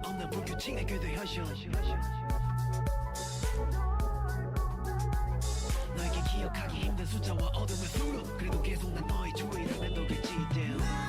없는 불규칙의 궤도 현실 너에게 기억하기 힘든 숫자와 어둠의 수로 그래도 계속 난 너의 주인을 맴돌겠지 damn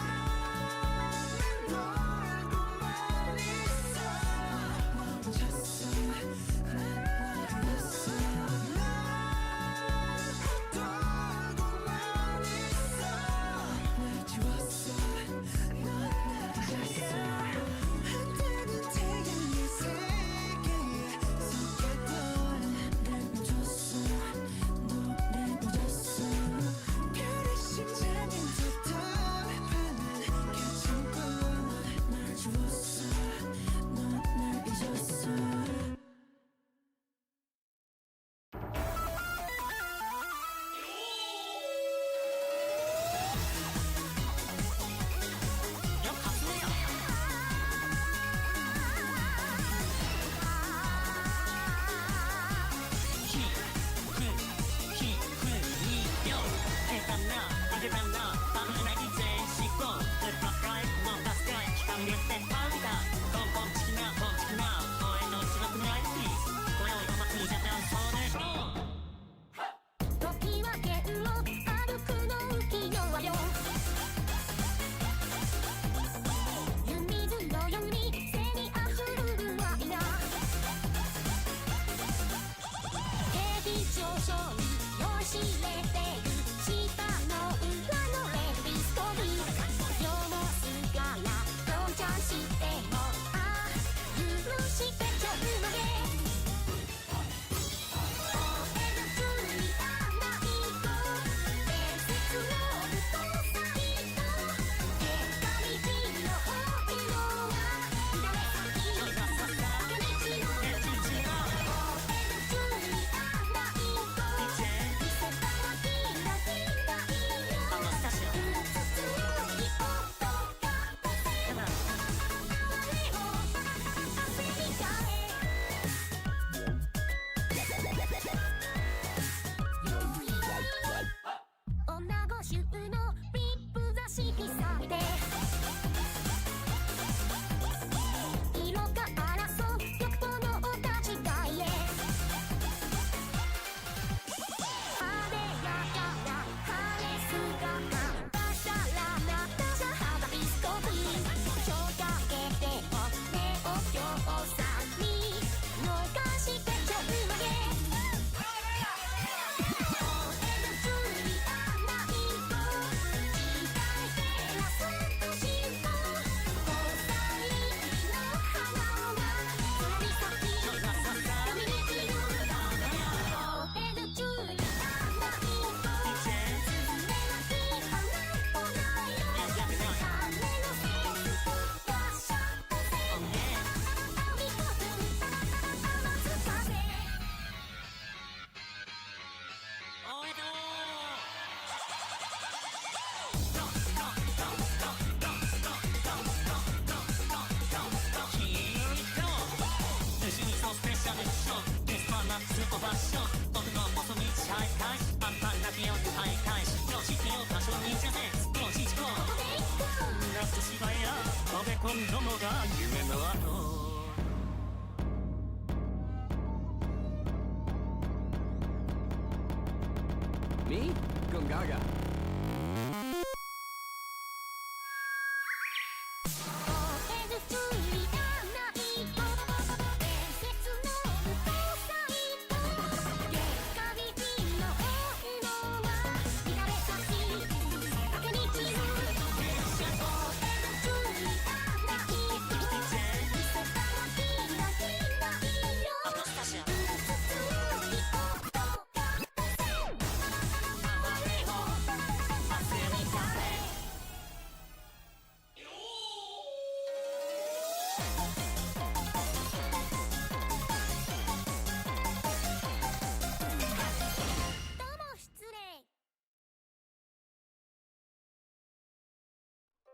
Me? Gungaga.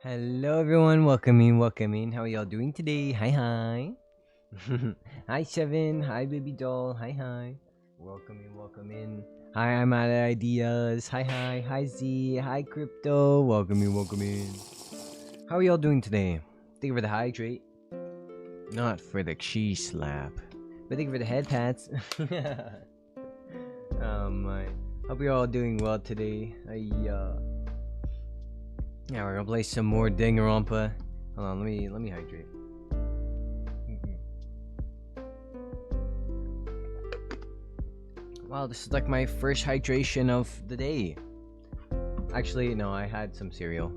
Hello everyone, welcome in. How are y'all doing today? Hi. Hi Seven, hi Baby Doll, hi. Welcome in. Hi, I'm out of ideas. Hi Z, hi Crypto, welcome in. How are y'all doing today? Thank you for the hydrate. Not for the cheese slap. But thank you for the head pats. Oh my. Hope you're all doing well today. Yeah, we're gonna play some more Danganronpa. Hold on, let me hydrate. Wow, this is like my first hydration of the day. Actually, no, I had some cereal.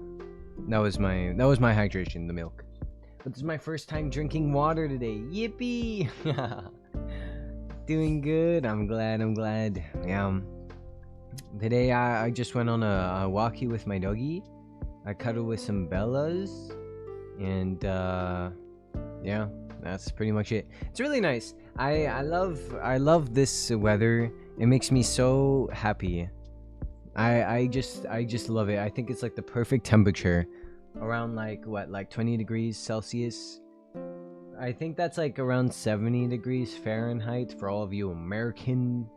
That was my hydration, the milk. But this is my first time drinking water today. Yippee! Doing good. I'm glad. Yeah. Today I just went on a walkie with my doggy. I cuddled with some Bellas, and yeah, that's pretty much it. It's really nice. I love this weather. It makes me so happy. I just love it. I think it's like the perfect temperature, around like 20 degrees Celsius. I think that's like around 70 degrees Fahrenheit for all of you Americans,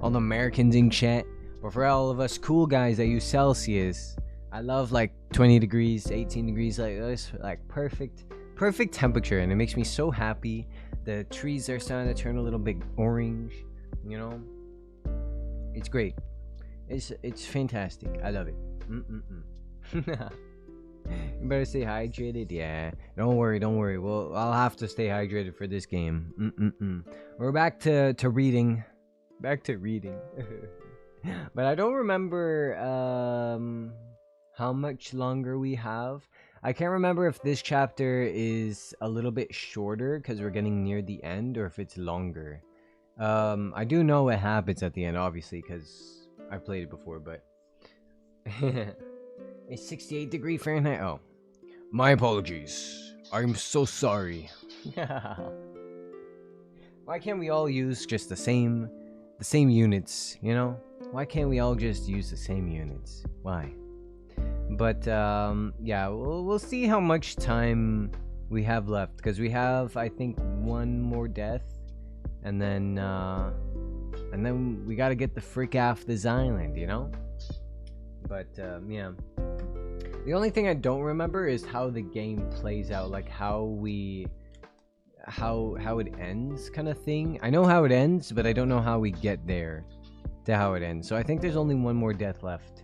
all the Americans in chat. But for all of us cool guys that use Celsius, I love like 20 degrees, 18 degrees, like this, like perfect temperature, and it makes me so happy. The trees are starting to turn a little bit orange, you know. It's great. It's fantastic. I love it. You better stay hydrated. Yeah. Don't worry. Well, I'll have to stay hydrated for this game. We're back to reading. Back to reading. But I don't remember how much longer we have. I can't remember if this chapter is a little bit shorter because we're getting near the end, or if it's longer. I do know what happens at the end, obviously, because I played it before, but it's 68 degrees Fahrenheit. Oh, my apologies. I'm so sorry. Why can't we all use just the same units, you know? Why can't we all just use the same units? Why? But yeah, we'll see how much time we have left, because we have, I think, one more death, and then we gotta get the frick off this island, you know. But yeah, the only thing I don't remember is how the game plays out, like how it ends, kind of thing. I know how it ends, but I don't know how we get there to how it ends. So I think there's only one more death left.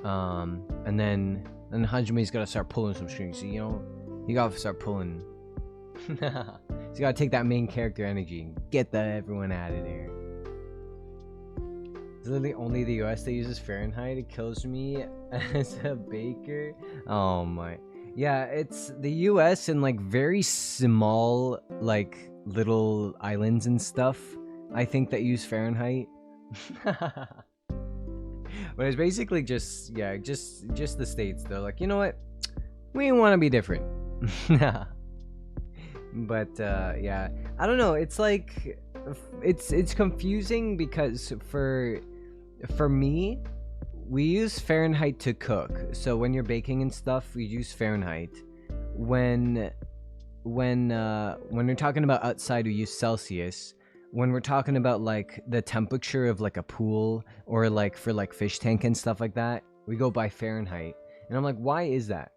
And then Hajime's gotta start pulling some strings, you know? You gotta start pulling. So you gotta take that main character energy and get everyone out of there. It's literally only the US that uses Fahrenheit. It kills me as a baker. Oh my. Yeah, it's the US and like very small, like little islands and stuff, I think, that use Fahrenheit. But it's basically just the states. They're like, you know what, we want to be different. But yeah, I don't know, it's like it's confusing, because for me, we use Fahrenheit to cook. So when you're baking and stuff, we use Fahrenheit. When we're talking about outside, we use Celsius. When we're talking about like the temperature of like a pool, or like for like fish tank and stuff like that, we go by Fahrenheit. And I'm like, why is that?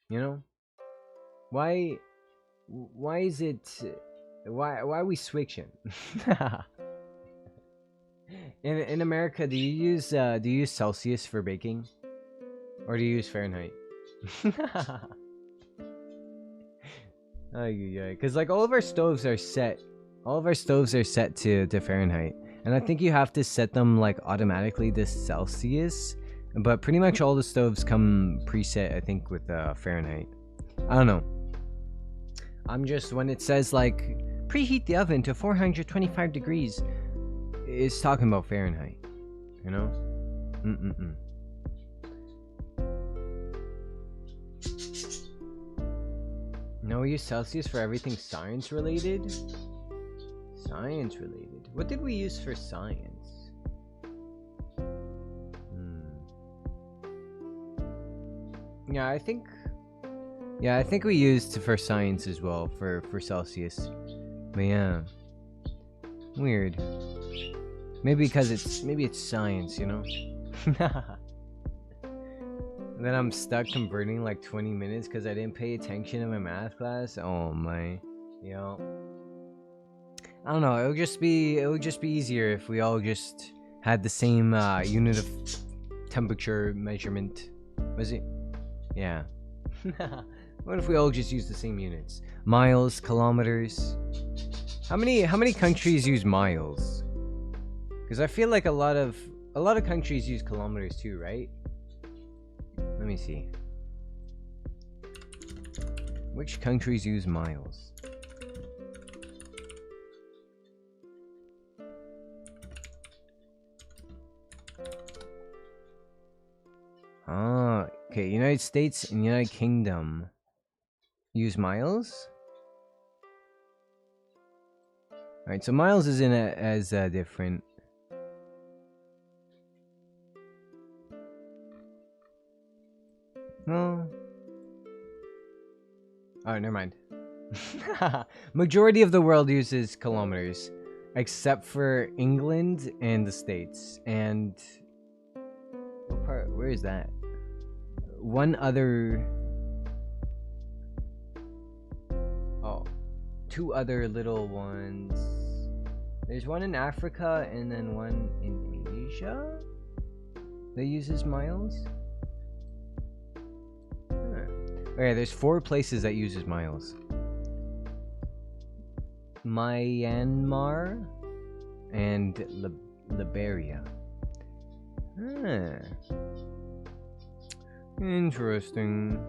You know? Why is it? Why are we switching? In America, do you use Celsius for baking, or do you use Fahrenheit? Because like all of our stoves are set to Fahrenheit, and I think you have to set them like automatically to Celsius, but pretty much all the stoves come preset, I think, with Fahrenheit. I don't know. I'm just, when it says like preheat the oven to 425 degrees, it's talking about Fahrenheit, you know? No, we use Celsius for everything science related. Science related. What did we use for science? Yeah, I think we used for science as well for Celsius. But yeah, weird. Maybe because it's science, you know. then I'm stuck converting like 20 minutes because I didn't pay attention in my math class. Oh my, you know. I don't know. It would just be easier if we all just had the same unit of temperature measurement. Was it? Yeah. What if we all just use the same units? Miles, kilometers. How many countries use miles? Because I feel like a lot of countries use kilometers too, right? Let me see. Which countries use miles? Ah, okay. United States and United Kingdom use miles. All right, so miles isn't as different. No. Oh, never mind. Majority of the world uses kilometers, except for England and the States. And what part? Where is that? One other. Oh, two other little ones. There's one in Africa and then one in Asia that uses miles. Okay, there's 4 places that uses miles. Myanmar and Liberia. Interesting.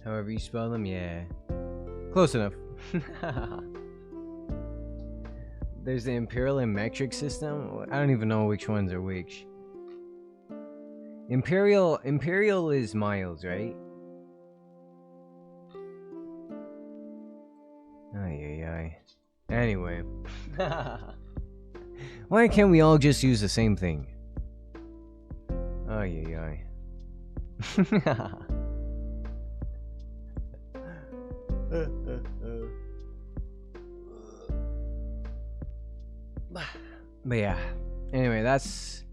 However you spell them, yeah. Close enough. There's the imperial and metric system. I don't even know which ones are which. Imperial is miles, right? Ay, ay, ay. Anyway. Why can't we all just use the same thing? Ay, ay, ay. But yeah, anyway, that's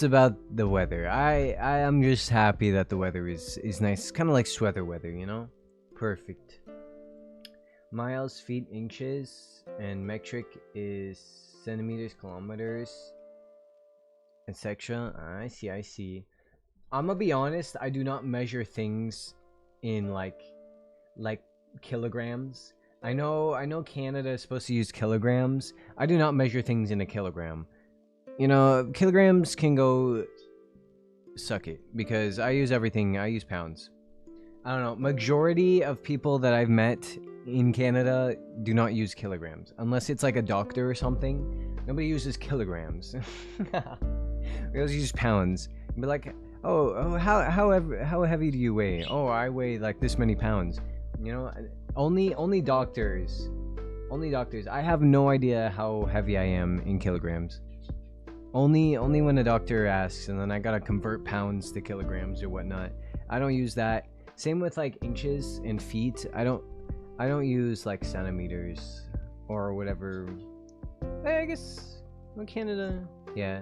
about the weather. I am just happy that the weather is nice. It's kind of like sweater weather, you know? Perfect. Miles, feet, inches, and metric is centimeters, kilometers, etc. I see. I'm gonna be honest, I do not measure things in like kilograms. I know Canada is supposed to use kilograms. I do not measure things in a kilogram. You know, kilograms can go suck it because I use everything. I use pounds. I don't know. Majority of people that I've met in Canada do not use kilograms unless it's like a doctor or something. Nobody uses kilograms. We always use pounds. Be like, oh, how heavy do you weigh? Oh, I weigh like this many pounds. You know, only doctors. Only doctors. I have no idea how heavy I am in kilograms. Only when a doctor asks, and then I gotta convert pounds to kilograms or whatnot. I don't use that. Same with like inches and feet. I don't use like centimeters or whatever. I guess in Canada, yeah.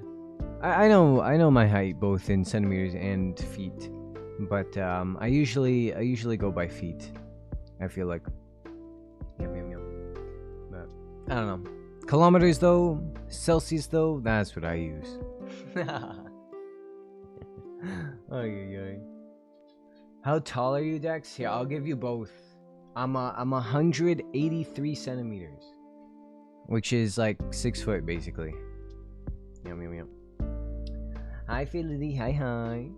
I know my height both in centimeters and feet, but I usually go by feet. I feel like. Yep. But I don't know. Kilometers though, Celsius though, that's what I use. Ay. How tall are you, Dex? Here, I'll give you both. I'm 183 centimeters, which is like 6 foot basically. Yum. Hi, Philly. Hi.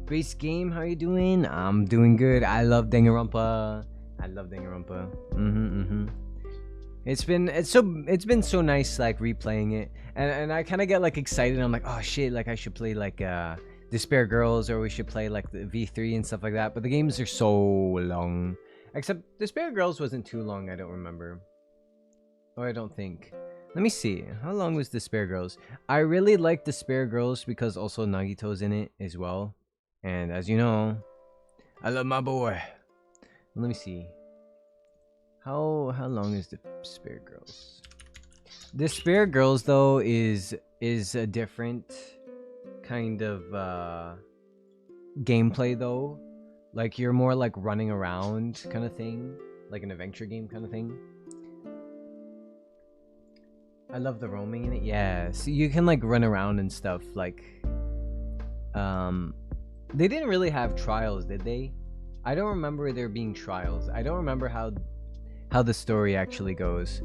Base game, how you doing? I'm doing good. I love Danganronpa. It's been so nice like replaying it, and I kind of get like excited. I'm like, oh shit, like I should play like Despair Girls, or we should play like the V3 and stuff like that. But the games are so long. Except Despair Girls wasn't too long. I don't remember, or I don't think. Let me see. How long was Despair Girls? I really like Despair Girls because also Nagito's in it as well. And as you know, I love my boy. Let me see. How long is Despair Girls? Despair Girls though is a different kind of gameplay though. Like you're more like running around kind of thing, like an adventure game kind of thing. I love the roaming in it. Yeah, so you can like run around and stuff. Like, they didn't really have trials, did they? I don't remember there being trials. I don't remember how the story actually goes.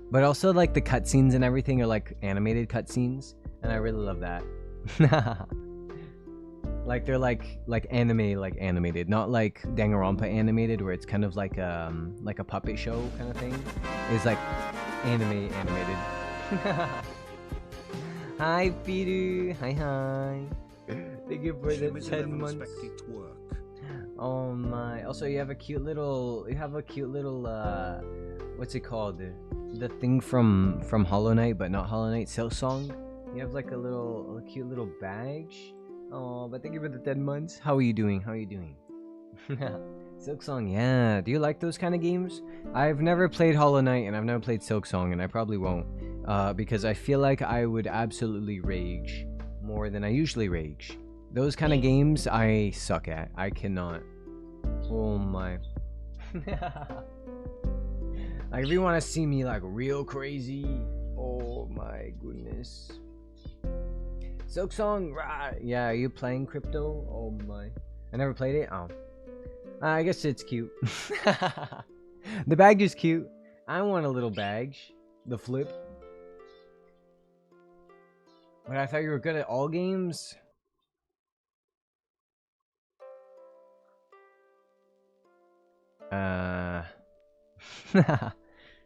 But also like the cutscenes and everything are like animated cutscenes, and I really love that. Like they're like anime, like animated, not like Danganronpa animated where it's kind of like a puppet show kind of thing. It's like anime animated. Hi Peter, hi. Thank you for the 10 months. Oh my. Also you have a cute little what's it called? The thing from Hollow Knight, but not Hollow Knight, Silksong. You have like a cute little badge. Oh, but thank you for the 10 months. How are you doing? Silksong, yeah. Do you like those kind of games? I've never played Hollow Knight and I've never played Silksong, and I probably won't. Because I feel like I would absolutely rage more than I usually rage. Those kind of games I suck at. I cannot. Oh my. Like if you want to see me like real crazy, oh my goodness. Silksong, right? Yeah, are you playing Crypto? Oh my. I never played it. Oh. I guess it's cute. The badge is cute. I want a little badge. The flip. But I thought you were good at all games.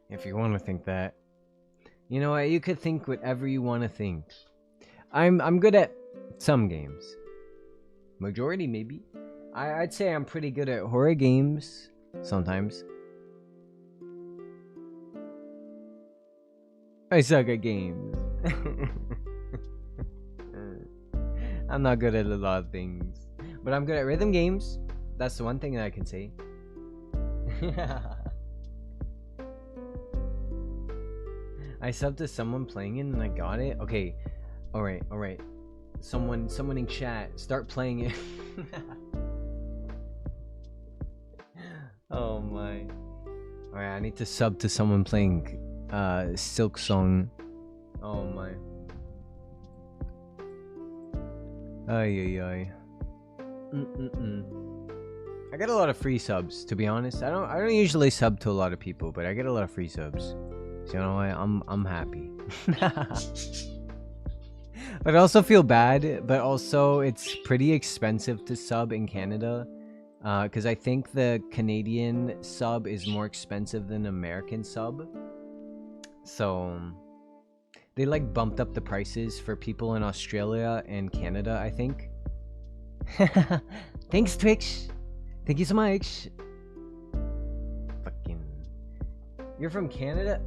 If you want to think that. You know what? You could think whatever you want to think. I'm good at some games. Majority, maybe. I'd say I'm pretty good at horror games. Sometimes. I suck at games. I'm not good at a lot of things. But I'm good at rhythm games. That's the one thing that I can say. I subbed to someone playing it and I got it. Okay. Alright. Someone in chat, start playing it. Oh my. Alright, I need to sub to someone playing Silksong. Oh my. Ay. I get a lot of free subs, to be honest. I don't usually sub to a lot of people, but I get a lot of free subs. So you know what? I'm happy. But I also feel bad, but also it's pretty expensive to sub in Canada. Because I think the Canadian sub is more expensive than American sub. So they like bumped up the prices for people in Australia and Canada, I think. Thanks, Twitch. Thank you so much. Fucking. You're from Canada?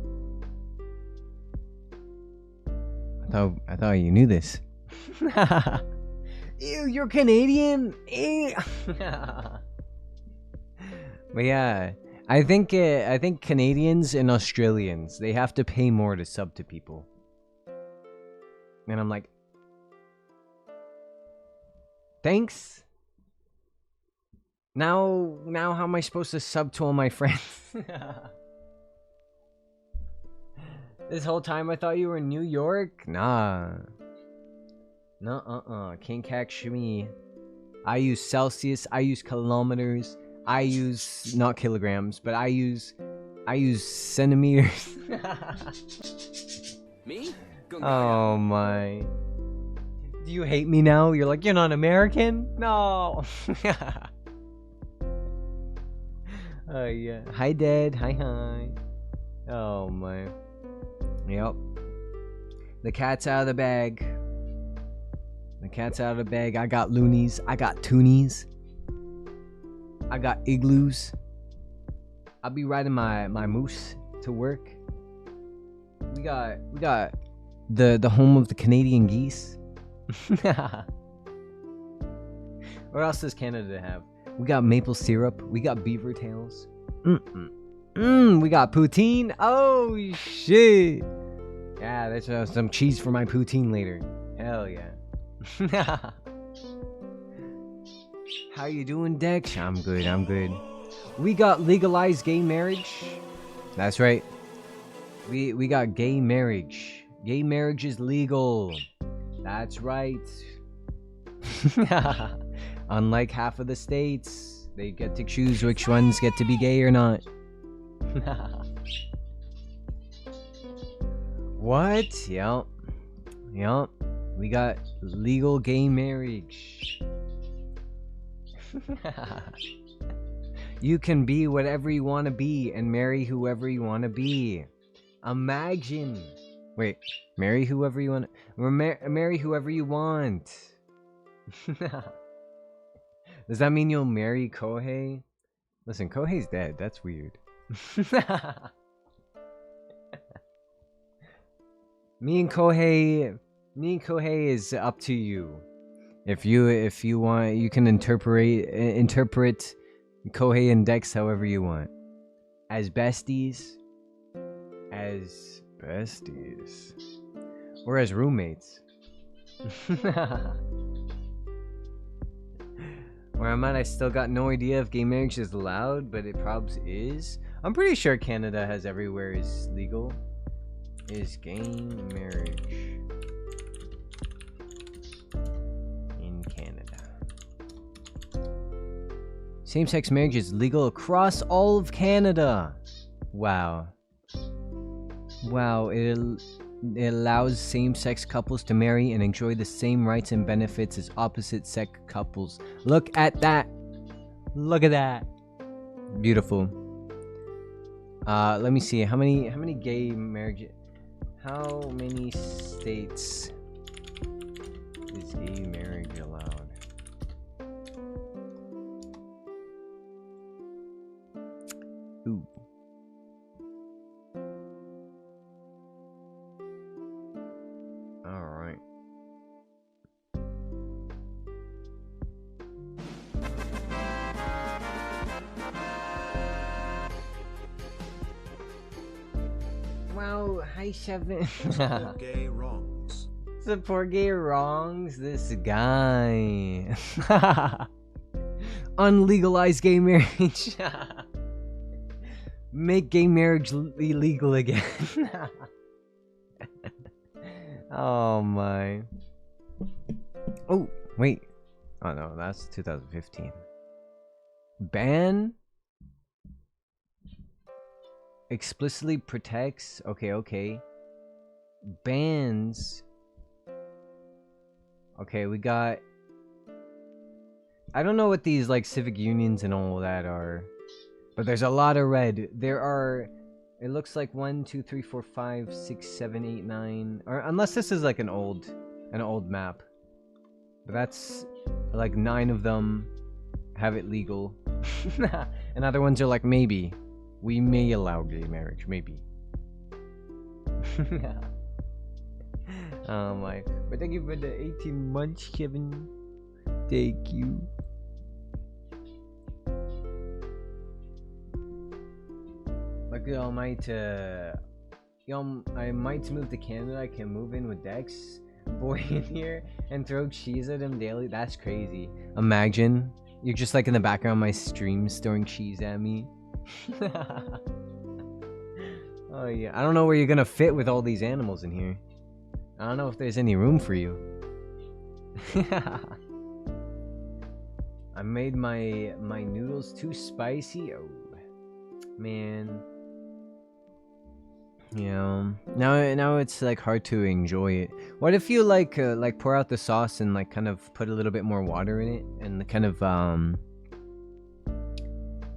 I thought you knew this. Ew, you're Canadian? Ew. But yeah, I think Canadians and Australians, they have to pay more to sub to people. And I'm like, thanks. Now how am I supposed to sub to all my friends? This whole time I thought you were in New York? Nah. Can't catch me. I use Celsius, I use kilometers, I use not kilograms, but I use centimeters. Me? Oh my. Do you hate me now? You're like, you're not American? No. Oh yeah. Hi Dad. Hi. Oh my. Yep. The cat's out of the bag. The cat's out of the bag. I got loonies. I got toonies. I got igloos. I'll be riding my moose to work. We got the home of the Canadian geese. What else does Canada have? We got maple syrup. We got beaver tails. We got poutine. Oh shit. Yeah, there's some cheese for my poutine later. Hell yeah. How you doing, Dex? I'm good, I'm good. We got legalized gay marriage. That's right. We got gay marriage. Gay marriage is legal. That's right. Unlike half of the states, they get to choose which ones get to be gay or not. What? Yup. Yup. We got legal gay marriage. You can be whatever you want to be and marry whoever you want to be. Imagine. Wait, marry whoever you want. Marry whoever you want. Does that mean you'll marry Kohei? Listen, Kohei's dead. That's weird. Me and Kohei is up to you. If you want, you can interpret Kohei and Dex however you want. As besties, or as roommates. Where I'm at, I still got no idea if gay marriage is allowed, but it probably is. I'm pretty sure Canada has everywhere is legal. Is gay marriage in Canada? Same-sex marriage is legal across all of Canada. Wow. Wow, it allows same-sex couples to marry and enjoy the same rights and benefits as opposite-sex couples. Look at that. Look at that. Beautiful. Let me see. How many gay marriages? How many states is gay marriage allowed? Ooh. All right. Wow, hi Seven. Support gay wrongs. Support gay wrongs. This guy. Unlegalized gay marriage. Make gay marriage illegal again. Oh my. Oh, wait. Oh no, that's 2015. Ban explicitly protects. Okay. Bans. Okay, we got. I don't know what these like civic unions and all that are, but there's a lot of red. There are. It looks like 1, 2, 3, 4, 5, 6, 7, 8, 9. Or unless this is like an old map. But that's like 9 of them have it legal. And other ones are like maybe. We may allow gay marriage, maybe. Oh my. But thank you for the 18 months, Kevin. Thank you. Like I might move to Canada. I can move in with Dex boy in here and throw cheese at him daily. That's crazy. Imagine you're just like in the background of my streams throwing cheese at me. Oh yeah, I don't know where you're gonna fit with all these animals in here. I don't know if there's any room for you. I made my noodles too spicy. Oh man. Yeah. Now it's like hard to enjoy it. What if you like pour out the sauce and like kind of put a little bit more water in it and kind of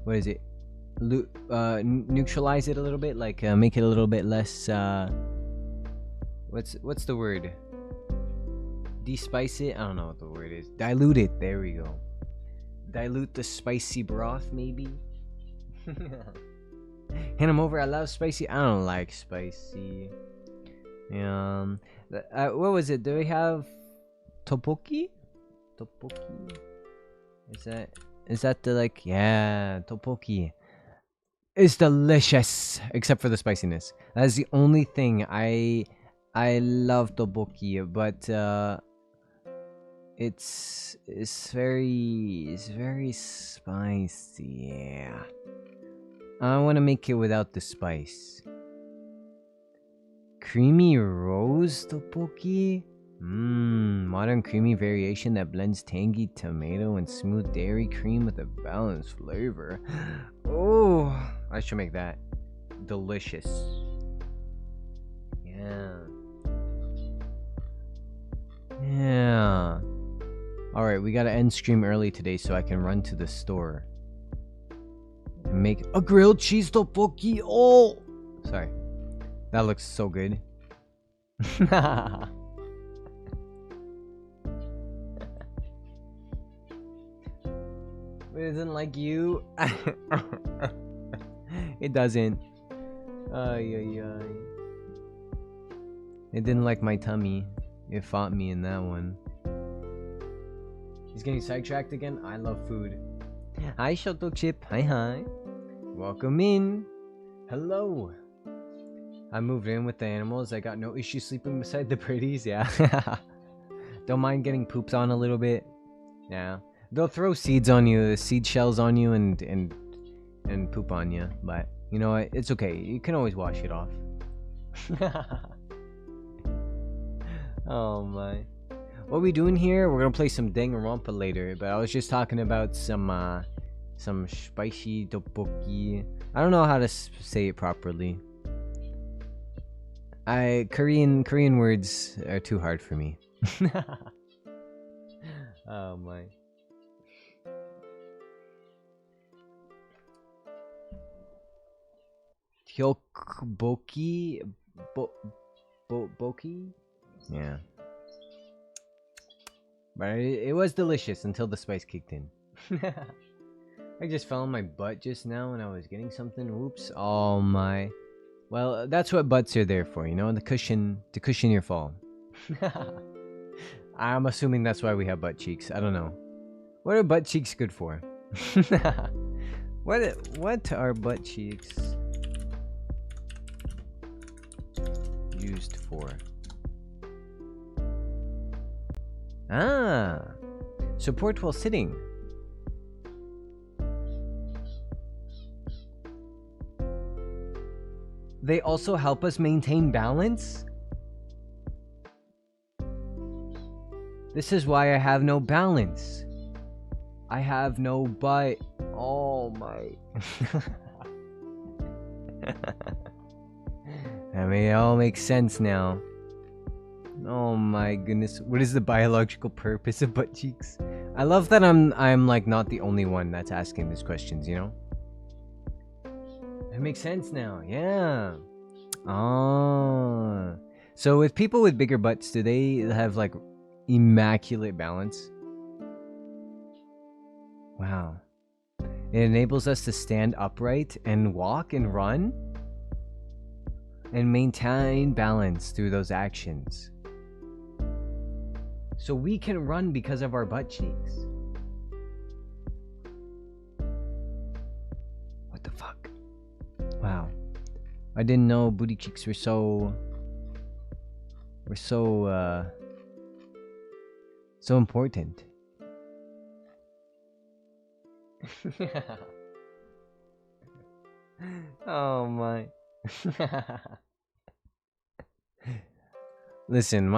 what is it? Neutralize it a little bit, like make it a little bit less what's the word? Despice it? I don't know what the word is. Dilute it. There we go. Dilute the spicy broth, maybe. Hand him over. I love spicy. I don't like spicy. What was it? Do we have tteokbokki? Tteokbokki. Is that the like? Yeah, tteokbokki. is delicious, except for the spiciness. That is the only thing. I love tteokbokki, but it's very spicy. Yeah, I want to make it without the spice. Creamy rose tteokbokki. Modern creamy variation that blends tangy tomato and smooth dairy cream with a balanced flavor. Oh, I should make that. Delicious. Yeah. Yeah. Alright, we gotta end stream early today so I can run to the store and make a grilled cheese tteokbokki. Oh! Sorry. That looks so good. It isn't like you. It doesn't. Ay. It didn't like my tummy. It fought me in that one. He's getting sidetracked again. I love food. Hi, Shoto Chip. Hi. Welcome in. Hello. I moved in with the animals. I got no issue sleeping beside the pretties. Yeah. Don't mind getting pooped on a little bit. Yeah. They'll throw seeds on you, seed shells on you, and poop on you. But you know what? It's okay. You can always wash it off. Oh my! What we doing here? We're gonna play some Danganronpa later. But I was just talking about some spicy tteokbokki. I don't know how to say it properly. Korean words are too hard for me. Oh my. Hyokboki? Boki? Yeah. But it was delicious until the spice kicked in. I just fell on my butt just now when I was getting something. Oops. Oh my. Well, that's what butts are there for, you know? To cushion your fall. I'm assuming that's why we have butt cheeks. I don't know. What are butt cheeks good for? What are butt cheeks used for? Ah, support while sitting. They also help us maintain balance. This is why I have no balance. I have no butt. Oh my. I mean, it all makes sense now. Oh my goodness. What is the biological purpose of butt cheeks? I love that I'm like not the only one that's asking these questions, you know? It makes sense now. Yeah. Oh. So with people with bigger butts, do they have like immaculate balance? Wow. It enables us to stand upright and walk and run and maintain balance through those actions. So we can run because of our butt cheeks. What the fuck? Wow. I didn't know booty cheeks were so important. Oh my. Listen,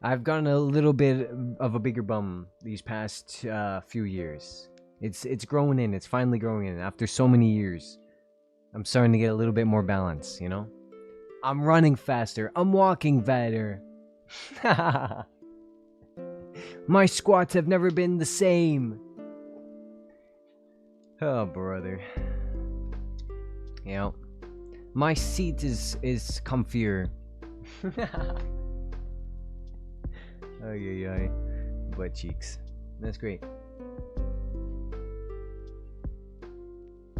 I've gotten a little bit of a bigger bum these past few years. It's growing in. It's finally growing in after so many years. I'm starting to get a little bit more balance, you know? I'm running faster. I'm walking better. My squats have never been the same. Oh, brother. You know, my seat is comfier. Ay. Butt cheeks. That's great.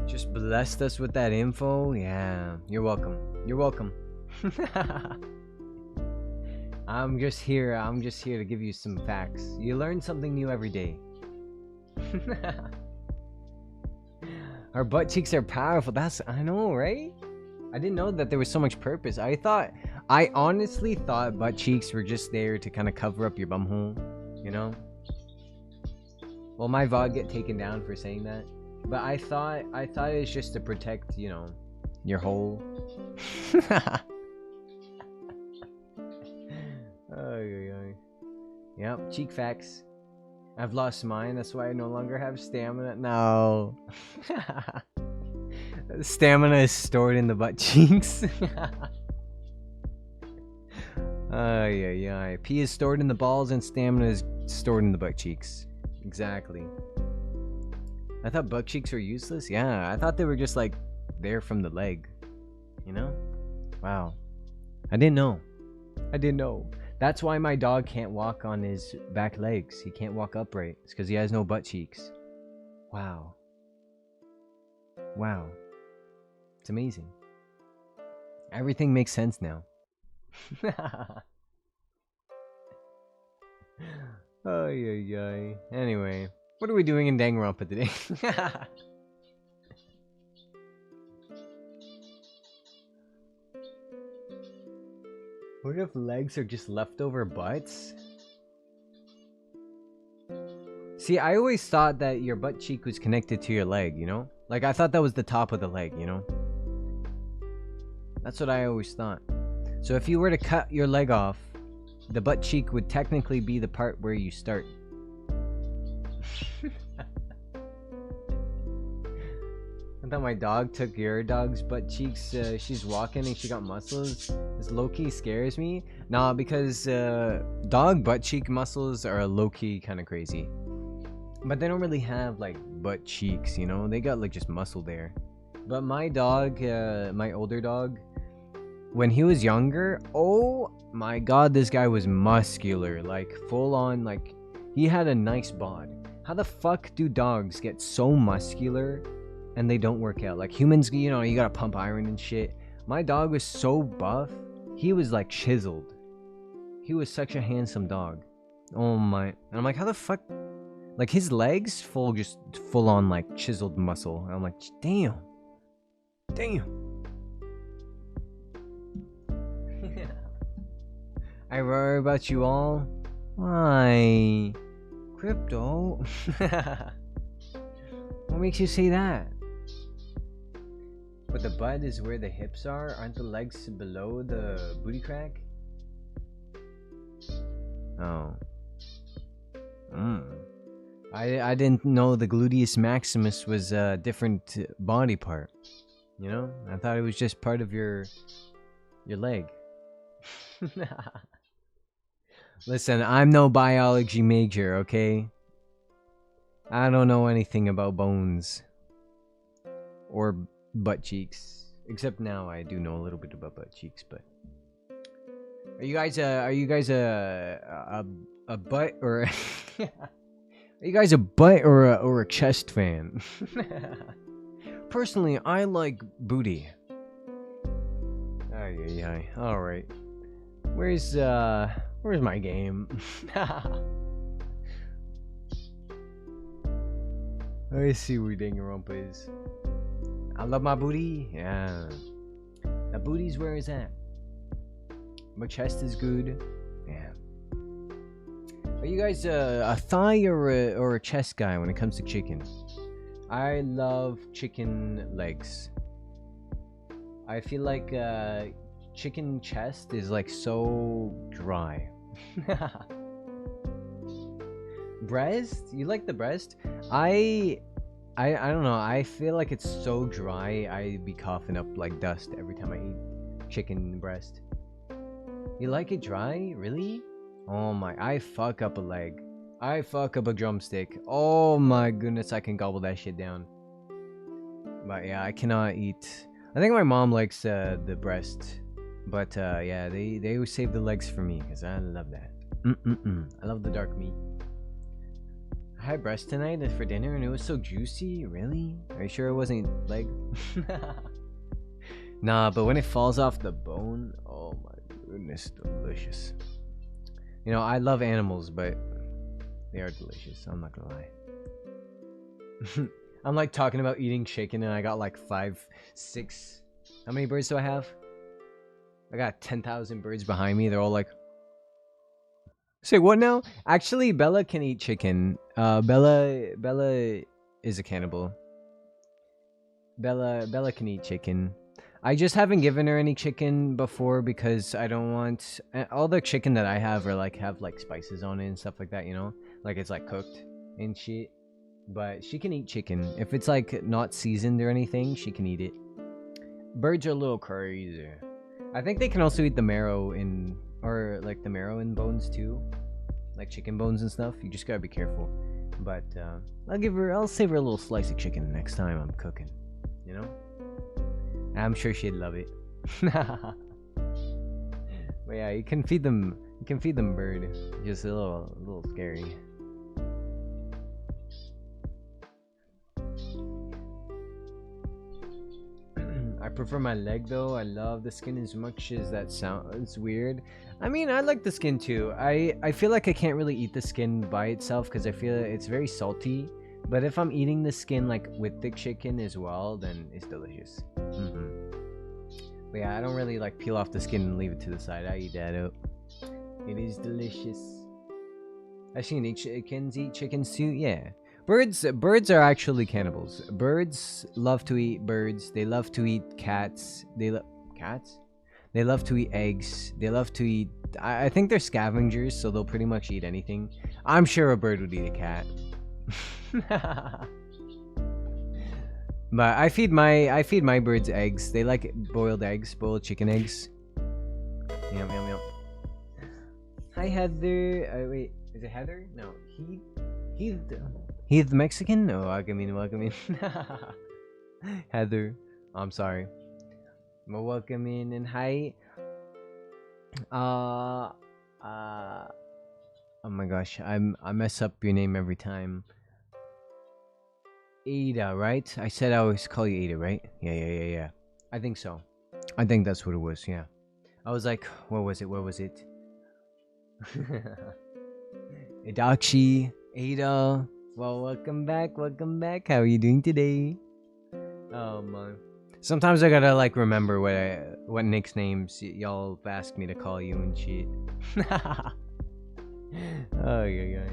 Just blessed us with that info. Yeah, you're welcome. You're welcome. I'm just here to give you some facts. You learn something new every day. Our butt cheeks are powerful. I know, right? I didn't know that there was so much purpose. I honestly thought butt cheeks were just there to kind of cover up your bumhole, you know? Well, my VOD get taken down for saying that, but I thought it was just to protect, you know, your hole. Yep, cheek facts. I've lost mine, that's why I no longer have stamina. No. Stamina is stored in the butt cheeks. Pee is stored in the balls and stamina is stored in the butt cheeks. Exactly. I thought butt cheeks were useless? Yeah, I thought they were just like there from the leg. You know? Wow. I didn't know. That's why my dog can't walk on his back legs. He can't walk upright. It's because he has no butt cheeks. Wow. Wow. It's amazing. Everything makes sense now. Anyway, what are we doing in Danganronpa today? What if legs are just leftover butts? See, I always thought that your butt cheek was connected to your leg, you know? Like, I thought that was the top of the leg, you know? That's what I always thought. So if you were to cut your leg off, the butt cheek would technically be the part where you start. I thought my dog took your dog's butt cheeks. She's walking and she got muscles. This low-key scares me. Nah, because dog butt cheek muscles are low-key kind of crazy. But they don't really have like butt cheeks, you know? They got like just muscle there. But my dog, my older dog, when he was younger, oh my god, this guy was muscular. Like full on, like he had a nice bod. How the fuck do dogs get so muscular and they don't work out? Like humans, you know, you gotta pump iron and shit. My dog was so buff, he was like chiseled. He was such a handsome dog. Oh my. And I'm like, how the fuck? Like his legs just full on like chiseled muscle. And I'm like, damn. I worry about you all. Why? Crypto? What makes you say that? But the butt is where the hips are? Aren't the legs below the booty crack? Oh. I didn't know the gluteus maximus was a different body part. You know? I thought it was just part of your leg. Listen, I'm no biology major, okay? I don't know anything about bones. Or butt cheeks. Except now I do know a little bit about butt cheeks, but... Are you guys a butt or... Are you guys a butt or a chest fan? Personally, I like booty. Alright. Where's my game? Let's see where Danganronpa is. I love my booty. Yeah. That booty's where it's at. My chest is good. Yeah. Are you guys a thigh or a chest guy when it comes to chicken? I love chicken legs. I feel like chicken chest is like so dry. Breast? You like the breast? I don't know. I feel like it's so dry. I'd be coughing up like dust every time I eat chicken breast. You like it dry? Really? Oh my, I fuck up a leg. I fuck up a drumstick. Oh my goodness, I can gobble that shit down. But yeah, I cannot eat. I think my mom likes the breast. But yeah, they always save the legs for me because I love that. I love the dark meat. I had breast tonight for dinner and it was so juicy. Really? Are you sure it wasn't leg? Nah, but when it falls off the bone, oh my goodness, delicious. You know, I love animals, but they are delicious. I'm not gonna lie. I'm like talking about eating chicken and I got like 5, 6. How many birds do I have? I got 10,000 birds behind me. They're all like, say what now? Actually, Bella can eat chicken. Bella is a cannibal. Bella can eat chicken. I just haven't given her any chicken before because I don't want all the chicken that I have are like have like spices on it and stuff like that, you know? Like it's like cooked and shit. But she can eat chicken. If it's like not seasoned or anything, she can eat it. Birds are a little crazy. I think they can also eat the marrow in or like the marrow in bones too. Like chicken bones and stuff. You just gotta be careful. But I'll save her a little slice of chicken next time I'm cooking. You know? I'm sure she'd love it. But yeah, you can feed them bird. Just a little scary. I prefer my leg though. I love the skin as much as that sounds weird. I mean, I like the skin too. I feel like I can't really eat the skin by itself because I feel it's very salty. But if I'm eating the skin like with the chicken as well, then it's delicious. But yeah, I don't really like peel off the skin and leave it to the side. I eat that up. It is delicious. I've seen chickens eat chickens too. Yeah. Birds are actually cannibals. Birds love to eat birds. They love to eat cats. Cats? They love to eat eggs. They love to eat I think they're scavengers, so they'll pretty much eat anything. I'm sure a bird would eat a cat. But I feed my birds eggs. They like boiled eggs, boiled chicken eggs. Yum yum yum. Hi Heather. Wait, is it Heather? No, He's Mexican? No, welcome in. Heather, I'm sorry. Well, welcome in and hi. Oh my gosh, I mess up your name every time. Ada, right? I said I always call you Ada, right? Yeah. I think so. I think that's what it was. Yeah. I was like, what was it? Idachi, Ada. Well, welcome back. How are you doing today? Oh man. Sometimes I gotta like remember what nicknames y'all ask me to call you and shit. Oh yeah.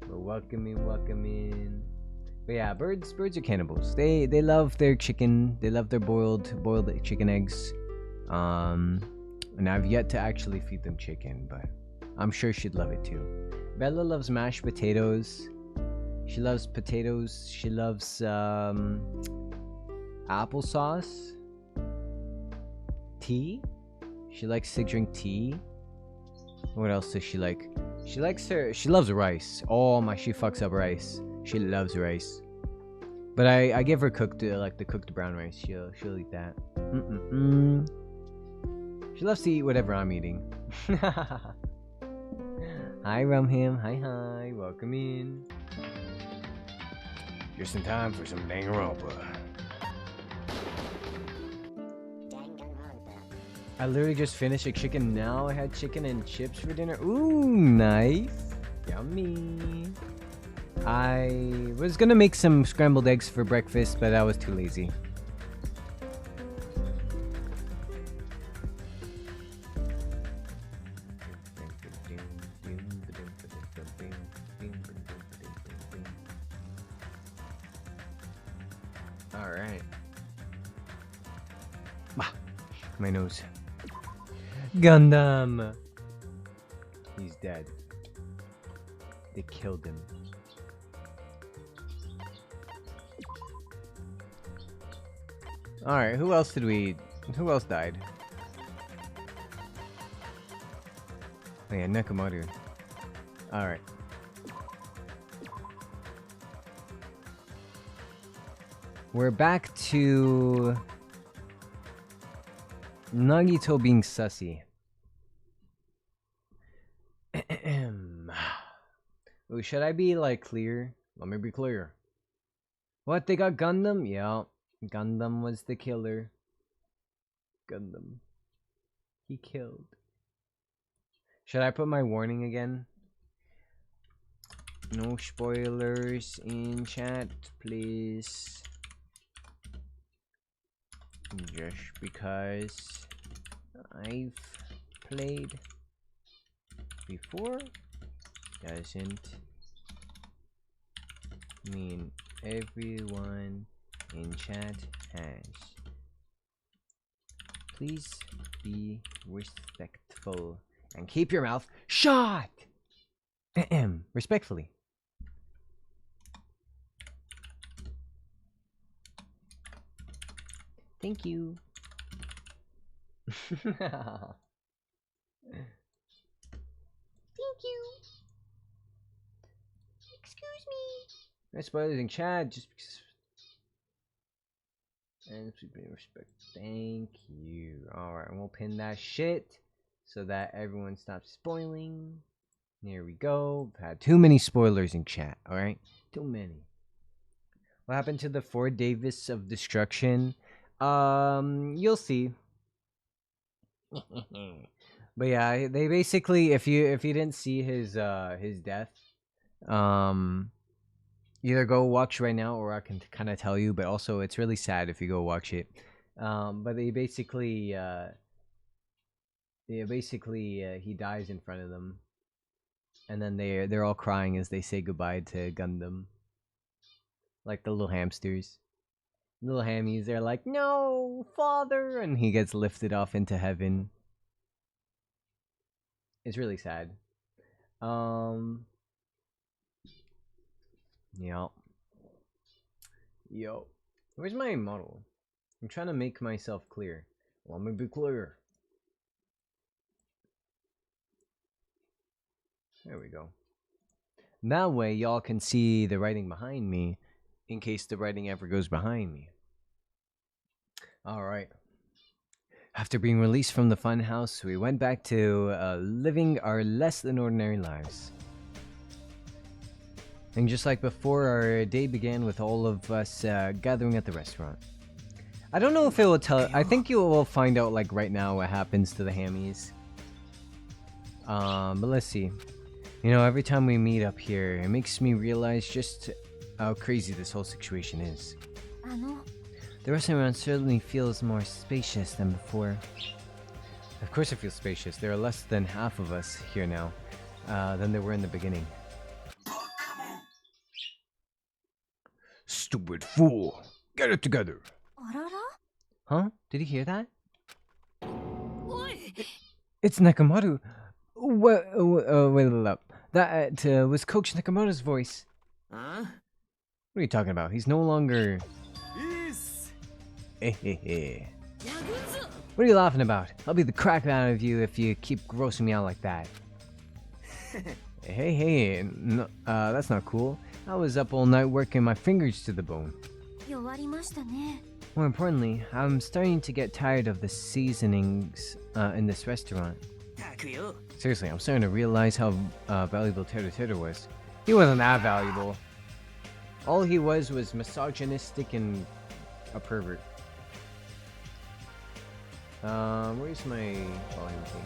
But welcome in. But yeah, birds are cannibals. They love their chicken. They love their boiled chicken eggs. And I've yet to actually feed them chicken, but I'm sure she'd love it too. Bella loves mashed potatoes. She loves potatoes. She loves applesauce. Tea. She likes to drink tea. What else does she like? She loves rice. Oh my, she fucks up rice. She loves rice. But I give her cooked like the cooked brown rice. She'll eat that. She loves to eat whatever I'm eating. Hi Rumham. Hi. Welcome in. Just in time for some Danganronpa. I literally just finished a chicken now. I had chicken and chips for dinner. Ooh, nice. Yummy. I was gonna make some scrambled eggs for breakfast, but I was too lazy. Alright. My nose. Gundam! He's dead. They killed him. Alright, who else died? Oh yeah, Nekomaru. Alright. We're back to Nagito being sussy. Ooh, should I be like clear? Let me be clear. What, they got Gundam? Yeah. Gundam was the killer. Gundam. He killed. Should I put my warning again? No spoilers in chat, please. Just because I've played before doesn't mean everyone in chat has. Please be respectful and keep your mouth shut. Respectfully. Thank you. Thank you. Excuse me. No spoilers in chat, just because. And please be respect. Thank you. Alright, we'll pin that shit so that everyone stops spoiling. There we go. I've had too many spoilers in chat, alright? Too many. What happened to the Ford Davis of destruction? You'll see. But yeah, they basically, if you didn't see his death, either go watch right now or I can kind of tell you. But also, it's really sad if you go watch it. But they basically, he dies in front of them, and then they're all crying as they say goodbye to Gundam, like the little hamsters. Little hammies, they're like, "No, father," and he gets lifted off into heaven. It's really sad. Yeah. Yo. Where's my model? I'm trying to make myself clear. Let me be clear. There we go. That way, y'all can see the writing behind me, in case the writing ever goes behind me. Alright. After being released from the funhouse, we went back to living our less than ordinary lives. And just like before, our day began with all of us gathering at the restaurant. I don't know if it will tell. I think you will find out like right now what happens to the hammies. But let's see. You know, every time we meet up here, it makes me realize just how crazy this whole situation is. The restaurant certainly feels more spacious than before. Of course it feels spacious. There are less than half of us here now than there were in the beginning. Stupid fool! Get it together! Huh? Did you hear that? It's Nekomaru! Wait, that was Coach Nekomaru's voice. Huh? What are you talking about? He's no longer... What are you laughing about? I'll be the crap out of you if you keep grossing me out like that. Hey, no, that's not cool. I was up all night working my fingers to the bone. More importantly, I'm starting to get tired of the seasonings in this restaurant. Seriously, I'm starting to realize how valuable Teru was. He wasn't that valuable. All he was misogynistic and a pervert. Where's my volume thing?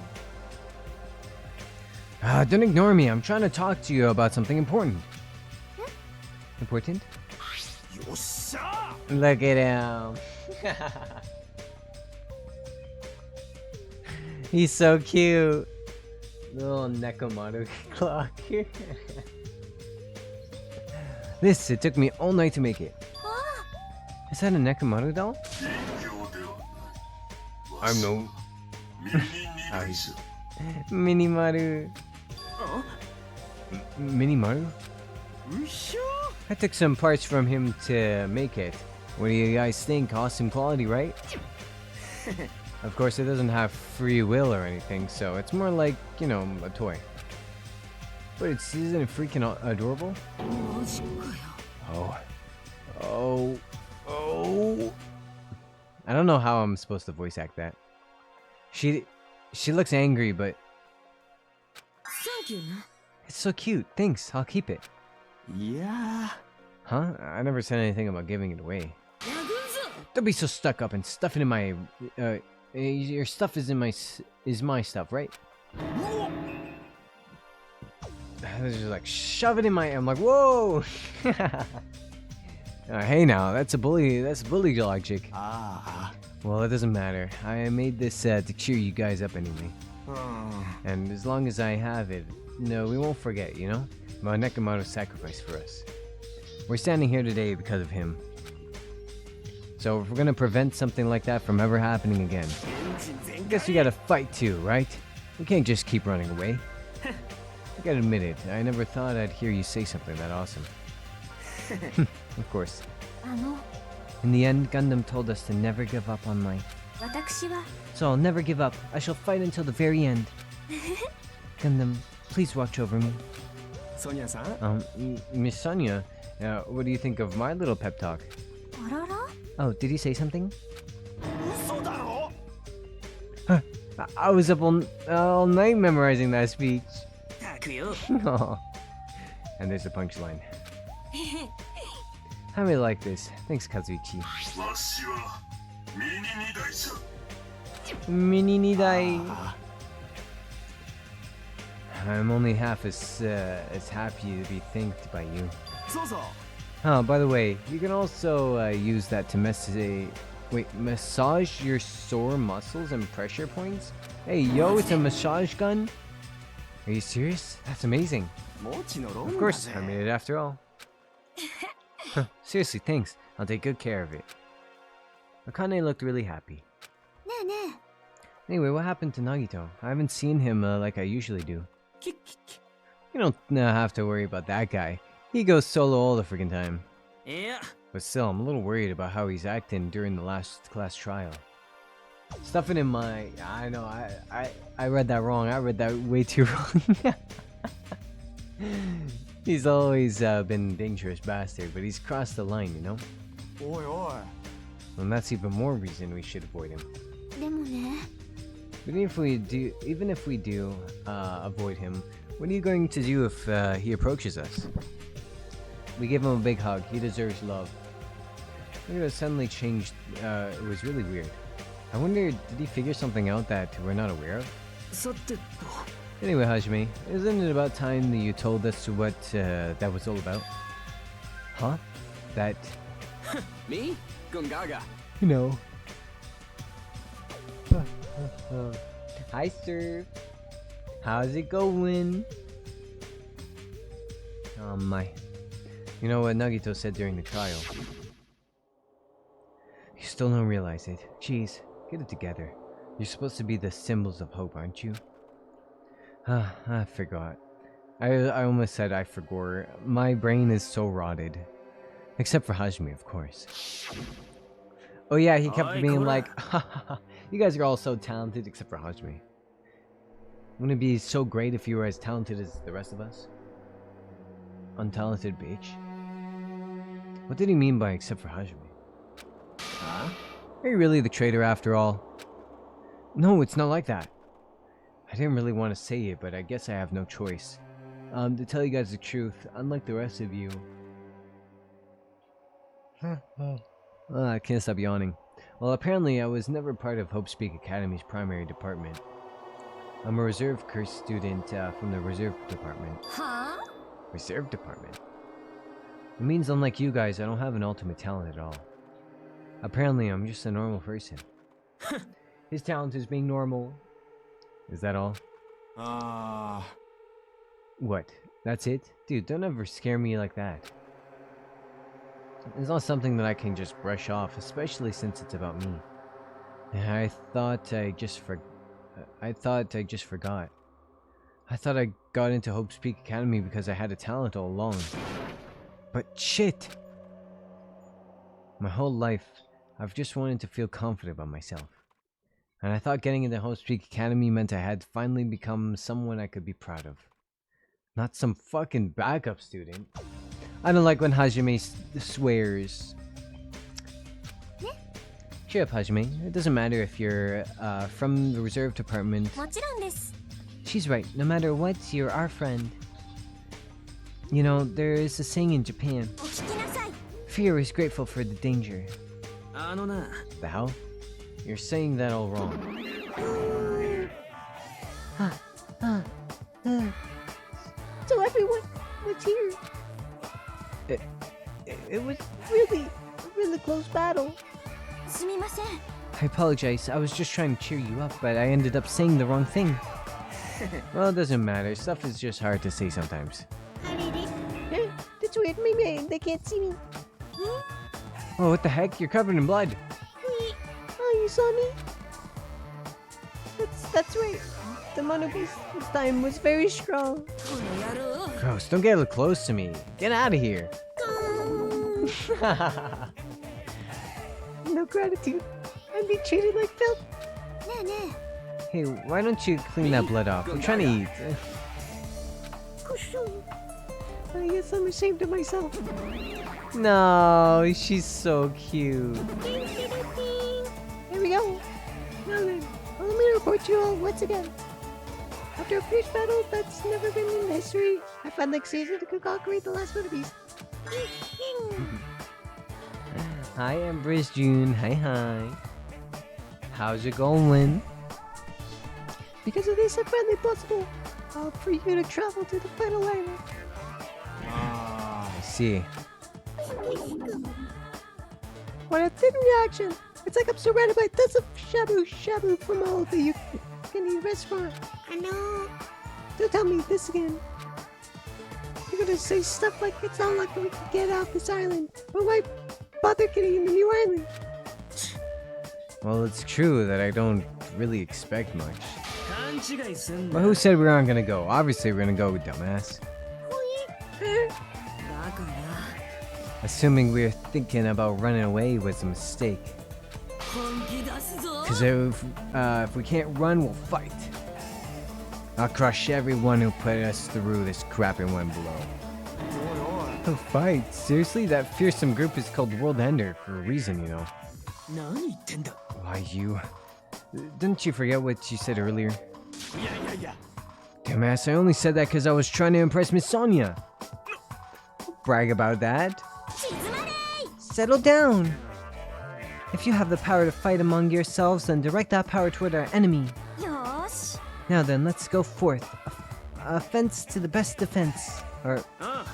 Don't ignore me. I'm trying to talk to you about something important. Important? Look at him. He's so cute. Little Nekomaru clock here. It took me all night to make it. Is that a Nekomaru doll? I'm no... Minimaru. Minimaru? I took some parts from him to make it. What do you guys think? Awesome quality, right? Of course, it doesn't have free will or anything, so it's more like, you know, a toy. But isn't it freaking adorable? Oh. I don't know how I'm supposed to voice act that. She looks angry, but... It's so cute. Thanks, I'll keep it. Yeah. Huh? I never said anything about giving it away. Don't be so stuck up and stuff it in my... your stuff is my stuff, right? They're just like shove it in my. I'm like, whoa. Hey now, that's a bully. That's bully logic. Ah. Well, it doesn't matter. I made this to cheer you guys up anyway. And as long as I have it, no, we won't forget, you know? About Nekomaru's sacrifice for us. We're standing here today because of him. So if we're gonna prevent something like that from ever happening again, I guess we gotta fight too, right? We can't just keep running away. I gotta admit it, I never thought I'd hear you say something that awesome. Of course. In the end, Gundam told us to never give up on life. So I'll never give up. I shall fight until the very end. Gundam, please watch over me. Sonia-san? Miss Sonia, what do you think of my little pep talk? Oh, did he say something? I was up all night memorizing that speech. Aw. And there's a punchline. I really like this. Thanks, Kazuichi. Mini Nidai. I'm only half as happy to be thanked by you. Oh, by the way, you can also use that to massage your sore muscles and pressure points. Hey, yo, it's a massage gun? Are you serious? That's amazing. Of course, I made it after all. Seriously, thanks. I'll take good care of it. Akane looked really happy. Anyway, what happened to Nagito? I haven't seen him like I usually do. You don't have to worry about that guy. He goes solo all the freaking time. But still, I'm a little worried about how he's acting during the last class trial. Stuffing in my... I know, I read that wrong. I read that way too wrong. He's always been a dangerous bastard, but he's crossed the line, you know? And that's even more reason we should avoid him. But even if we do avoid him, what are you going to do if he approaches us? We give him a big hug. He deserves love. Look at it suddenly changed. It was really weird. I wonder, did he figure something out that we're not aware of? Anyway, Hajime, isn't it about time that you told us what that was all about? Huh? That... Me? Gungaga. You know. Hi, sir. How's it going? Oh my. You know what Nagito said during the trial? You still don't realize it. Jeez, get it together. You're supposed to be the symbols of hope, aren't you? I forgot. I almost said I forgot. My brain is so rotted. Except for Hajime, of course. Oh yeah, he kept being like, you guys are all so talented except for Hajime. Wouldn't it be so great if you were as talented as the rest of us? Untalented bitch. What did he mean by except for Hajime? Huh? Are you really the traitor after all? No, it's not like that. I didn't really want to say it, but I guess I have no choice. To tell you guys the truth, unlike the rest of you... I can't stop yawning. Well, apparently I was never part of Hope Speak Academy's primary department. I'm a reserve course student from the reserve department. Huh? Reserve department? It means unlike you guys, I don't have an ultimate talent at all. Apparently, I'm just a normal person. His talent is being normal. Is that all? What? That's it? Dude, don't ever scare me like that. It's not something that I can just brush off, especially since it's about me. I thought I just forgot. I thought I got into Hope Speak Academy because I had a talent all along. But shit! My whole life, I've just wanted to feel confident about myself. And I thought getting into Hope Speak Academy meant I had finally become someone I could be proud of. Not some fucking backup student. I don't like when Hajime swears. Cheer up, Hajime. It doesn't matter if you're from the reserve department. She's right. No matter what, you're our friend. You know, there is a saying in Japan. Fear is grateful for the danger. The hell? You're saying that all wrong. So everyone What's here? It was really a really close battle. すみません I apologize. I was just trying to cheer you up, but I ended up saying the wrong thing. Well, it doesn't matter. Stuff is just hard to say sometimes. That's weird. Maybe they can't see me. Oh, what the heck? You're covered in blood. Oh, you saw me? That's right. The mono beast this time was very strong. この野郎 Gross, don't get close to me. Get out of here. No gratitude. I'm being treated like filth. ねえね Hey, why don't you clean that blood off? I'm trying to eat. えクッション I guess I'm ashamed of myself. No, she's so cute. Here we go. Now then, let me report you all once again. After a fierce battle that's never been in history, I finally succeeded to conquer the last one of these. Hi, Empress June. Hi. How's it going? Because of this, I finally possible for you to travel to the final island. I see. What a thin reaction! It's like I'm surrounded by tons of shabu from all the Yukini restaurant. I know. Don't tell me this again. You're gonna say stuff like it's not like we can get out this island, but why bother getting in the new island? Well, it's true that I don't really expect much. 勘違いすん But な who said we aren't gonna go? Obviously, we're gonna go, dumbass. だから Assuming we're thinking about running away was a mistake. 本気出すぞ Cause if we can't run, we'll fight. I'll crush everyone who put us through this crap in one blow. A fight? Seriously? That fearsome group is called World Ender for a reason, you know. 何言ってんだ Why you? Didn't you forget what you said earlier? いやいやいや Dumbass, I only said that because I was trying to impress Miss Sonia. Brag about that. 静まれ Settle down. If you have the power to fight among yourselves, then direct that power toward our enemy. よーし Now then, let's go forth. Offense to the best defense. Or,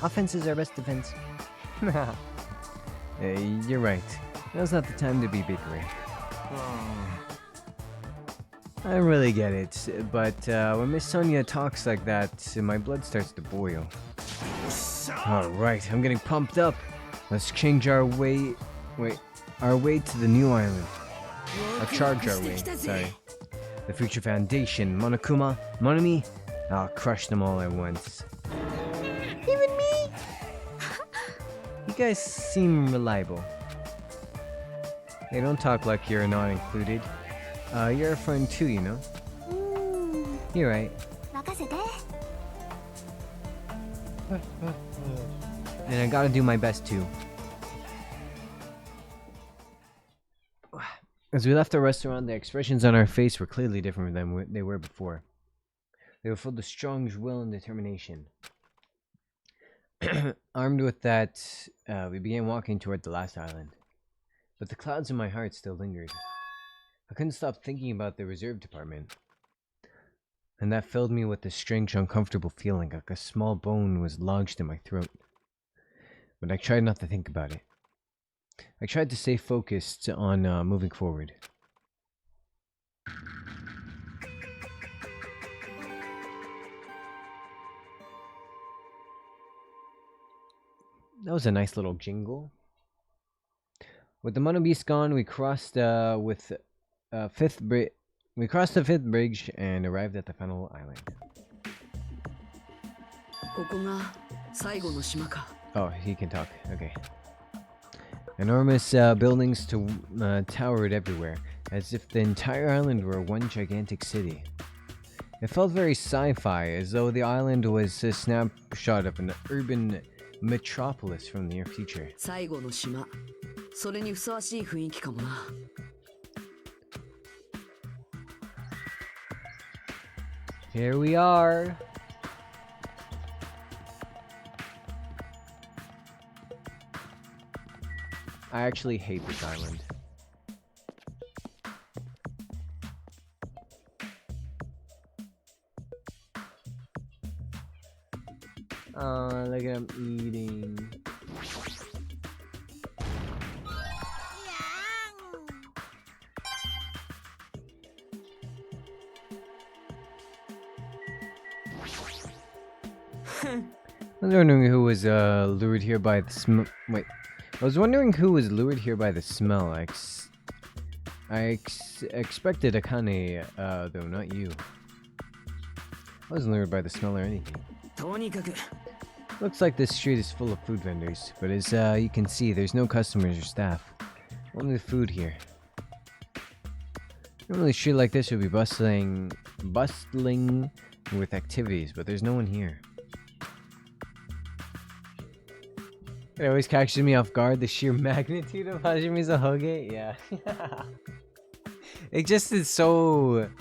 offense is our best defense. Hey, you're right. Now's not the time to be bickering. I really get it, but when Miss Sonia talks like that, my blood starts to boil. Alright, I'm getting pumped up. Let's change our way... Wait, our way to the new island. Or charge our way, sorry. The future foundation, Monokuma, Monomi, I'll crush them all at once. Even me? You guys seem reliable. Hey, don't talk like you're not included. You're a friend too, you know? You're right. 任せて And I gotta do my best too. As we left the restaurant, the expressions on our face were clearly different than they were before. They were filled with strong will and determination. Armed with that, we began walking toward the last island. But the clouds in my heart still lingered. I couldn't stop thinking about the reserve department. And that filled me with a strange, uncomfortable feeling, like a small bone was lodged in my throat. But I tried not to think about it. I tried to stay focused on moving forward. That was a nice little jingle. With the Mono Beast gone, we crossed We crossed the fifth bridge and arrived at the final island. ここが最後の島か Oh, he can talk. Okay. Enormous buildings towered everywhere, as if the entire island were one gigantic city. It felt very sci-fi, as though the island was a snapshot of an urban metropolis from the near future. 最後の島それにふさわしい雰囲気かもな Here we are. I actually hate this island. Oh, look at him eating. I was wondering who was lured here by the smell. Wait, I was wondering who was lured here by the smell. I expected Akane, though not you. I wasn't lured by the smell or anything. とにかく Looks like this street is full of food vendors, but as you can see, there's no customers or staff. Only the food here. Normally a street like this would be bustling with activities, but there's no one here. It always catches me off guard, the sheer magnitude of ShimizuDexx. Yeah. It just is so...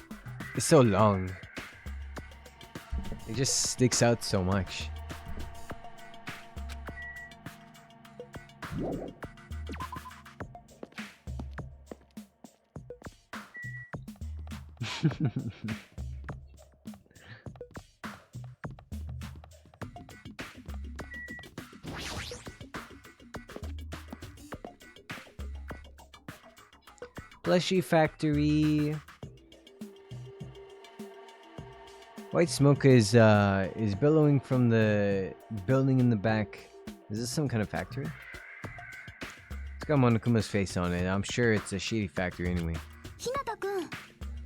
It's so long. It just sticks out so much. Plushie factory. White smoke is billowing from the building in the back. Is this some kind of factory? It's got Monokuma's face on it. I'm sure it's a shady factory anyway. ひなたくん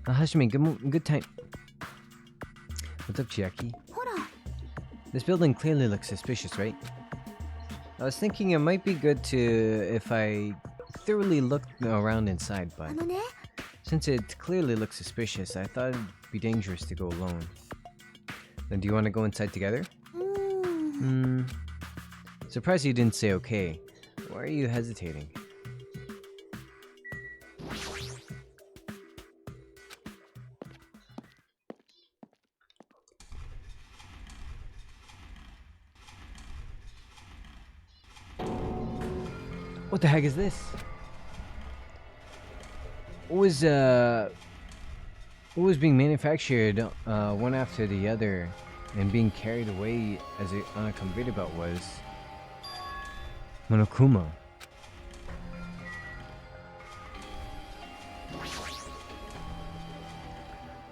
Hashime, good time. What's up, Chiaki? ほら This building clearly looks suspicious, right? I was thinking it might be good if I thoroughly looked around inside, but あのね since it clearly looks suspicious, I thought it'd be dangerous to go alone. Then do you want to go inside together? うーん Surprised you didn't say okay. Why are you hesitating? What the heck is this? What was being manufactured one after the other and being carried away on a conveyor belt was Monokuma.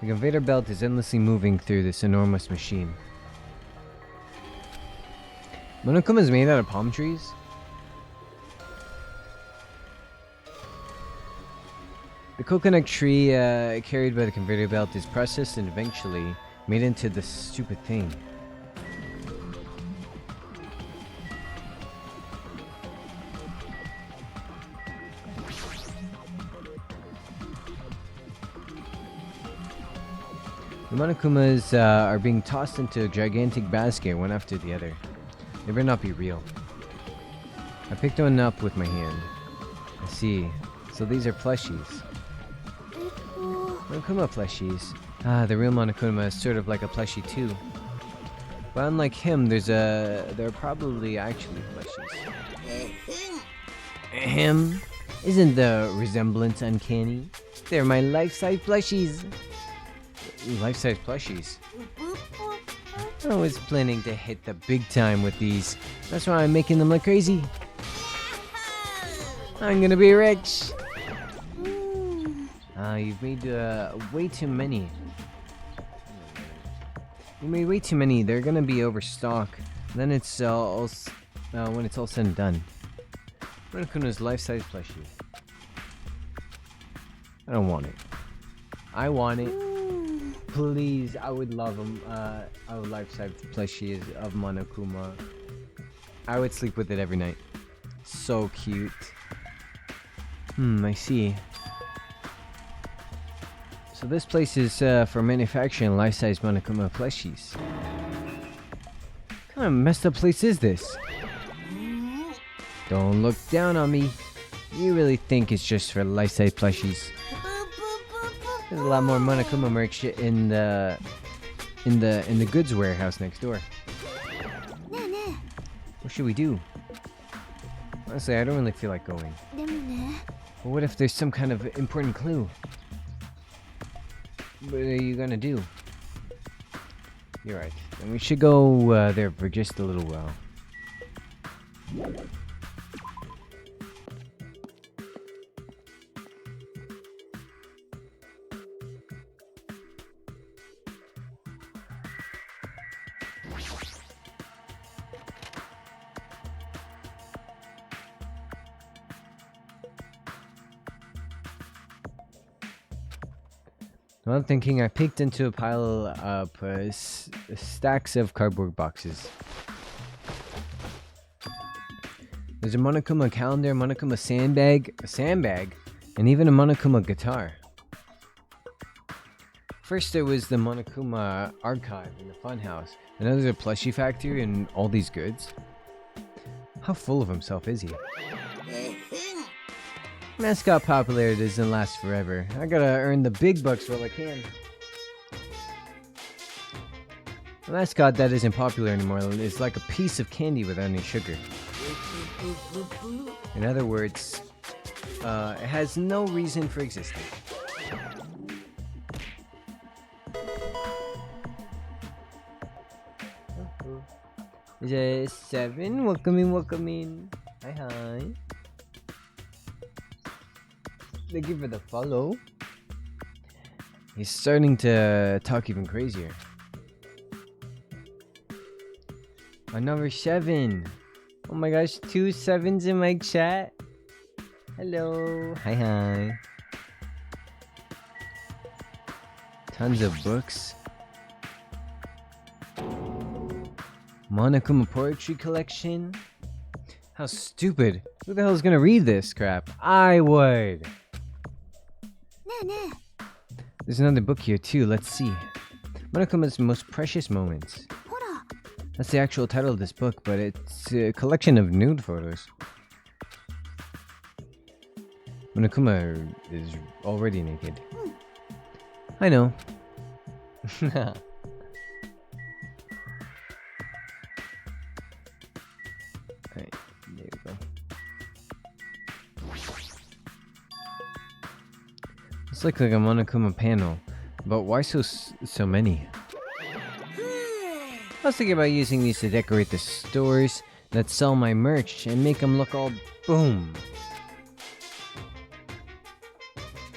The conveyor belt is endlessly moving through this enormous machine. Monokuma is made out of palm trees? The coconut tree carried by the conveyor belt is processed and eventually made into this stupid thing. The Monokumas are being tossed into a gigantic basket one after the other. They better not be real. I picked one up with my hand. I see. So these are plushies. えっと Monokuma plushies. Ah, the real Monokuma is sort of like a plushie too. But unlike him, they're probably actually plushies. Ahem. Isn't the resemblance uncanny? They're my life-size plushies. Life-size plushies. I was planning to hit the big time with these. That's why I'm making them like crazy. I'm gonna be rich. うーん You've made way too many. You made way too many. They're gonna be overstock. Then it's when it's all said and done. Monokuma's life-size plushie. I don't want it. I want it. うーん Please, I would love them. I would life-size plushies of Monokuma. I would sleep with it every night. So cute. I see. So this place is for manufacturing life-size Monokuma plushies. What kind of messed up place is this? Don't look down on me. You really think it's just for life-size plushies? There's a lot more Monokuma merch in the goods warehouse next door. ねえね What should we do? Honestly, I don't really feel like going. えでもね But what if there's some kind of important clue? What are you gonna do? You're right. And we should go there for just a little while. Well, I'm thinking I peeked into a pile of stacks of cardboard boxes. There's a Monokuma calendar, Monokuma sandbag, a sandbag, and even a Monokuma guitar. First there was the Monokuma archive in the funhouse, and now there's a plushie factory and all these goods. How full of himself is he? Mascot popularity doesn't last forever. I gotta earn the big bucks while I can. A mascot that isn't popular anymore is like a piece of candy without any sugar. In other words, it has no reason for existing. Is it 7? Welcome in, welcome in. Hi, hi. Thank you for the follow. He's starting to talk even crazier. Number 7. Oh my gosh, 2 7s in my chat. Hello. Hi, hi. Tons of books. Monokuma poetry collection. How stupid. Who the hell is gonna read this crap? I would. There's another book here too, let's see. Monokuma's Most Precious Moments. That's the actual title of this book, but it's a collection of nude photos. Monokuma is already naked. I know. Alright, there we go. This looks like a Monokuma panel, but why so many? I was thinking about using these to decorate the stores that sell my merch and make them look all boom.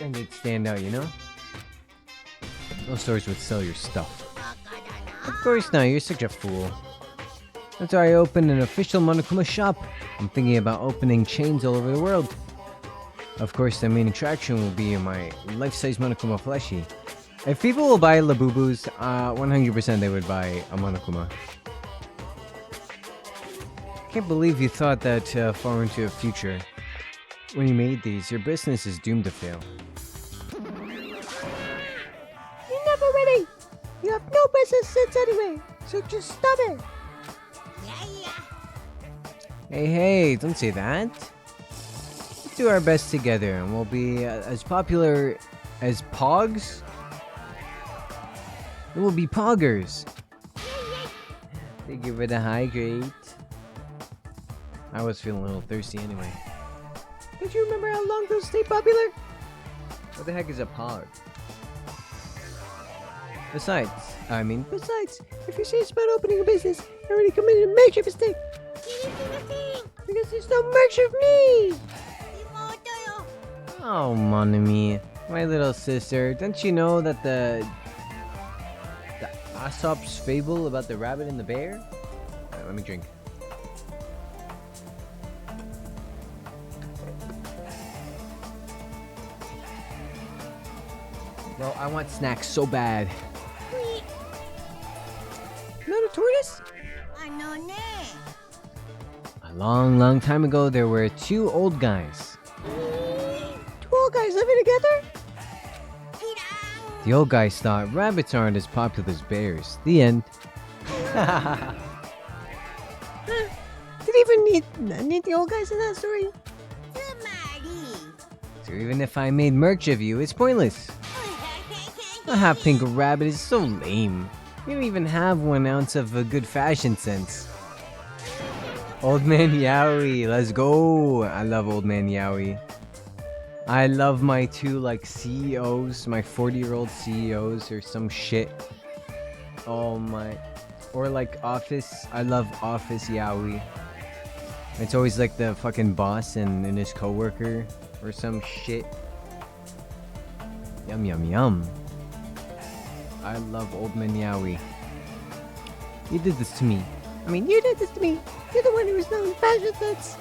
And they'd stand out, you know? Those stores would sell your stuff. Of course not, you're such a fool. That's why I opened an official Monokuma shop. I'm thinking about opening chains all over the world. Of course, the main attraction will be my life-size Monokuma plushie. If people will buy Labubus, 100% they would buy a Monokuma. Can't believe you thought that far into the future. When you made these, your business is doomed to fail. You're never ready. You have no business sense anyway, so just stop it. Hey, don't say that. Let's do our best together and we'll be as popular as Pogs. It will be Poggers. Thank you for the hydrate. I was feeling a little thirsty anyway. Don't you remember how long those stayed popular? What the heck is a Pog? Besides, if you're serious about opening a business, you already committed a major mistake. Because there's no merch of me! Oh, mon ami, my little sister, don't you know that the Aesop's fable about the rabbit and the bear? Alright, let me drink. Well, I want snacks so bad. Not a tortoise? A long time ago, there were 2 old guys. 2 old guys living together? The old guys thought rabbits aren't as popular as bears. The end. Did you even need the old guys in that story? So even if I made merch of you, it's pointless. A half-pink rabbit is so lame. You don't even have 1 ounce of a good fashion sense. Old Man Yowie, let's go. I love Old Man Yowie. I love my 2 CEOs, my 40-year-old CEOs or some shit. Oh my. Or like Office. I love Office Yaoi. It's always like the fucking boss and his coworker or some shit. Yum yum yum. I love Old Man Yaoi. You did this to me. I mean, you did this to me. You're the one who was selling fashion sets.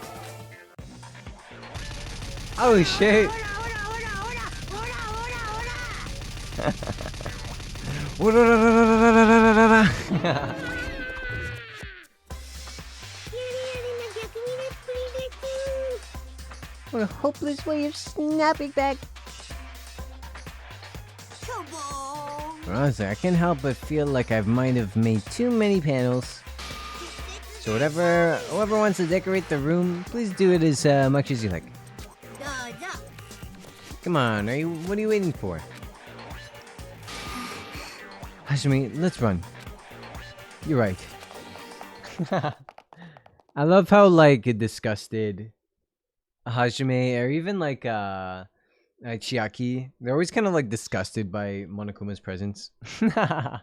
Oh shit. What a hopeless way of snapping back. Honestly, I can't help but feel like I might have made too many panels. So whoever wants to decorate the room, please do it as much as you like. Come on, what are you waiting for? Hashimi, let's run. You're right. I love how like disgusted Hajime or even like Chiaki, they're always kind of like disgusted by Monokuma's presence. They're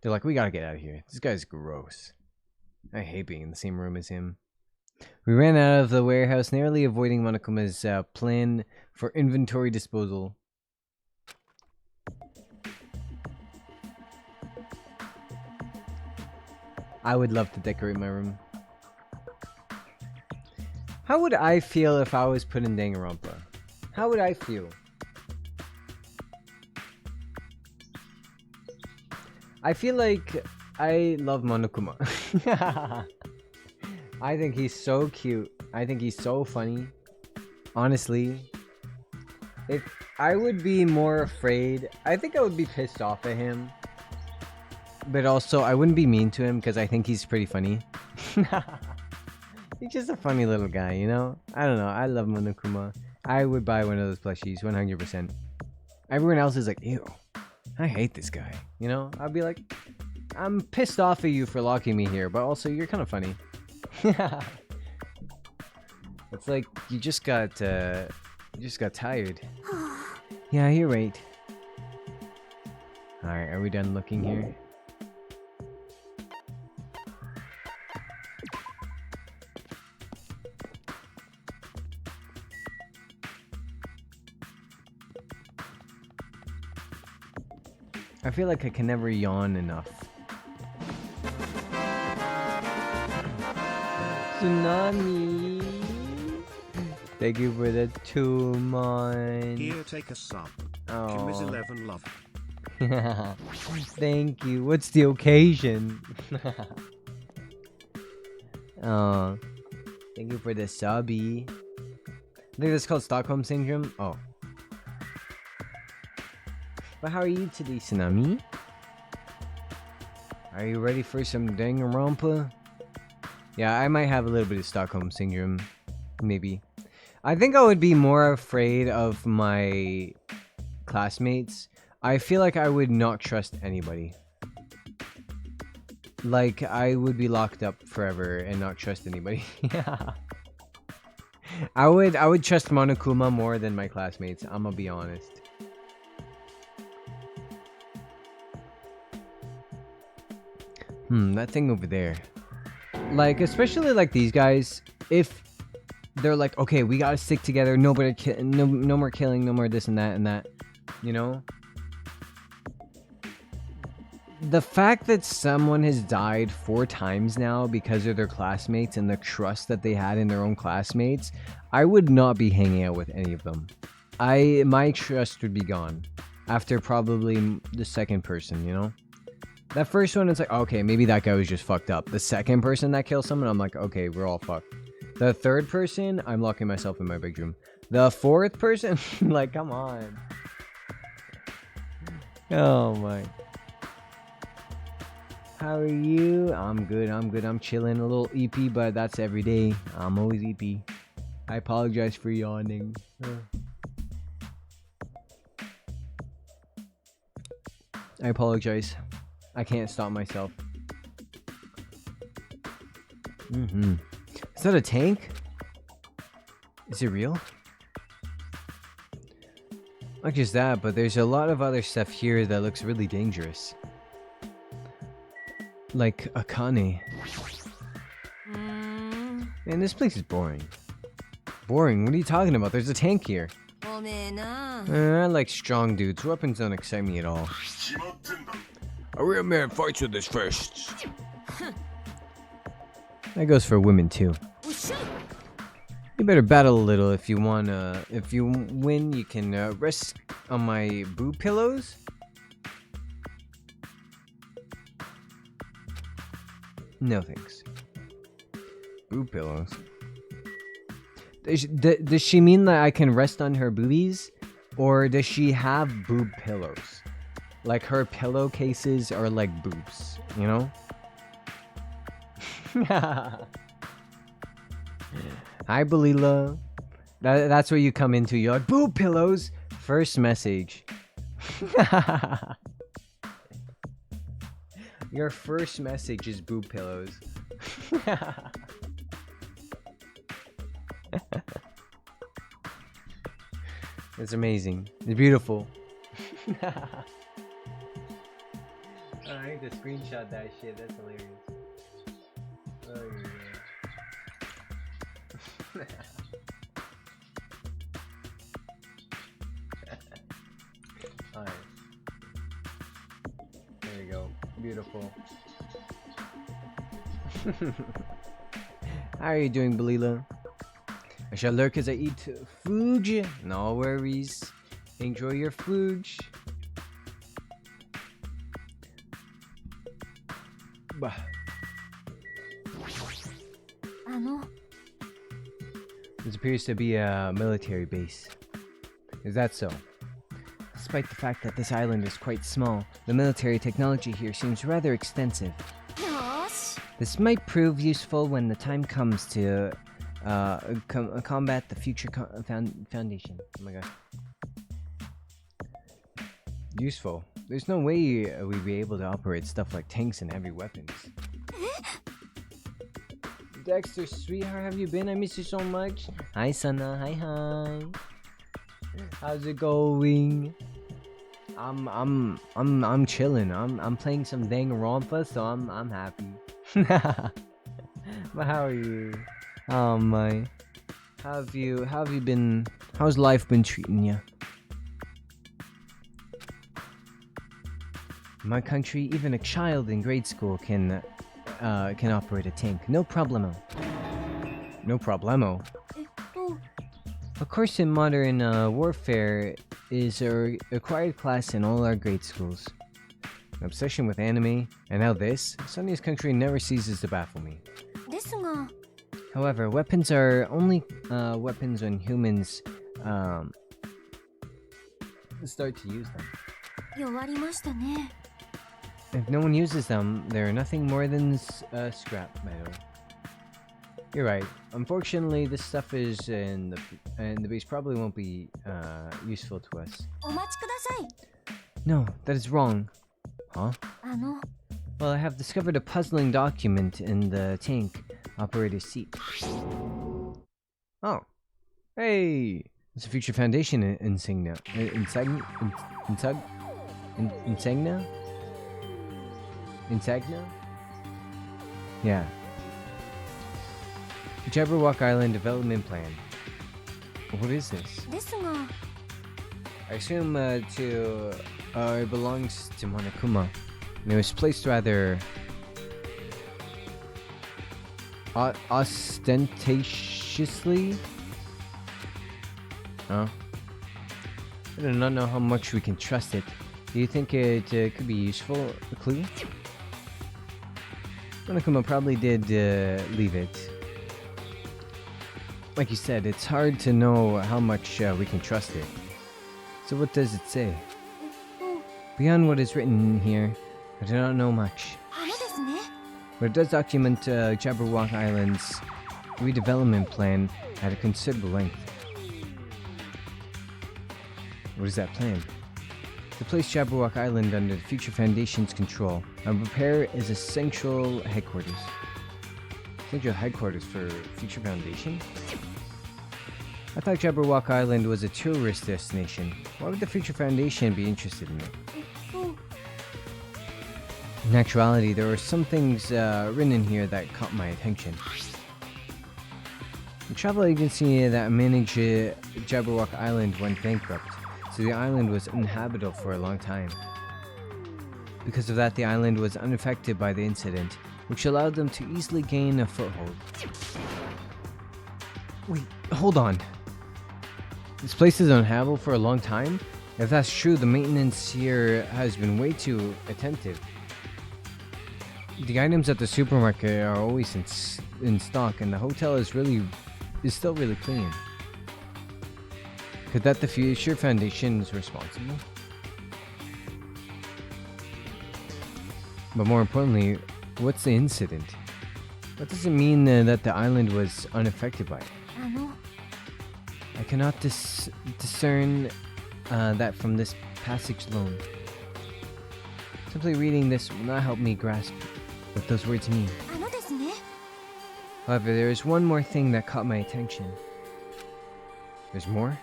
like, we gotta get out of here. This guy's gross. I hate being in the same room as him. We ran out of the warehouse, narrowly avoiding Monokuma's plan for inventory disposal. I would love to decorate my room. How would I feel if I was put in Danganronpa? How would I feel? I feel like I love Monokuma. I think he's so cute. I think he's so funny. Honestly, if I would be more afraid, I think I would be pissed off at him. But also, I wouldn't be mean to him because I think he's pretty funny. He's just a funny little guy, you know? I don't know. I love Monokuma. I would buy one of those plushies, 100%. Everyone else is like, ew, I hate this guy. You know? I'd be like, I'm pissed off at you for locking me here, but also you're kind of funny. It's like you just got tired. Yeah, you're right. All right, are we done looking here? I feel like I can never yawn enough. Tsunami! Thank you for the 2 months. Here, take a sub. Oh. Shimizu11 love. Thank you. What's the occasion? Oh. Thank you for the subby. I think that's called Stockholm Syndrome. Oh. But how are you today, Tsunami? Are you ready for some Danganronpa? Yeah, I might have a little bit of Stockholm Syndrome. Maybe. I think I would be more afraid of my classmates. I feel like I would not trust anybody. Like, I would be locked up forever and not trust anybody. Yeah. I would trust Monokuma more than my classmates, I'm gonna be honest. That thing over there. Like, especially like these guys, if they're like, okay, we gotta stick together, no more killing, no more this and that, you know? The fact that someone has died 4 times now because of their classmates and the trust that they had in their own classmates, I would not be hanging out with any of them. My trust would be gone after probably the second person, you know? That first one, it's like, okay, maybe that guy was just fucked up. The second person that kills someone, I'm like, okay, we're all fucked. The third person, I'm locking myself in my bedroom. The fourth person, like, come on. Oh my. How are you? I'm good, I'm chilling. A little EP, but that's every day. I'm always EP. I apologize for yawning. I apologize. I can't stop myself. Is that a tank? Is it real? Not just that, but there's a lot of other stuff here that looks really dangerous. like Akane. Man, this place is boring. Boring? What are you talking about? There's a tank here. おめえな I like strong dudes. Weapons don't excite me at all. A real man fights with his fists. That goes for women too. You better battle a little if you wanna. If you win, you can rest on my boob pillows. No thanks. Boob pillows. Does she mean that I can rest on her boobies? Or does she have boob pillows? Like her pillowcases are like boobs, you know? Hi, Belila. That's where you come into. You're like, boob pillows? First message. Your first message is boob pillows. It's amazing. It's beautiful. I need to screenshot that shit. That's hilarious. Oh, yeah. Alright. There we go. Beautiful. How are you doing, Belila? I shall lurk as I eat food. No worries. Enjoy your food. Bah. あの This appears to be a military base. Is that so? Despite the fact that this island is quite small, the military technology here seems rather extensive. よし This might prove useful when the time comes to combat the future foundation. Oh my god. Useful. There's no way we'd be able to operate stuff like tanks and heavy weapons. Dexter, sweetheart, have you been? I miss you so much. Hi, Sana. Hi. How's it going? I'm chilling. I'm playing some Danganronpa, so I'm happy. But how are you? Oh my. How have you been? How's life been treating you? In my country, even a child in grade school can operate a tank. No problemo. No problemo. えっと Of course, in modern warfare is a required class in all our grade schools. An obsession with anime, and now this. Sonya's country never ceases to baffle me. ですが However, weapons are only weapons when humans start to use them. 弱りましたね If no one uses them, they're nothing more than scrap metal. You're right. Unfortunately, this stuff is in the base probably won't be useful to us. お待ちください No, that is wrong. Huh? あの Well, I have discovered a puzzling document in the tank operator's seat. Oh. Hey! It's a Future Foundation insignia. Insignia? Insignia? Yeah. Jabberwock Island Development Plan. What is this? ですが I assume it belongs to Monokuma. And it was placed rather ostentatiously. Huh? I do not know how much we can trust it. Do you think it could be useful? A clue? Monokuma probably did leave it. Like you said, it's hard to know how much we can trust it. So what does it say? えっと Beyond what is written here, I do not know much. あれですね But it does document Jabberwock Island's redevelopment plan at a considerable length. What is that plan? To place Jabberwock Island under the Future Foundation's control and prepare as a central headquarters. Central headquarters for Future Foundation? I thought Jabberwock Island was a tourist destination. Why would the Future Foundation be interested in it? えっと In actuality, there were some things written in here that caught my attention. The travel agency that managed Jabberwock Island went bankrupt, so the island was uninhabitable for a long time. Because of that, the island was unaffected by the incident, which allowed them to easily gain a foothold. Wait, hold on. This place is uninhabitable for a long time? If that's true, the maintenance here has been way too attentive. The items at the supermarket are always in stock, and the hotel is still really clean. Could that the Future Foundation is responsible? But more importantly, what's the incident? What does it mean that the island was unaffected by it? I cannot discern that from this passage alone. Simply reading this will not help me grasp what those words mean. However, there is one more thing that caught my attention. There's more?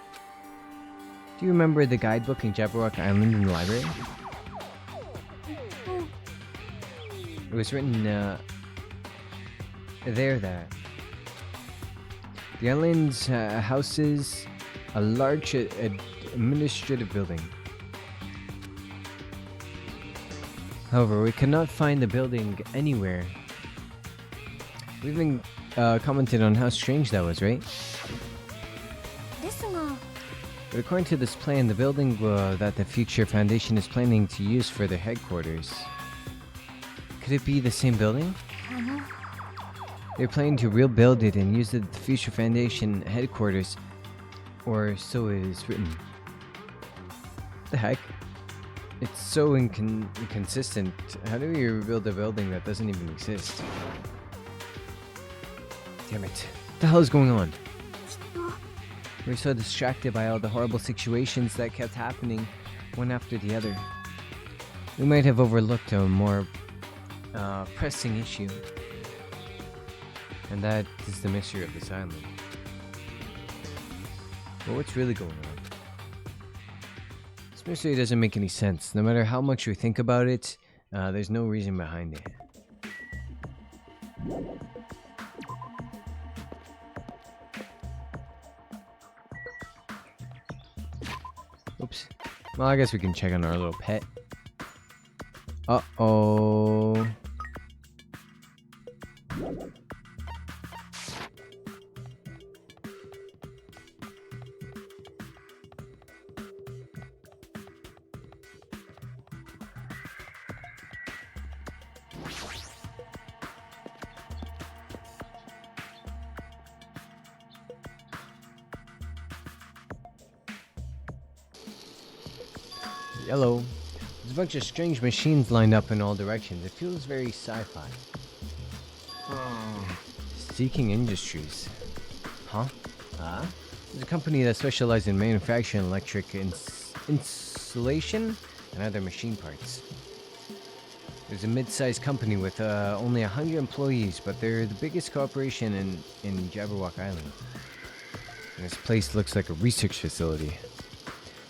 Do you remember the guidebook in Jabberwock Island in the library? It was written there that the island houses a large administrative building. However, we cannot find the building anywhere. We even commented on how strange that was, right? But according to this plan, the building that the Future Foundation is planning to use for their headquarters. Could it be the same building? They're planning to rebuild it and use it at the Future Foundation headquarters, or so it is written. The heck? It's so inconsistent. How do we rebuild a building that doesn't even exist? Damn it. What the hell is going on? We were so distracted by all the horrible situations that kept happening, one after the other. We might have overlooked a more pressing issue. And that is the mystery of this island. But what's really going on? This mystery doesn't make any sense. No matter how much we think about it, there's no reason behind it. Oops. Well, I guess we can check on our little pet. Uh-oh. Yellow. There's a bunch of strange machines lined up in all directions. It feels very sci-fi. Seeking Industries. Huh? There's a company that specializes in manufacturing electric insulation and other machine parts. There's a mid-sized company with only 100 employees, but they're the biggest corporation in Jabberwock Island. And this place looks like a research facility.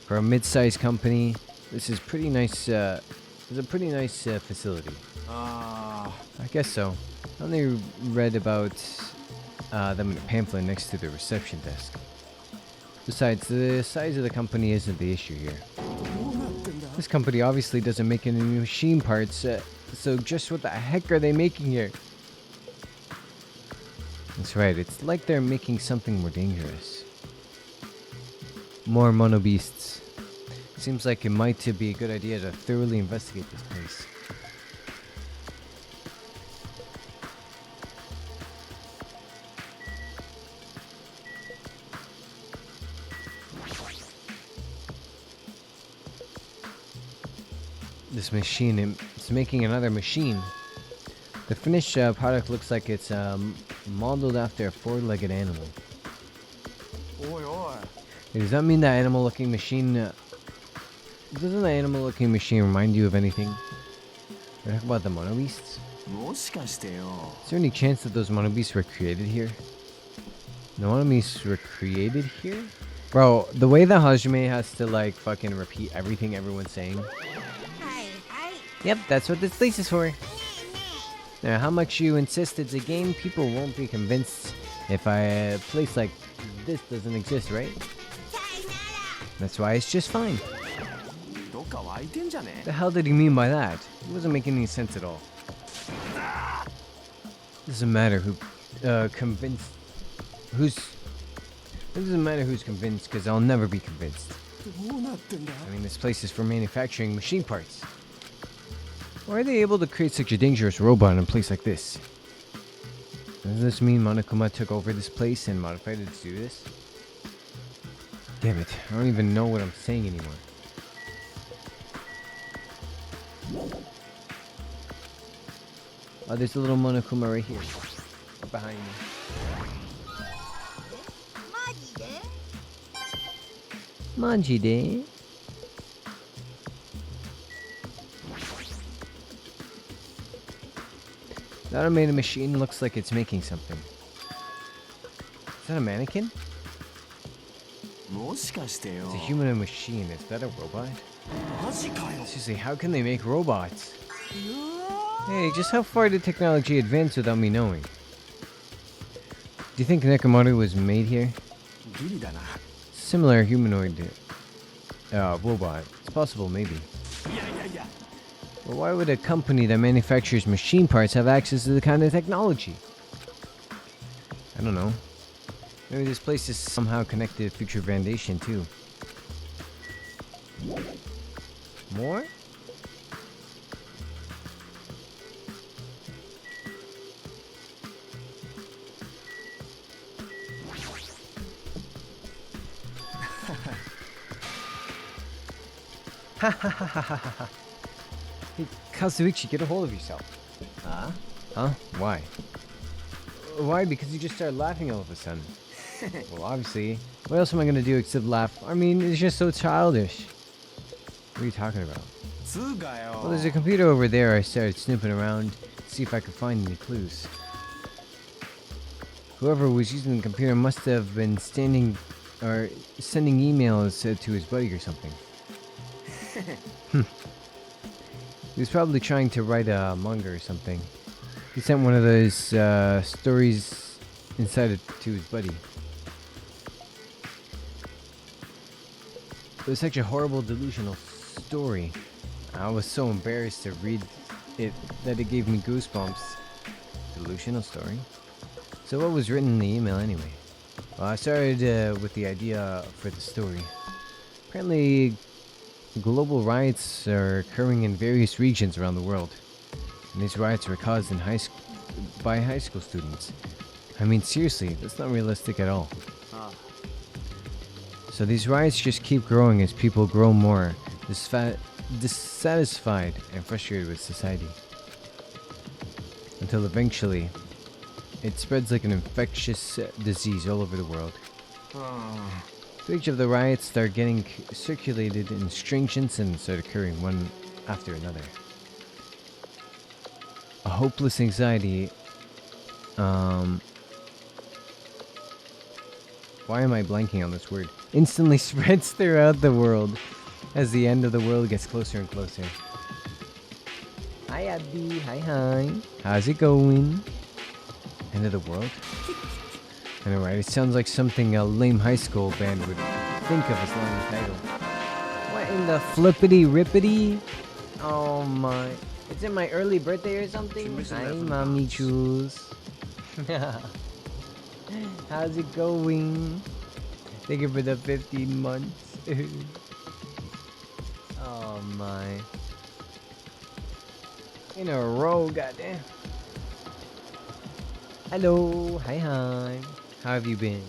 For a mid-sized company, this is pretty nice. It's a pretty nice facility. I guess so. I only read about them in a pamphlet next to the reception desk. Besides, the size of the company isn't the issue here. This company obviously doesn't make any machine parts, so just what the heck are they making here? That's right, it's like they're making something more dangerous. More mono beasts. Seems like it might be a good idea to thoroughly investigate this place. This machine, it's making another machine. The finished product looks like it's modeled after a four-legged animal. Does that mean that animal-looking machine... doesn't the animal-looking machine remind you of anything? We're talking about the mono beasts? Is there any chance that those mono beasts were created here? The mono beasts were created here? Bro, the way that Hajime has to like fucking repeat everything everyone's saying. Yep, that's what this place is for. Now, how much you insist it's a game, people won't be convinced if a place like this doesn't exist, right? That's why it's just fine. どっか湧いてんじゃね The hell did he mean by that? It wasn't making any sense at all. Doesn't matter who convinced who's it doesn't matter who's convinced because I'll never be convinced. どうなってんだ I mean, this place is for manufacturing machine parts. Why are they able to create such a dangerous robot in a place like this? Does this mean Monokuma took over this place and modified it to do this? Damn it, I don't even know what I'm saying anymore. Oh, there's a little Monokuma right here. Behind me. Majide? The automated machine looks like it's making something. Is that a mannequin? もしかしてよ It's a human and machine. Is that a robot? マジかよ Seriously, how can they make robots? Hey, just how far did technology advance without me knowing? Do you think Nekomaru was made here? ギリだな Similar humanoid robot. It's possible, maybe. いやいやいや But why would a company that manufactures machine parts have access to the kind of technology? I don't know. Maybe this place is somehow connected to Future Foundation too. More? Ha ha ha ha ha ha. Hey, Kazuichi, get a hold of yourself. Huh? Huh? Why? Why? Because you just started laughing all of a sudden. Well, obviously. What else am I gonna do except laugh? I mean, it's just so childish. What are you talking about? つうかよ Well, there's a computer over there. I started snooping around to see if I could find any clues. Whoever was using the computer must have been sending emails to his buddy or something. He was probably trying to write a manga or something. He sent one of those stories inside it to his buddy. It was such a horrible, delusional story. I was so embarrassed to read it that it gave me goosebumps. Delusional story? So what was written in the email anyway? Well, I started with the idea for the story. Apparently, global riots are occurring in various regions around the world. And these riots were caused in by high school students. I mean, seriously, that's not realistic at all. So these riots just keep growing as people grow more dissatisfied and frustrated with society. Until eventually, it spreads like an infectious disease all over the world. Footage of the riots start getting circulated in strange incidents start occurring one after another. A hopeless anxiety. Why am I blanking on this word? Instantly spreads throughout the world as the end of the world gets closer and closer. Hi, Abby. Hi. How's it going? End of the world? I know, right? It sounds like something a lame high school band would think of as line title. What in the flippity rippity? Oh my. Is it my early birthday or something? Hi, Mommy Jules. How's it going? Thank you for the 15 months. Oh my. In a row, goddamn. Hello. Hi. How have you been?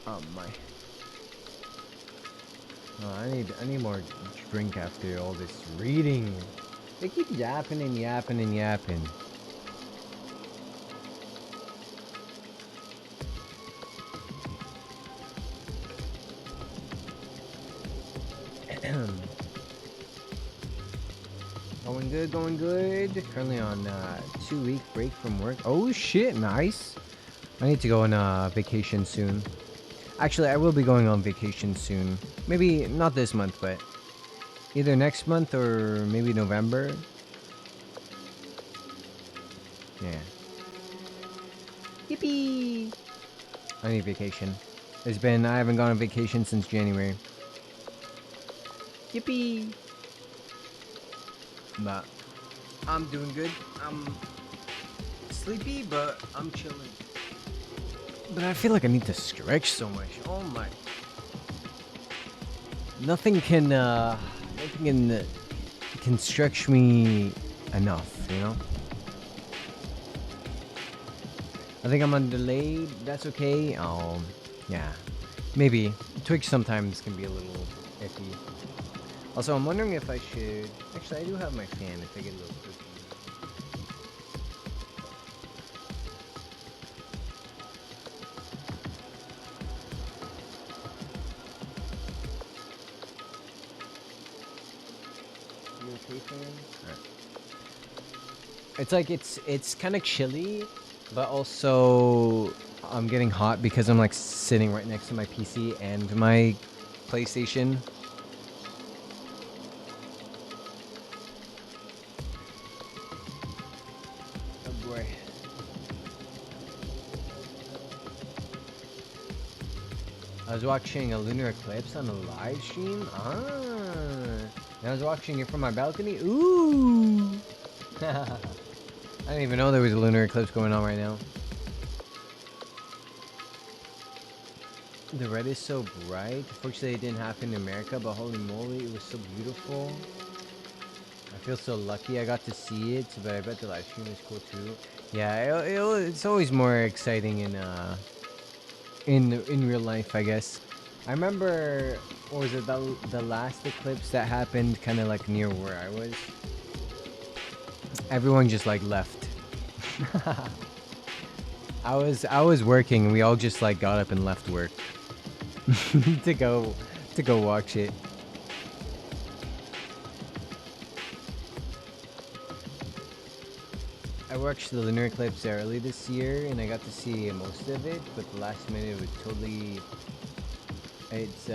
Oh my. Oh, I need more drink after all this reading. They keep yapping and yapping and yapping. Going good. Currently on 2-week break from work. Oh shit, nice. I need to go on vacation soon. Actually, I will be going on vacation soon. Maybe not this month, but either next month or maybe November. Yeah. Yippee! I need vacation. I haven't gone on vacation since January. Yippee! But I'm doing good. I'm sleepy, but I'm chilling. But I feel like I need to stretch so much. Oh my. Nothing can stretch me enough, you know? I think I'm on delayed. That's okay. Yeah. Maybe. Twitch sometimes can be a little iffy. Also, I'm wondering if I should... Actually, I do have my fan if I get a little cookie. You okay, fan? Alright. It's like, it's kind of chilly, but also I'm getting hot because I'm like sitting right next to my PC and my PlayStation. Oh boy. I was watching a lunar eclipse on a live stream. And I was watching it from my balcony. Ooh. I didn't even know there was a lunar eclipse going on right now. The red is so bright. Fortunately, it didn't happen in America, but holy moly, it was so beautiful. I feel so lucky I got to see it, but I bet the live stream is cool too. Yeah, it's always more exciting in real life, I guess. I remember, what was it, the last eclipse that happened kind of like near where I was? Everyone just like left. I was working and we all just like got up and left work to go watch it. I watched the lunar eclipse early this year and I got to see most of it, but the last minute it was totally it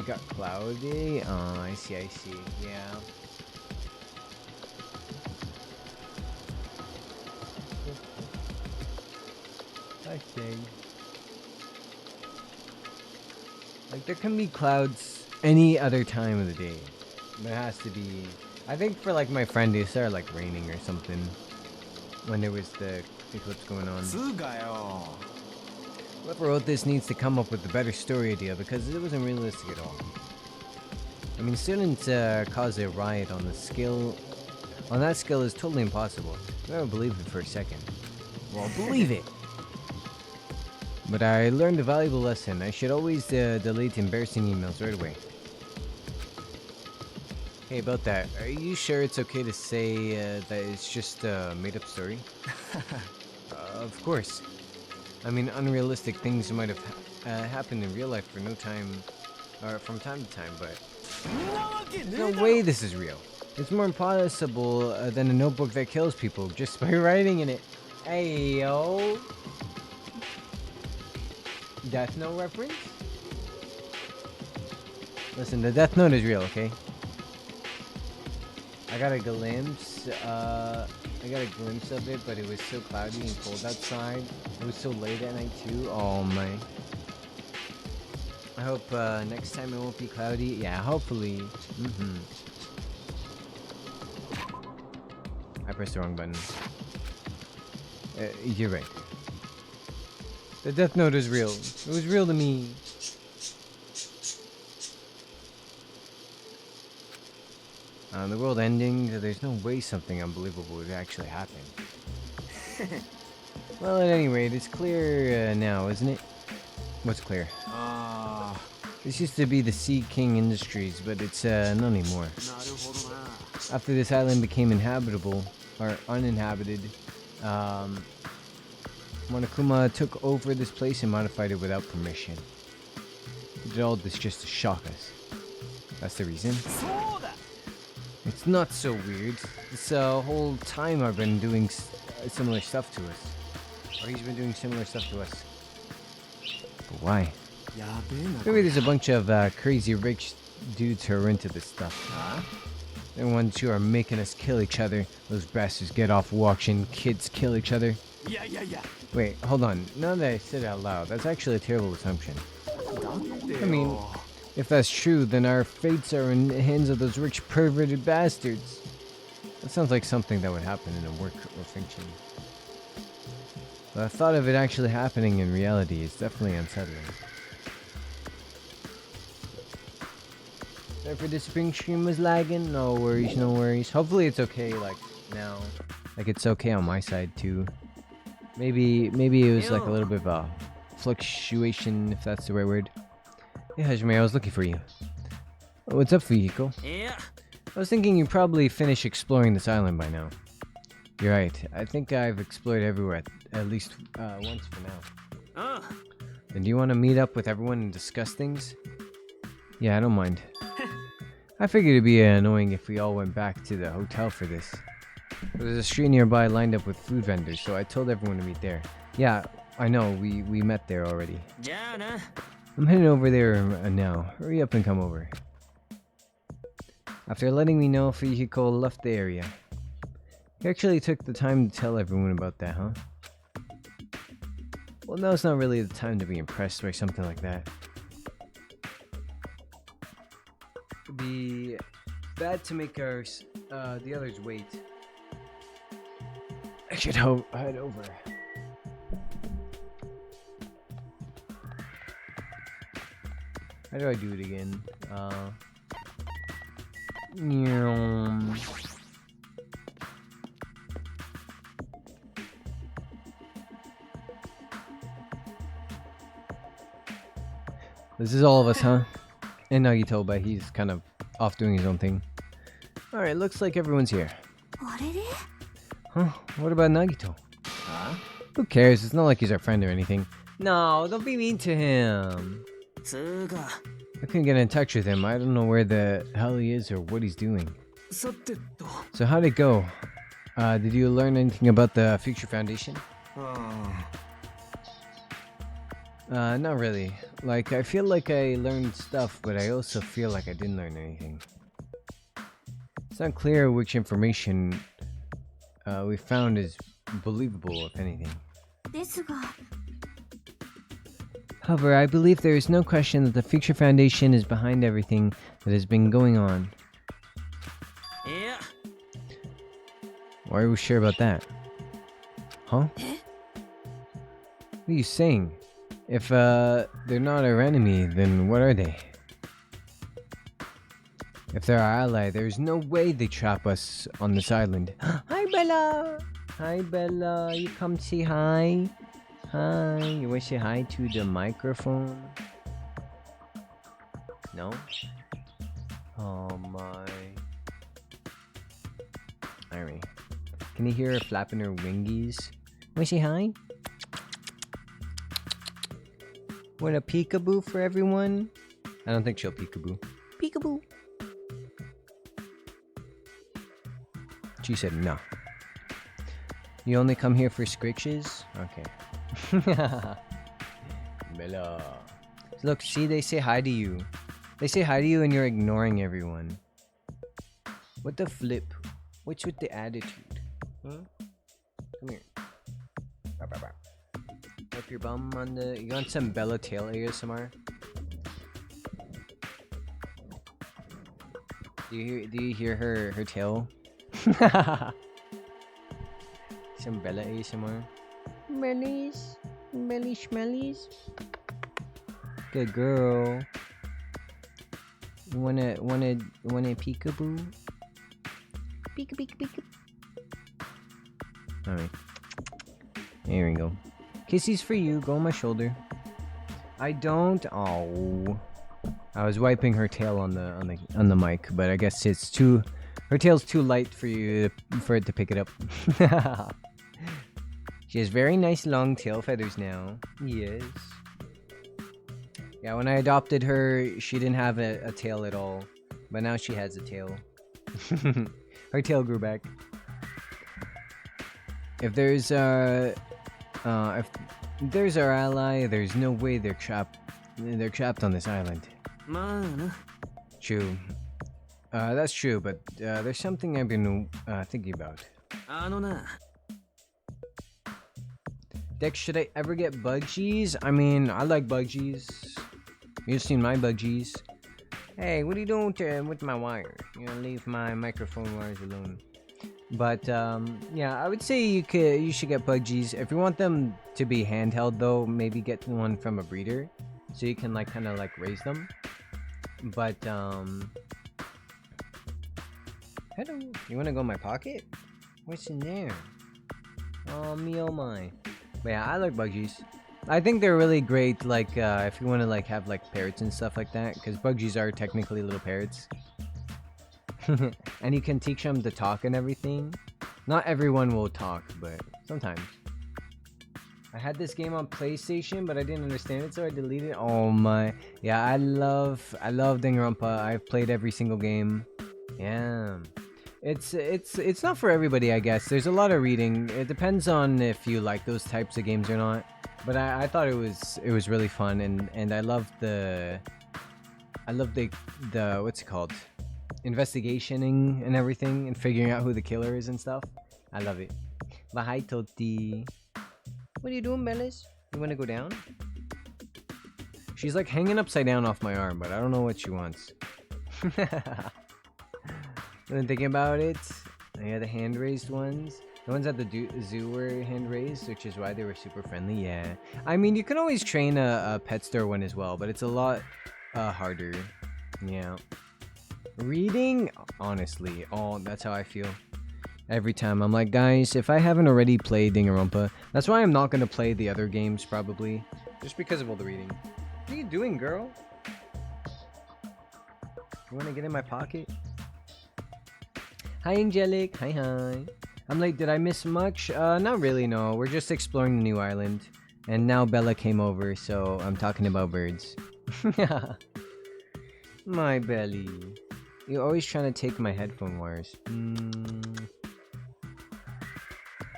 got cloudy. Oh, I see, yeah. I think. Like, there can be clouds any other time of the day. There has to be... I think for, like, my friend, it started, like, raining or something. When there was the eclipse going on. Whoever wrote this needs to come up with a better story idea, because it wasn't realistic at all. I mean, students cause a riot on the scale... On that scale is totally impossible. I never believed it for a second. Well, believe it! But I learned a valuable lesson. I should always delete embarrassing emails right away. Hey, about that, are you sure it's okay to say that it's just a made-up story? Of course. I mean, unrealistic things might have happened in real life for no time, or from time to time, but no way this is real. It's more impossible than a notebook that kills people just by writing in it. Hey, yo. Death Note reference? Listen, the Death Note is real, okay? I got a glimpse of it, but it was so cloudy and cold outside. It was so late at night too. Oh my. I hope next time it won't be cloudy. Yeah, hopefully. I pressed the wrong button. You're right. The Death Note is real. It was real to me. The world ending, there's no way something unbelievable would actually happen. Well, at any rate, it's clear now, isn't it? What's clear? This used to be the Sea King Industries, but it's not anymore. After this island became inhabitable, or uninhabited, Monokuma took over this place and modified it without permission. He did all this just to shock us. That's the reason? It's not so weird. This whole time I've been doing similar stuff to us. Or he's been doing similar stuff to us. But why? Maybe there's a bunch of crazy rich dudes who are into this stuff. They're the ones who are making us kill each other. Those bastards get off watching kids kill each other. Wait, hold on. Now that I said it out loud, that's actually a terrible assumption. I mean, if that's true, then our fates are in the hands of those rich perverted bastards. That sounds like something that would happen in a work or fiction. But the thought of it actually happening in reality is definitely unsettling. Sorry for the spring stream was lagging. No worries, no worries. Hopefully it's okay, like, now. Like, it's okay on my side, too. Maybe it was, like, a little bit of a fluctuation, if that's the right word. Yeah, Hajime, I was looking for you. Oh, what's up, Fujiko? Yeah. I was thinking you probably finished exploring this island by now. You're right. I think I've explored everywhere, at least once for now. Then do you want to meet up with everyone and discuss things? Yeah, I don't mind. I figured it'd be annoying if we all went back to the hotel for this. There's a street nearby lined up with food vendors, so I told everyone to meet there. Yeah, I know, we met there already. I'm heading over there now. Hurry up and come over. After letting me know, Fujiko left the area. He actually took the time to tell everyone about that, huh? Well, now it's not really the time to be impressed by something like that. It'd be bad to make the others wait. I should head over. How do I do it again? This is all of us, huh? And Nagito, but he's kind of off doing his own thing. Alright, looks like everyone's here. Huh? What about Nagito? Huh? Who cares? It's not like he's our friend or anything. No, don't be mean to him. I couldn't get in touch with him. I don't know where the hell he is or what he's doing. So how'd it go? Did you learn anything about the Future Foundation? Not really. Like, I feel like I learned stuff, but I also feel like I didn't learn anything. It's not clear which information we found is believable, if anything. However, I believe there is no question that the Future Foundation is behind everything that has been going on. Yeah. Why are we sure about that? Huh? What are you saying? If they're not our enemy, then what are they? If they're our ally, there's no way they trap us on this island. Hi, Bella! Hi, Bella. You come say hi? Hi. You want to say hi to the microphone? No? Oh my. Alright. Can you hear her flapping her wingies? Want to say hi? Want a peekaboo for everyone? I don't think she'll peekaboo. Peekaboo. She said no. You only come here for scritches? Okay. Bella. Look, see, they say hi to you. They say hi to you and you're ignoring everyone. What the flip? What's with the attitude? Huh? Come here. Wipe your bum on the... You want some Bella tail ASMR? Do you hear her tail? Some Bella ASMR. Smellies. Smelly smellies. Good girl. You wanna peekaboo? Peek, peek, peek. Alright. There we go. Kissies for you. Go on my shoulder. I don't. Oh. I was wiping her tail on the mic, but I guess it's too. Her tail's too light for it to pick it up. She has very nice long tail feathers now. Yes. Yeah, when I adopted her, she didn't have a tail at all, but now she has a tail. Her tail grew back. If there's our ally, there's no way they're trapped they're trapped on this island. まあな。 True. That's true, but there's something I've been thinking about. あのな。 Dex, should I ever get Buggies? I mean, I like Buggies. You've seen my Buggies. Hey, what are you doing with my wire? You know, leave my microphone wires alone. But yeah, I would say you should get Buggies. If you want them to be handheld though, maybe get one from a breeder, so you can like kind of like raise them. But hello, you wanna go in my pocket? What's in there? Oh me, oh my. But yeah, I like Buggies. I think they're really great, like if you want to like have like parrots and stuff like that, because Buggies are technically little parrots. And you can teach them to talk and everything. Not everyone will talk, but sometimes. I had this game on PlayStation, but I didn't understand it, so I deleted it. Oh my, yeah, I love Danganronpa. I've played every single game. Yeah, it's not for everybody, I guess. There's a lot of reading. It depends on if you like those types of games or not. But I thought it was really fun, and I love the what's it called, investigationing and everything, and figuring out who the killer is and stuff. I love it. But hi Toti. What are you doing, Bellis? You wanna go down? She's like hanging upside down off my arm, but I don't know what she wants. I've been thinking about it. Yeah, the hand raised ones. The ones at the zoo were hand raised, which is why they were super friendly. Yeah, I mean you can always train a pet store one as well, but it's a lot harder. Yeah. Reading, honestly, that's how I feel. Every time I'm like, guys, if I haven't already played Danganronpa, that's why I'm not gonna play the other games probably, just because of all the reading. What are you doing, girl? You wanna get in my pocket? Hi, Angelic. Hi. I'm like, did I miss much? Not really, no. We're just exploring the new island. And now Bella came over, so I'm talking about birds. My belly. You're always trying to take my headphone wires.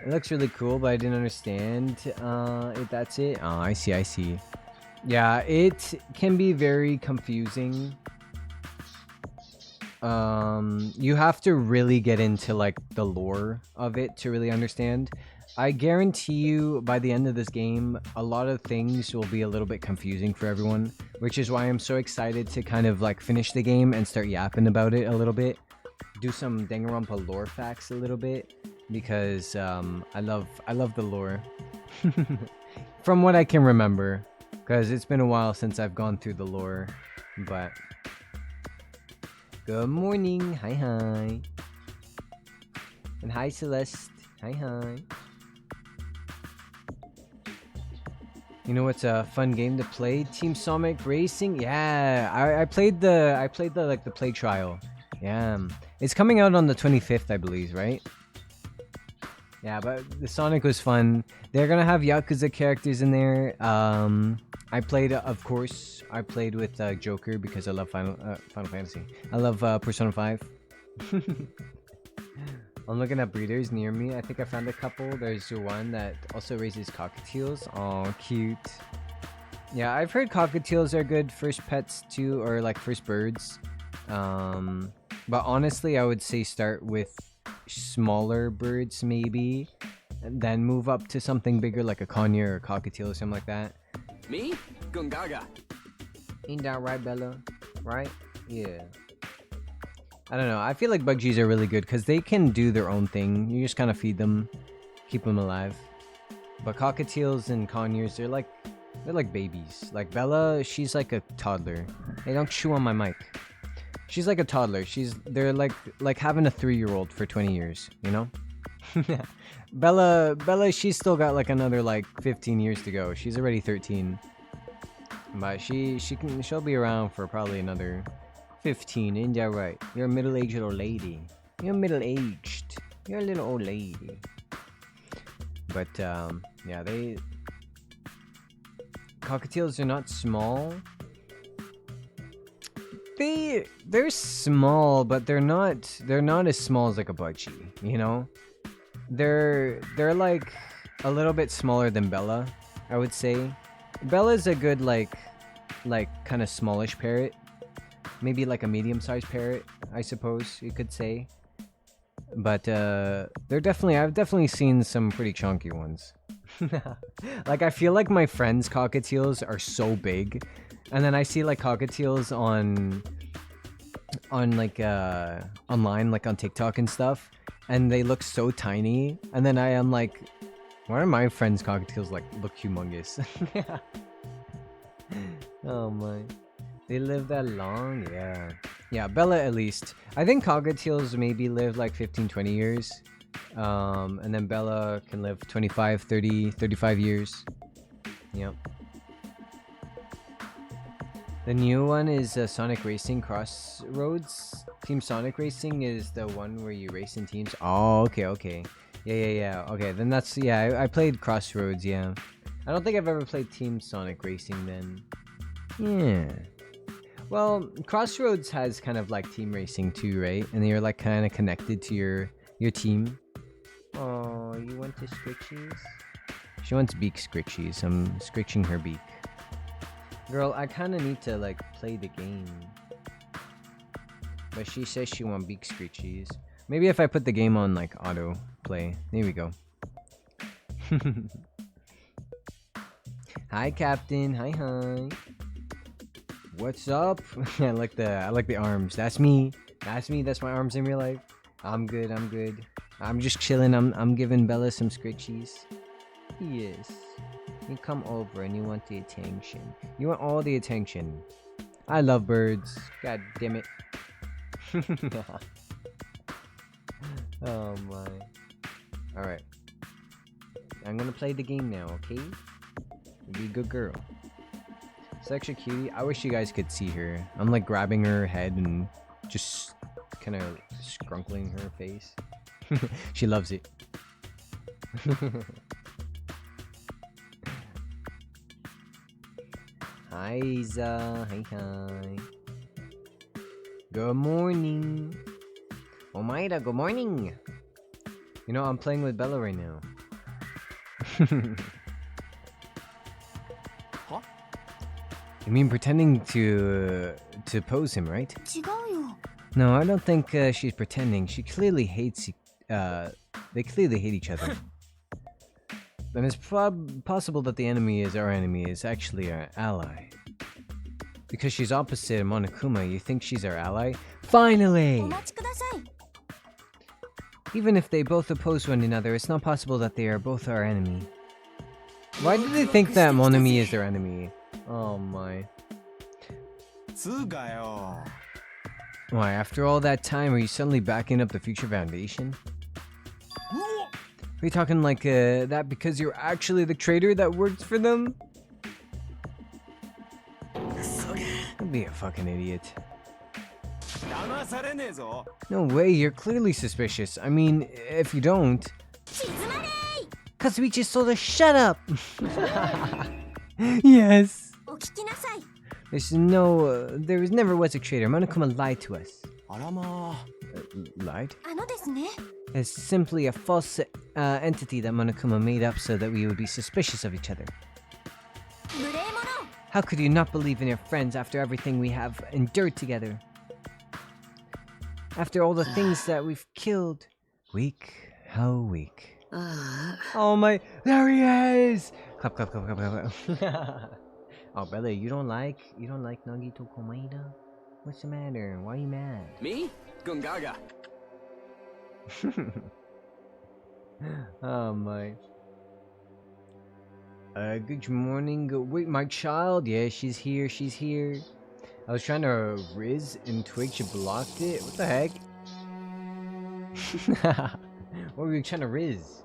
It looks really cool, but I didn't understand if that's it. Oh, I see. Yeah, it can be very confusing. You have to really get into like the lore of it to really understand. I guarantee you by the end of this game, a lot of things will be a little bit confusing for everyone, which is why I'm so excited to kind of like finish the game and start yapping about it a little bit, do some Danganronpa lore facts a little bit, because I love the lore from what I can remember, because it's been a while since I've gone through the lore. But good morning. Hi. And hi, Celeste. Hi. You know what's a fun game to play? Team Sonic Racing? Yeah, I played the like the play trial. Yeah. It's coming out on the 25th, I believe, right? Yeah, but the Sonic was fun. They're gonna have Yakuza characters in there. I played, of course, I played with Joker because I love Final Fantasy. I love Persona 5. I'm looking at breeders near me. I think I found a couple. There's one that also raises cockatiels. Oh, cute. Yeah, I've heard cockatiels are good first pets too, or like first birds. But honestly, I would say start with smaller birds maybe, and then move up to something bigger like a conure or a cockatiel or something like that. Me? Gungaga. Ain't that right, Bella? Right? Yeah. I don't know. I feel like Buggies are really good because they can do their own thing. You just kind of feed them, keep them alive. But cockatiels and conures, they're like babies. Like Bella, she's like a toddler. Hey, don't chew on my mic. She's like a toddler. They're like having a 3-year-old for 20 years, you know? Bella, she's still got like another like 15 years to go. She's already 13. But she'll be around for probably another 15, ain't that right? You're a middle-aged old lady. You're middle-aged. You're a little old lady. But yeah, cockatiels are not small. They're small, but they're not as small as like a budgie, you know? They're like a little bit smaller than Bella, I would say. Bella's a good like like kind of smallish parrot. Maybe like a medium-sized parrot, I suppose you could say. But I've definitely seen some pretty chunky ones. Like I feel like my friends' cockatiels are so big, and then I see like cockatiels on like online, like on TikTok and stuff, and they look so tiny, and then I am like, why are my friends' cockatiels like look humongous? Oh my. They live that long? Yeah. Yeah, Bella at least. I think cockatiels maybe live like 15-20 years. And then Bella can live 25, 30, 35 years. Yep. The new one is Sonic Racing Crossroads. Team Sonic Racing is the one where you race in teams. Oh, okay. Yeah. Okay, then that's... Yeah, I played Crossroads, yeah. I don't think I've ever played Team Sonic Racing then. Yeah. Well, Crossroads has kind of like team racing too, right? And you're like kind of connected to your team. Oh, you want to scritchies? She wants beak scritchies. I'm scritching her beak. Girl, I kind of need to like play the game. But she says she wants beak scritchies. Maybe if I put the game on like auto play. There we go. Hi, Captain. Hi. What's up? I like the arms. That's me. That's my arms in real life. I'm good. I'm just chilling. I'm giving Bella some scritchies. Yes. You come over and you want the attention. You want all the attention. I love birds. God damn it. Oh my. Alright. I'm gonna play the game now, okay? Be a good girl. It's actually cutie. I wish you guys could see her. I'm like grabbing her head and just kind of scrunkling her face. She loves it. Hi, Isa. Hi. Good morning. Omaira, good morning. You know, I'm playing with Bella right now. Huh? You mean pretending to pose him, right? No, I don't think she's pretending. She clearly hates. They clearly hate each other. And it's possible that the enemy is our enemy is actually our ally. Because she's opposite Monokuma, you think she's our ally? Finally! Even if they both oppose one another, it's not possible that they are both our enemy. Why do they think that Monami is their enemy? Oh my. Why, after all that time, are you suddenly backing up the Future Foundation? Are you talking like that because you're actually the traitor that works for them? Don't be a fucking idiot. No way, you're clearly suspicious. I mean, if you don't... Cause we just told her shut up! Yes! There never was a traitor. Monokuma lied to us. Lied? It's simply a false entity that Monokuma made up so that we would be suspicious of each other. How could you not believe in your friends after everything we have endured together? After all the things that we've killed. Weak. How weak. Oh my... There he is! Clap. Oh, Bella, you don't like Nagito Komaeda? What's the matter? Why are you mad? Me? Gungaga. Oh my. Good morning. Wait, my child? Yeah, she's here. I was trying to Riz and Twitch blocked it. What the heck? What were you trying to Riz?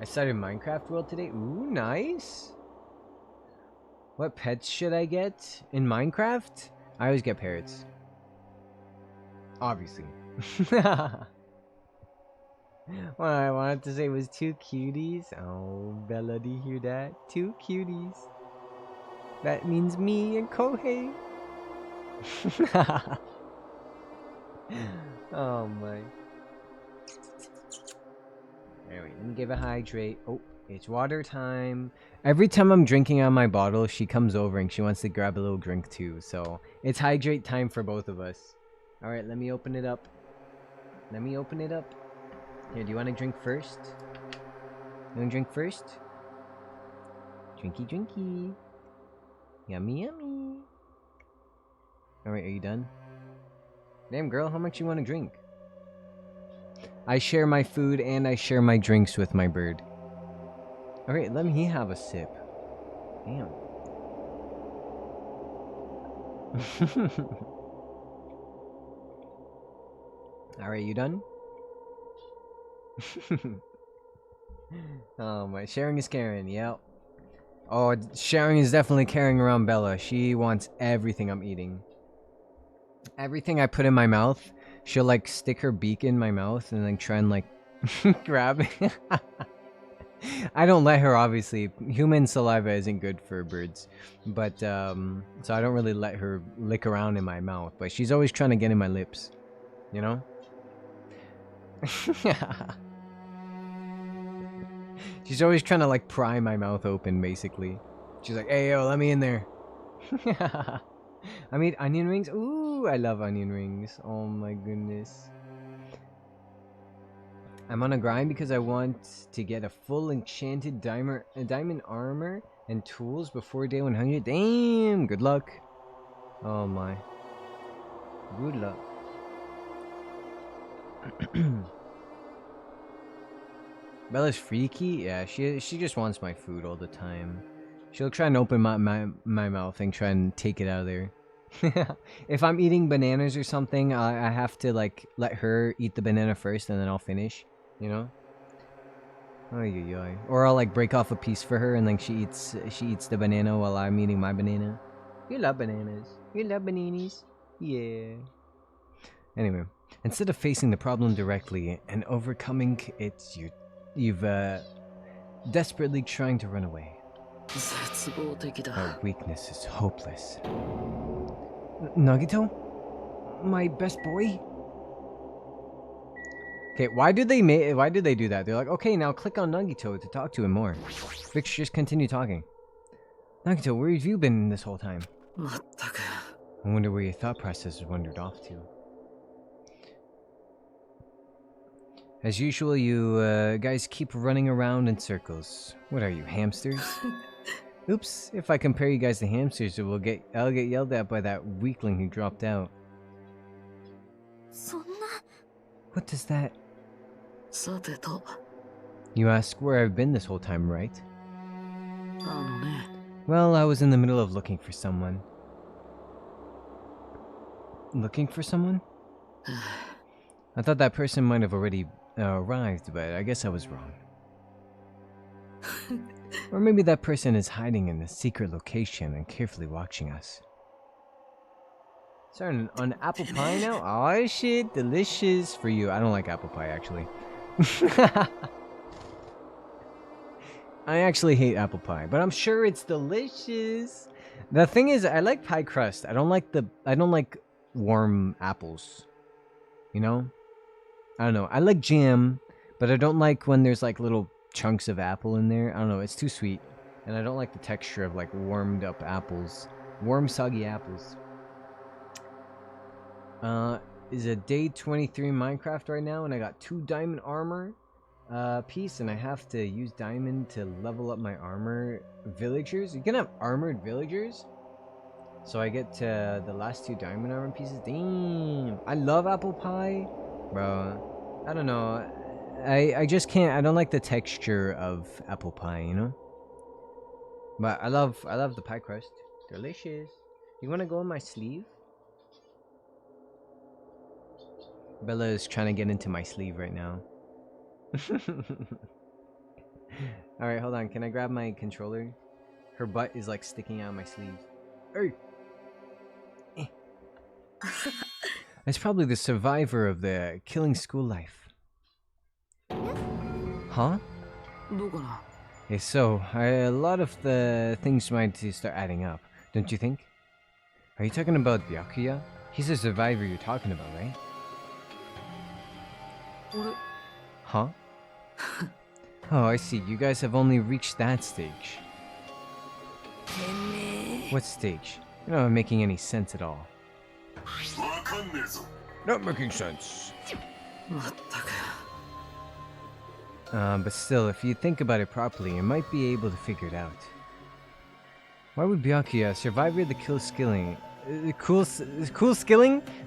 I started Minecraft World today. Ooh, nice. What pets should I get in Minecraft? I always get parrots. Obviously. What I wanted to say was 2 cuties. Oh, Bella, do you hear that? 2 cuties. That means me and Kohei. Oh my. Alright, let me give it hydrate. Oh, it's water time. Every time I'm drinking out of my bottle, she comes over and she wants to grab a little drink too. So it's hydrate time for both of us. Alright, let me open it up. Let me open it up. Here, do you want to drink first? You want to drink first? Drinky, drinky. Yummy, yummy. Alright, are you done? Damn, girl, how much you want to drink? I share my food and I share my drinks with my bird. Alright, let me have a sip. Damn. Alright, you done? Oh my, sharing is caring, yep. Oh, sharing is definitely carrying around Bella. She wants everything I'm eating. Everything I put in my mouth, she'll like stick her beak in my mouth and then try and like grab it. I don't let her, obviously. Human saliva isn't good for birds. But, so I don't really let her lick around in my mouth. But she's always trying to get in my lips. You know? She's always trying to like pry my mouth open, basically. She's like, hey, yo, let me in there. I made onion rings. Ooh, I love onion rings. Oh my goodness. I'm on a grind because I want to get a full enchanted diamond armor and tools before day 100. Damn, good luck. Oh my. Good luck. Bella's freaky? Yeah, she just wants my food all the time. She'll try and open my mouth and try and take it out of there. If I'm eating bananas or something, I have to like let her eat the banana first and then I'll finish. You know? Ay. Or I'll like break off a piece for her and then she eats the banana while I'm eating my banana. You love bananas. You love bananas. Yeah. Anyway, instead of facing the problem directly and overcoming it, you've desperately trying to run away. Our weakness is hopeless. Nagito? My best boy? Okay, why did they do that? They're like, okay, now click on Nagito to talk to him more. Vix, just continue talking. Nagito, where have you been this whole time? I wonder where your thought process wandered off to. As usual, you guys keep running around in circles. What are you, hamsters? Oops, if I compare you guys to hamsters, I'll get yelled at by that weakling who dropped out. What does that... You ask where I've been this whole time, right? Well, I was in the middle of looking for someone. Looking for someone? I thought that person might have already arrived, but I guess I was wrong. Or maybe that person is hiding in a secret location and carefully watching us. Starting on apple pie now? Oh shit, delicious for you. I don't like apple pie, actually. I actually hate apple pie, but I'm sure it's delicious. The thing is, I like pie crust. I don't like warm apples. You know? I don't know. I like jam, but I don't like when there's like little chunks of apple in there. I don't know. It's too sweet. And I don't like the texture of like warmed up apples. Warm, soggy apples. Is a day 23 Minecraft right now, and I got 2 diamond armor piece, and I have to use diamond to level up my armor villagers. You can have armored villagers. So I get to the last 2 diamond armor pieces. Damn. I love apple pie. Bro, I don't know. I just can't. I don't like the texture of apple pie, you know? But I love the pie crust. Delicious. You want to go on my sleeve? Bella is trying to get into my sleeve right now. Alright, hold on. Can I grab my controller? Her butt is like sticking out of my sleeve. Hey! It's probably the survivor of the killing school life. Huh? If so, a lot of the things might start adding up, don't you think? Are you talking about Byakuya? He's the survivor you're talking about, right? Huh? Oh, I see. You guys have only reached that stage. What stage? You're not making any sense at all. Not making sense. But still, if you think about it properly, you might be able to figure it out. Why would Byakuya, survivor of the cool skilling,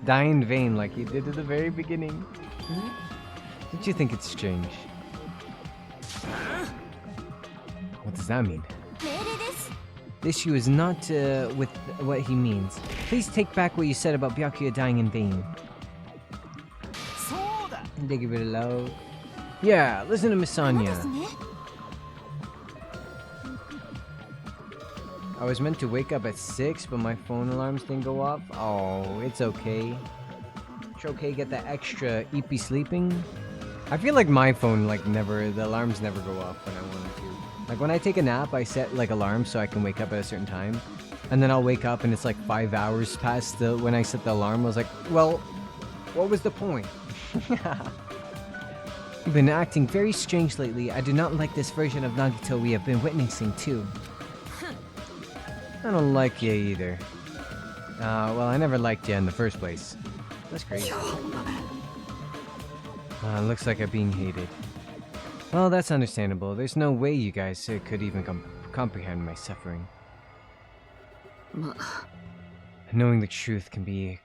die in vain like he did at the very beginning? Don't you think it's strange? What does that mean? The issue is not with what he means. Please take back what you said about Byakuya dying in vain. They give it a low. Yeah, listen to Miss Sonia. I was meant to wake up at 6, but my phone alarms didn't go off. Oh, it's okay. It's okay, get that extra EP sleeping. I feel like my phone, like, the alarms never go off when I want to. Like, when I take a nap, I set, like, alarms so I can wake up at a certain time. And then I'll wake up and it's like 5 hours past when I set the alarm. I was like, well, what was the point? You've been acting very strange lately. I do not like this version of Nagito we have been witnessing too. I don't like you either. Well, I never liked you in the first place. That's great. Looks like I'm being hated. Well, that's understandable. There's no way you guys could even comprehend my suffering. Knowing the truth can be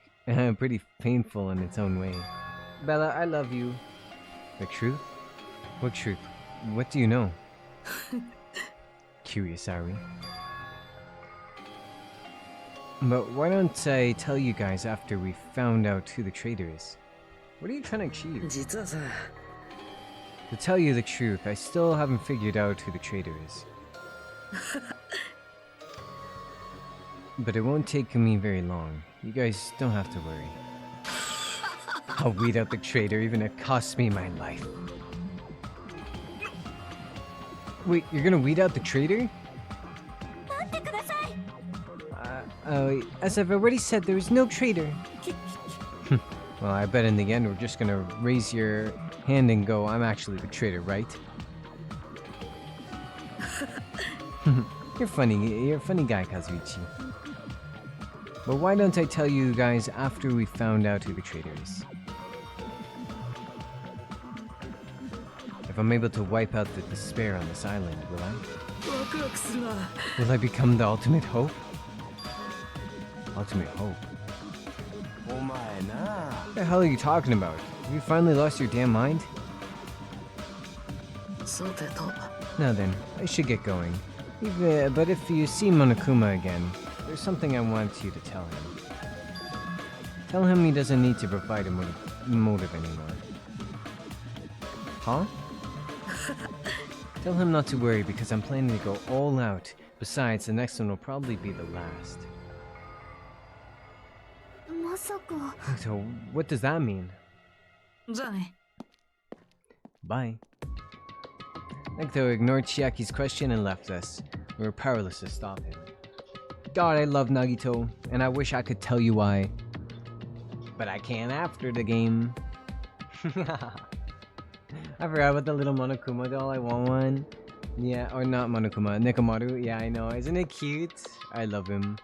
pretty painful in its own way. Bella, I love you. The truth? What truth? What do you know? Curious, are we? But why don't I tell you guys after we found out who the traitor is? What are you trying to achieve? To tell you the truth, I still haven't figured out who the traitor is. But it won't take me very long. You guys don't have to worry. I'll weed out the traitor even if it costs me my life. Wait, you're gonna weed out the traitor? As I've already said, there is no traitor. Well, I bet in the end we're just gonna raise your hand and go, I'm actually the traitor, right? You're funny. You're a funny guy, Kazuichi. But why don't I tell you guys after we found out who the traitor is? If I'm able to wipe out the despair on this island, will I? Will I become the ultimate hope? Ultimate hope? What the hell are you talking about? Have you finally lost your damn mind? Now then, I should get going. But if you see Monokuma again, there's something I want you to tell him. Tell him he doesn't need to provide a motive anymore. Huh? Tell him not to worry because I'm planning to go all out. Besides, the next one will probably be the last. So, what does that mean? Bye. Nagito ignored Chiaki's question and left us. We were powerless to stop him. God, I love Nagito, and I wish I could tell you why. But I can't after the game. I forgot about the little Monokuma doll. I want one. Yeah, or not Monokuma. Nekomaru. Yeah, I know. Isn't it cute? I love him.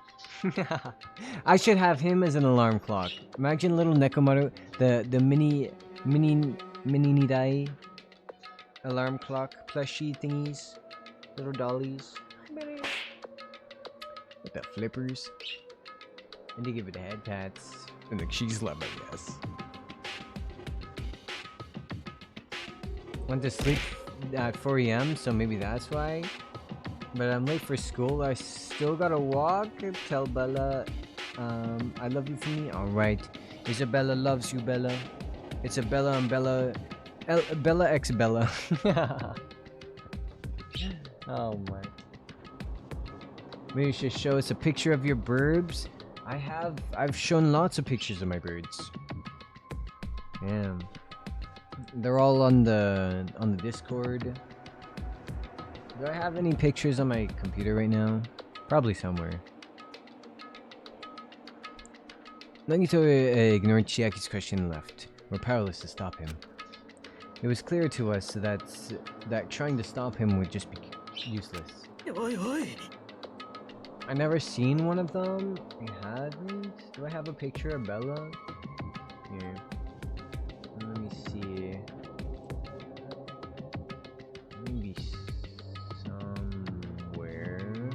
I should have him as an alarm clock. Imagine little Nekomaru, the mini Nidai alarm clock plushie thingies, little dollies with the flippers, and they give it the head pats and the cheese love, I guess. Went to sleep at 4 AM, so maybe that's why. But I'm late for school. I still gotta walk. Tell Bella, I love you for me. Alright. Isabella loves you, Bella. It's a Bella and Bella. Bella x Bella. Oh my. Maybe you should show us a picture of your birds. I've shown lots of pictures of my birds. Yeah. They're all on the Discord. Do I have any pictures on my computer right now? Probably somewhere. Nagito ignored Chiaki's question and left. We're powerless to stop him. It was clear to us that trying to stop him would just be useless. I never seen one of them. I haven't. Do I have a picture of Bella? Here. Let me see. Maybe somewhere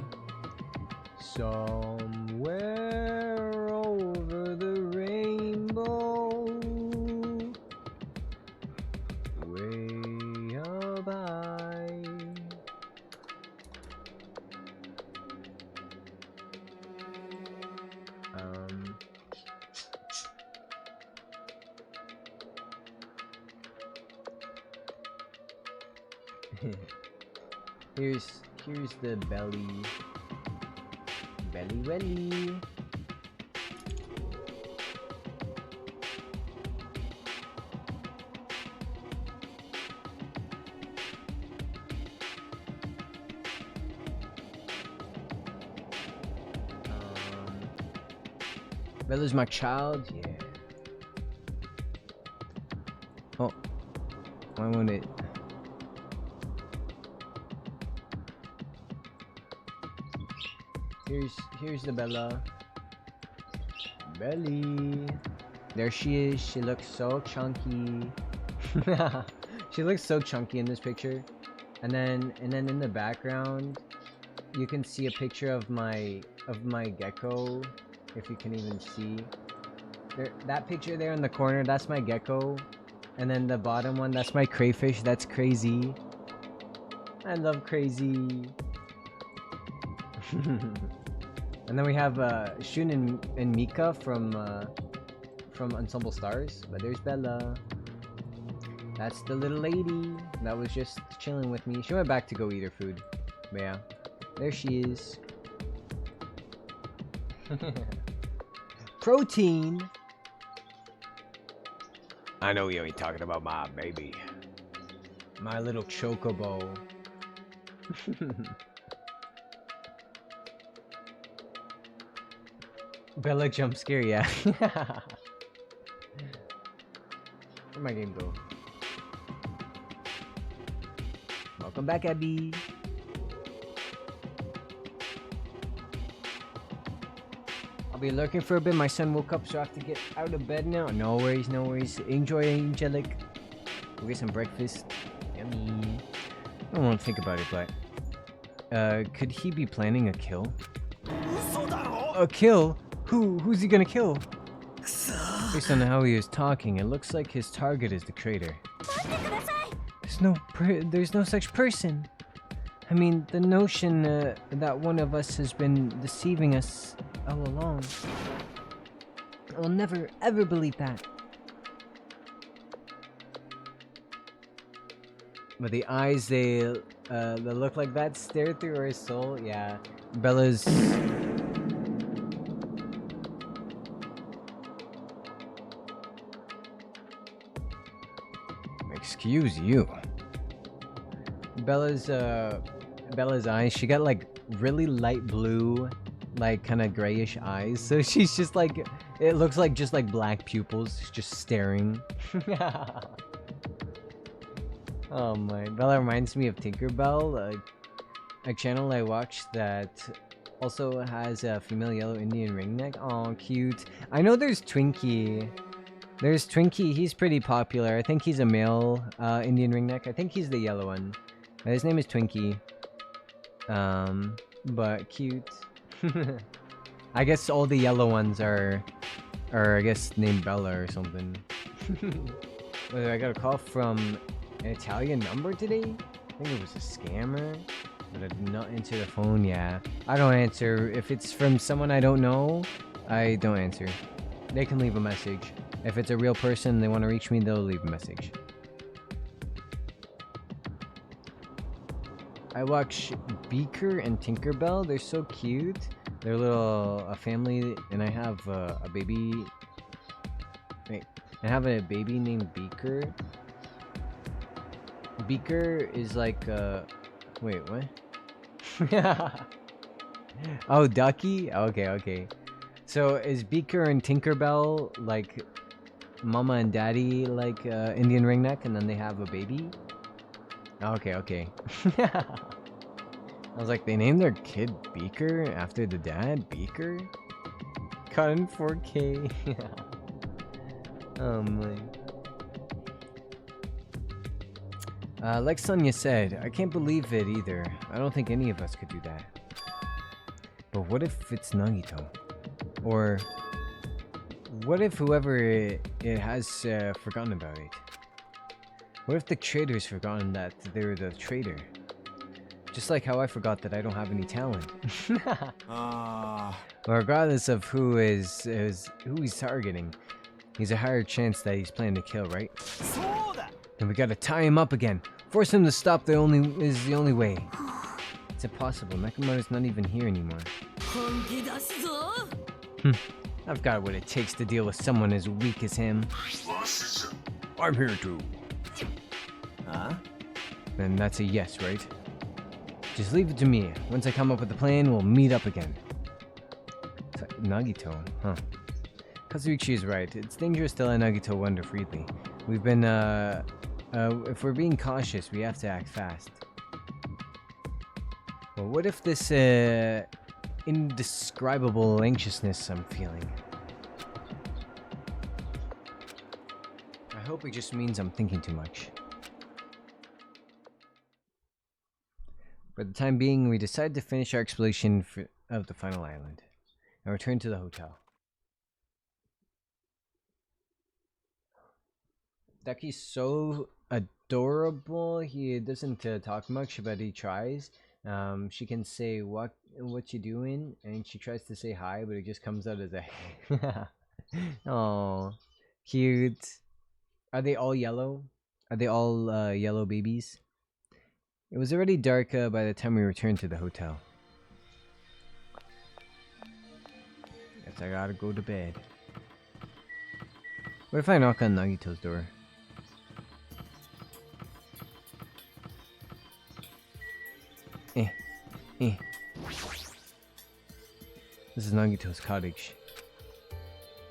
over the rainbow, way up high. Here's the belly welly. Bella's my child, yeah. Oh, why won't it? Here's the Bella. Belly. There she is. She looks so chunky. She looks so chunky in this picture. And then in the background, you can see a picture of my gecko, if you can even see. There, that picture there in the corner, that's my gecko. And then the bottom one, that's my crayfish. That's Crazy. I love Crazy. And then we have Shun and Mika from Ensemble Stars. But there's Bella. That's the little lady that was just chilling with me. She went back to go eat her food. But yeah, there she is. Protein. I know you ain't talking about my baby. My little chocobo. Bella jump scare, yeah. Where'd my game go? Welcome back, Abby. I'll be lurking for a bit. My son woke up, so I have to get out of bed now. No worries, no worries. Enjoy, Angelic. We'll get some breakfast. Yummy. I don't want to think about it, but... could he be planning a kill? A kill? Who's he gonna kill? Based on how he is talking, it looks like his target is the crater. There's no such person. I mean, the notion that one of us has been deceiving us all along. I'll never ever believe that. But the eyes, they look like that stare through her soul. Yeah, Bella's. Excuse you. Bella's eyes, she got like really light blue, like kind of grayish eyes. So she's just like, it looks like just like black pupils, just staring. Oh my, Bella reminds me of Tinkerbell, a channel I watched that also has a female yellow Indian ringneck. Oh, cute. I know there's Twinkie. There's Twinkie, he's pretty popular. I think he's a male Indian ringneck. I think he's the yellow one. His name is Twinkie. But cute. I guess all the yellow ones are I guess named Bella or something. Wait, I got a call from an Italian number today? I think it was a scammer. But I did not answer the phone, yeah. I don't answer. If it's from someone I don't know, I don't answer. They can leave a message. If it's a real person and they want to reach me, they'll leave a message. I watch Beaker and Tinkerbell. They're so cute. They're a family, and I have a baby. Wait, I have a baby named Beaker. Beaker is like wait, what? Oh, Ducky? Okay. So is Beaker and Tinkerbell like mama and daddy like Indian ring neck, and then they have a baby? Okay, okay. I was like, they named their kid Beaker after the dad? Beaker? Caught in 4K. Oh my. Like Sonya said, I can't believe it either. I don't think any of us could do that. But what if it's Nagito? Or what if whoever it has forgotten about it? What if the traitor's forgotten that they're the traitor? Just like how I forgot that I don't have any talent. Regardless of who he's targeting, he's a higher chance that he's planning to kill, right? And we gotta tie him up again. Force him to stop is the only way. It's impossible. Nakamoto's not even here anymore. I've got what it takes to deal with someone as weak as him. I'm here too. Huh? Then that's a yes, right? Just leave it to me. Once I come up with a plan, we'll meet up again. Nagito, huh? Kazuichi is right. It's dangerous to let Nagito wander freely. We've been, if we're being cautious, we have to act fast. Well, what if this, indescribable anxiousness I'm feeling? I hope it just means I'm thinking too much. For the time being, we decided to finish our exploration of the final island and return to the hotel. Ducky's so adorable. He doesn't talk much, but he tries. She can say what you doing, and she tries to say hi, but it just comes out as a oh, cute. Are they all yellow? Are they all yellow babies? It was already dark by the time we returned to the hotel. Guess I gotta go to bed. What if I knock on Nagito's door? This is Nagito's cottage.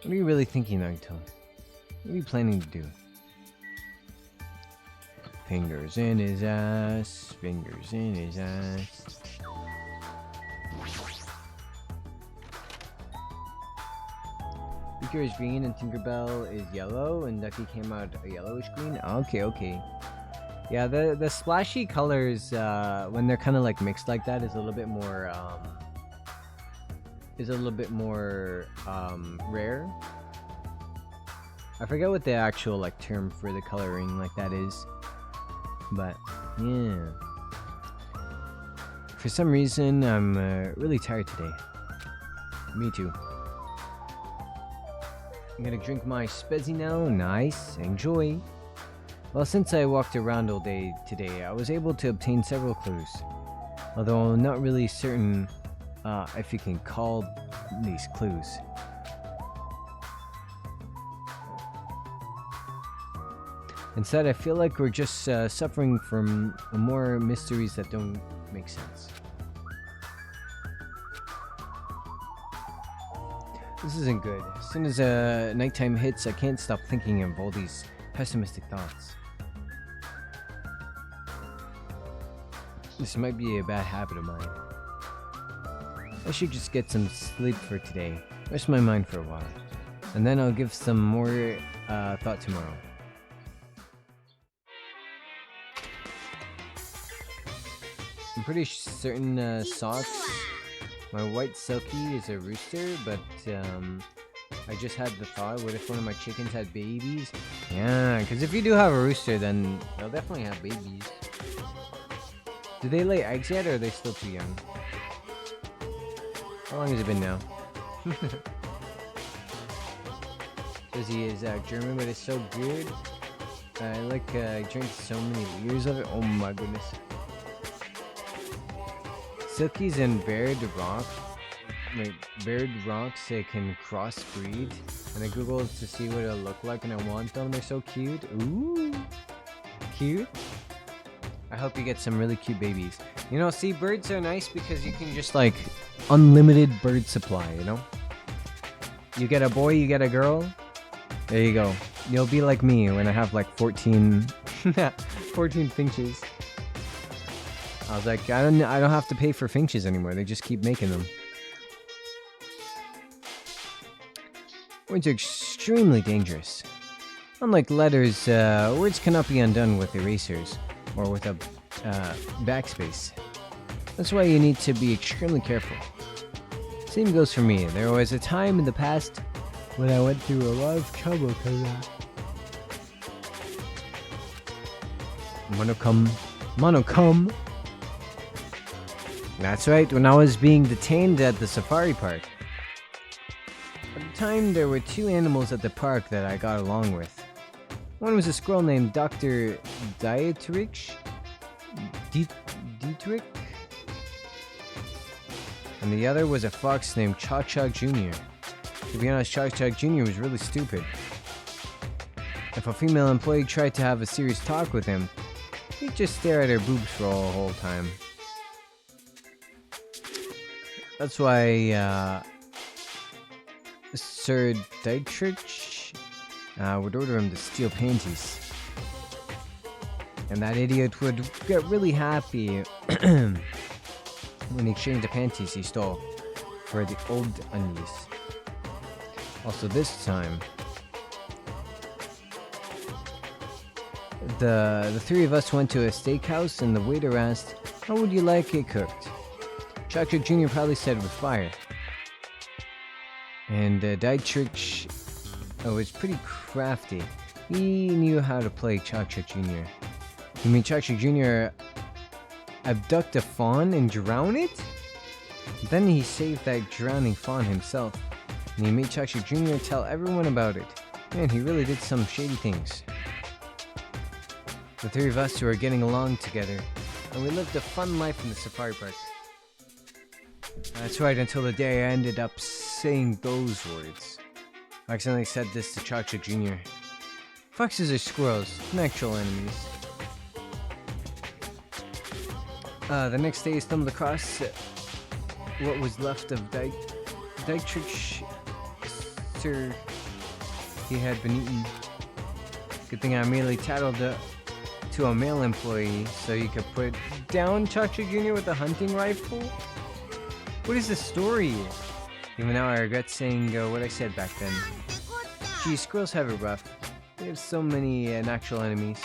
What are you really thinking, Nagito? What are you planning to do? Fingers in his ass, fingers in his ass. Beaker is green and Tinkerbell is yellow, and Ducky came out a yellowish green. Okay, okay. Yeah, the splashy colors when they're kind of like mixed like that is a little bit more rare. I forget what the actual like term for the coloring like that is. But, yeah. For some reason, I'm really tired today. Me too. I'm gonna drink my spezzy now. Nice. Enjoy. Well, since I walked around all day today, I was able to obtain several clues. Although I'm not really certain if you can call these clues. Instead, I feel like we're just suffering from more mysteries that don't make sense. This isn't good. As soon as nighttime hits, I can't stop thinking of all these pessimistic thoughts. This might be a bad habit of mine. I should just get some sleep for today, rest my mind for a while, and then I'll give some more thought tomorrow. I'm pretty certain Socks, my white Silky, is a rooster, but I just had the thought, what if one of my chickens had babies? Yeah, because if you do have a rooster, then they'll definitely have babies. Do they lay eggs yet, or are they still too young? How long has it been now? Says he is German, but it's so good. I drank so many liters of it. Oh my goodness. Silkies and Baird Rocks can crossbreed, and I googled to see what it'll look like, and I want them. They're so cute. Ooh, cute. I hope you get some really cute babies. You know, see, birds are nice because you can just like unlimited bird supply. You know, you get a boy, you get a girl. There you go. You'll be like me when I have like 14, 14 finches. I was like, I don't have to pay for finches anymore. They just keep making them. Words are extremely dangerous. Unlike letters, words cannot be undone with erasers or with a backspace. That's why you need to be extremely careful. Same goes for me. There was a time in the past when I went through a lot of trouble because Monocum. That's right, when I was being detained at the safari park. At the time, there were 2 animals at the park that I got along with. One was a squirrel named Dr. Dietrich? Dietrich? And the other was a fox named Chok Chok Jr. To be honest, Chok Chok Jr. was really stupid. If a female employee tried to have a serious talk with him, he'd just stare at her boobs for the whole time. That's why Sir Dietrich would order him to steal panties. And that idiot would get really happy when he exchanged the panties he stole for the old undies. Also this time, the 3 of us went to a steakhouse and the waiter asked, "How would you like it cooked?" Chok Chok Jr. probably said with fire. And Dietrich was pretty crafty. He knew how to play Chok Chok Jr. You mean Chok Chok Jr. abduct a fawn and drown it? Then he saved that drowning fawn himself. And he made Chok Chok Jr. tell everyone about it. Man, he really did some shady things. The 3 of us were getting along together, and we lived a fun life in the safari park. That's right, until the day I ended up saying those words. I accidentally said this to Chok Chok Jr. Foxes are squirrels, natural enemies. The next day I stumbled across what was left of Dietrich. Sir, he had been eaten. Good thing I immediately tattled to a male employee so he could put down Chok Chok Jr. with a hunting rifle. What is the story? Even now I regret saying what I said back then. Gee, squirrels have it rough. They have so many natural enemies.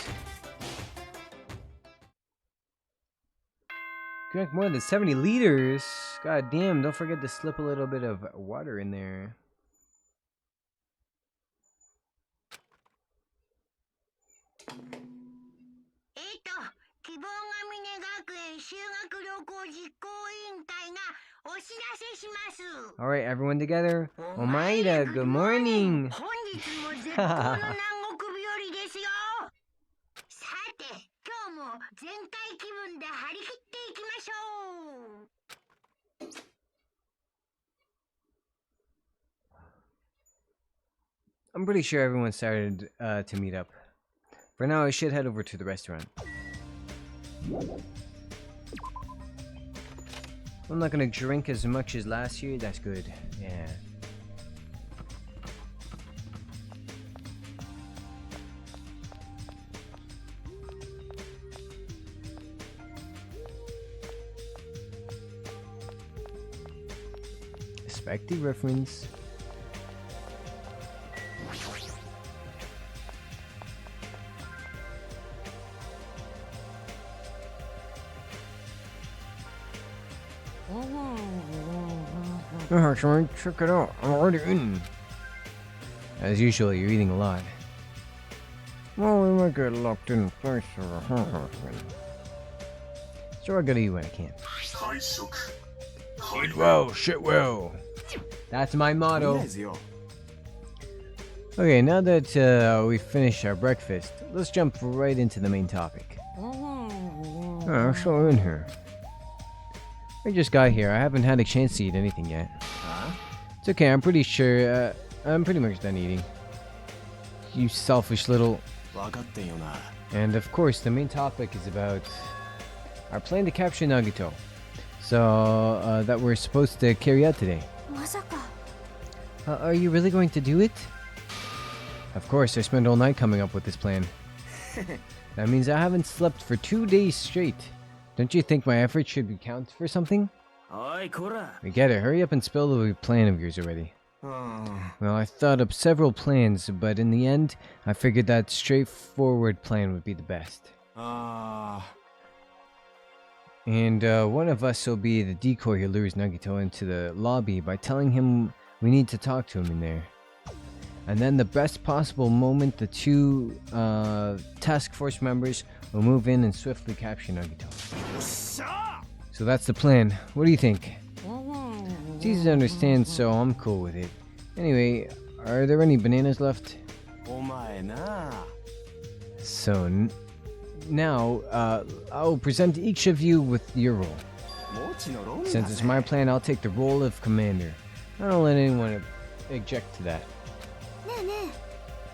Drink more than 70 liters? God damn, don't forget to slip a little bit of water in there. Alright, everyone together. Omaida, good morning! I'm pretty sure everyone started to meet up. For now, I should head over to the restaurant. I'm not gonna drink as much as last year, that's good. Yeah. Respective reference. Check it out. I'm already in. As usual, you're eating a lot. Well, we might get locked in place. So I gotta eat when I can. Eat well, shit well. That's my motto. Okay, now that we finished our breakfast, let's jump right into the main topic. Oh, so in here. I just got here. I haven't had a chance to eat anything yet. It's okay. I'm pretty sure. I'm pretty much done eating. You selfish little. And of course, the main topic is about our plan to capture Nagito. So that we're supposed to carry out today. Are you really going to do it? Of course, I spent all night coming up with this plan. That means I haven't slept for 2 days straight. Don't you think my efforts should count for something? おいこら We get it. Hurry up and spill the plan of yours already. Well, I thought up several plans, but in the end, I figured that straightforward plan would be the best. And one of us will be the decoy who lures Nagito into the lobby by telling him we need to talk to him in there. And then the best possible moment, the two task force members will move in and swiftly capture Nagito. So that's the plan. What do you think? It's easy to understand, so I'm cool with it. Anyway, are there any bananas left? お前な So now, I'll present each of you with your role. もちの論 Since it's my plan, I'll take the role of commander. I don't let anyone object to that.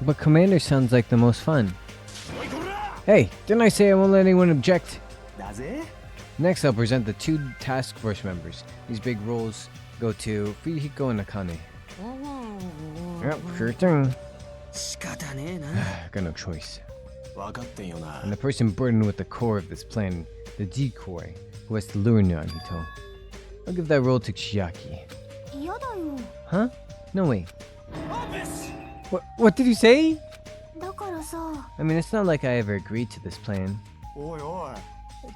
But commander sounds like the most fun. Hey, didn't I say I won't let anyone object? だぜ Next, I'll present the two task force members. These big roles go to Fuyuhiko and Akane. Yep, sure thing. 仕方ねえな Got no choice. 分かってんよな And the person burdened with the core of this plan, the decoy, who has to lure Nagito. I'll give that role to Chiaki. 嫌だよ Huh? No way. What did you say? だからさ I mean, it's not like I ever agreed to this plan. おいおい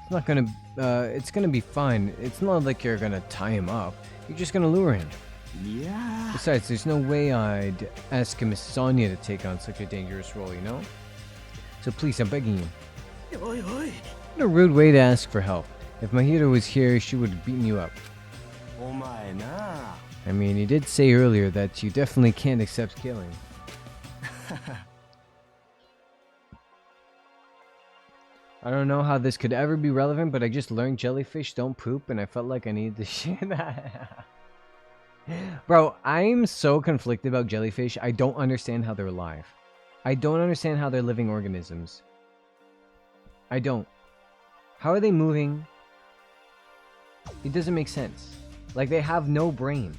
It's gonna be fine. It's not like you're gonna tie him up. You're just gonna lure him. いや Besides, there's no way I'd ask Miss Sonia to take on such a dangerous role, you know? So please, I'm begging you. おいおい What a rude way to ask for help. If Mahito was here, she would have beaten you up. お前な I mean, you did say earlier that you definitely can't accept killing. I don't know how this could ever be relevant, but I just learned jellyfish don't poop, and I felt like I needed to share that. Bro, I'm so conflicted about jellyfish. I don't understand how they're alive. I don't understand how they're living organisms. I don't. How are they moving? It doesn't make sense. Like, they have no brain.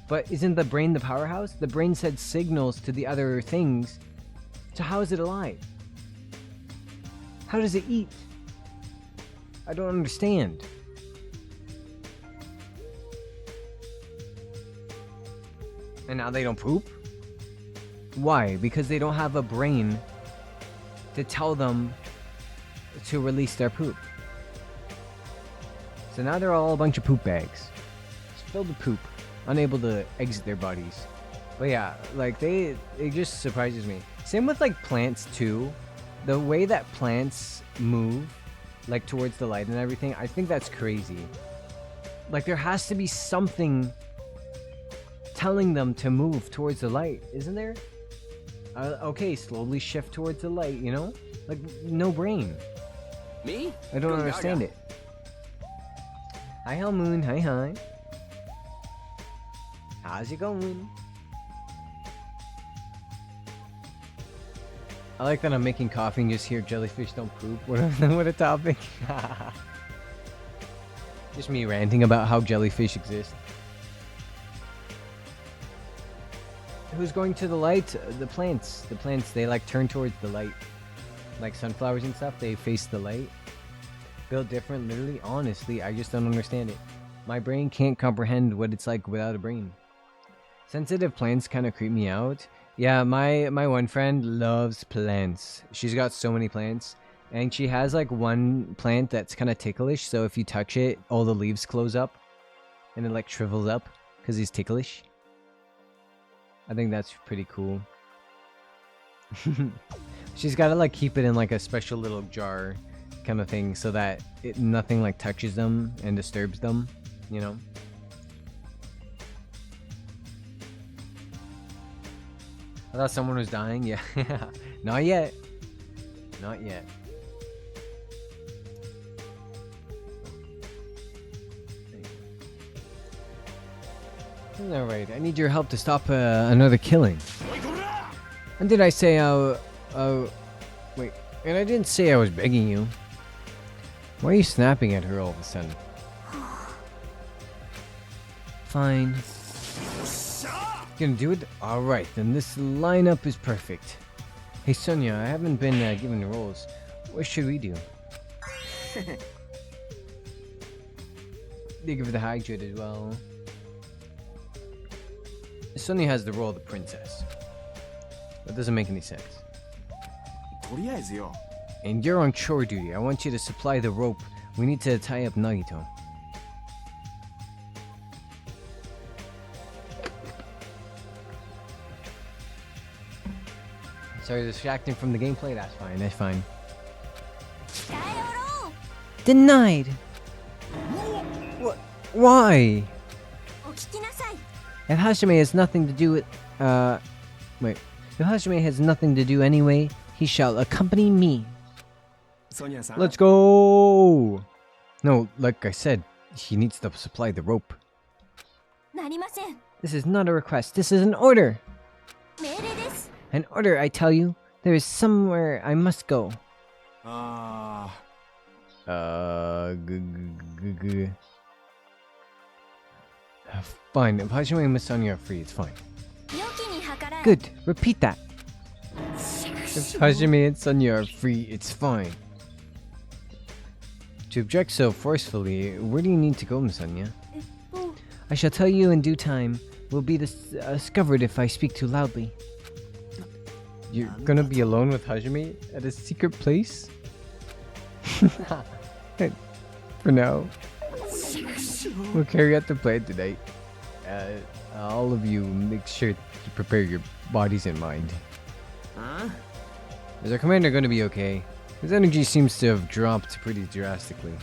But isn't the brain the powerhouse? The brain sends signals to the other things. So how is it alive? How does it eat? I don't understand. And now they don't poop? Why? Because they don't have a brain to tell them to release their poop. So now they're all a bunch of poop bags. Just filled with poop, unable to exit their bodies. But yeah, like it just surprises me. Same with like plants too. The way that plants move, like towards the light and everything, I think that's crazy. Like there has to be something telling them to move towards the light, isn't there? Okay, slowly shift towards the light, you know? Like, no brain. Me? I don't understand it. Hi, Hell Moon. Hi, hi. How's it going? I like that I'm making coffee and just hear jellyfish don't poop. What a topic. Just me ranting about how jellyfish exist. Who's going to the light? The plants. The plants, they like turn towards the light. Like sunflowers and stuff, they face the light. Built different, literally. Honestly, I just don't understand it. My brain can't comprehend what it's like without a brain. Sensitive plants kind of creep me out. Yeah, my one friend loves plants. She's got so many plants. And she has like one plant that's kind of ticklish. So if you touch it, all the leaves close up. And it like shrivels up because he's ticklish. I think that's pretty cool. She's got to like keep it in like a special little jar kind of thing so that nothing like touches them and disturbs them, you know? I thought someone was dying. Yeah. Not yet. Not yet. Alright, I need your help to stop another killing. And did I say wait, and I didn't say I was begging you. Why are you snapping at her all of a sudden? Fine. Gonna do it? Alright, then this lineup is perfect. Hey Sonia, I haven't been given the roles. What should we do? They give her the hydrate as well. Sonia has the role of the princess. That doesn't make any sense. とりあえずよ。 And you're on chore duty. I want you to supply the rope. We need to tie up Nagito. Sorry, distracting from the gameplay? That's fine, that's fine. Denied! What? Why? If Hajime has nothing to do with, wait. If Hajime has nothing to do anyway, he shall accompany me. ソニアさん。 Let's go! No, like I said, he needs to supply the rope. なりません。 This is not a request, this is an order! 命令です。 An order, I tell you. There is somewhere I must go. あ Fine, if Hajime and Miss Sonia are free, it's fine. 良きに計らえ。 Good, repeat that. If Hajime and Sonia are free, it's fine. To object so forcefully, where do you need to go, Miss Sonia? I shall tell you in due time. Will be discovered if I speak too loudly. You're gonna be alone with Hajime at a secret place? For now. We'll carry out the plan tonight. All of you, make sure to prepare your bodies and mind. Is our commander gonna be okay? His energy seems to have dropped pretty drastically.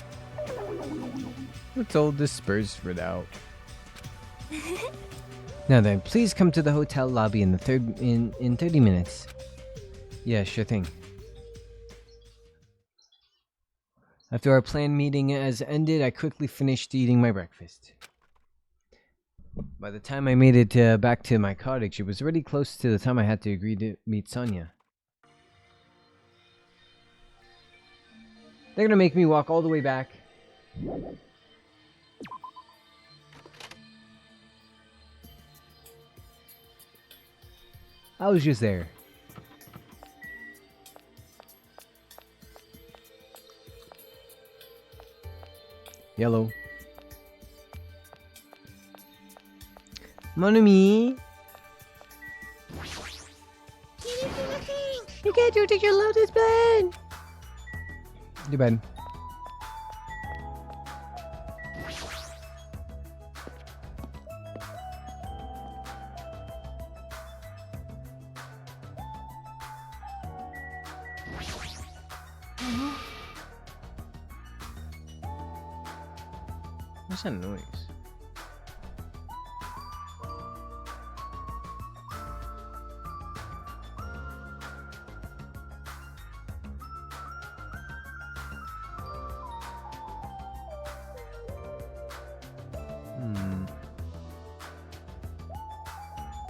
Let's all disperse for now. Now then, please come to the hotel lobby in 30 minutes. Yeah, sure thing. After our planned meeting has ended, I quickly finished eating my breakfast. By the time I made it back to my cottage, it was already close to the time I had to agree to meet Sonia. They're gonna make me walk all the way back. I was just there. Yellow. Mon ami. You can't do it, your lotus plan. Too bad. What's that noise?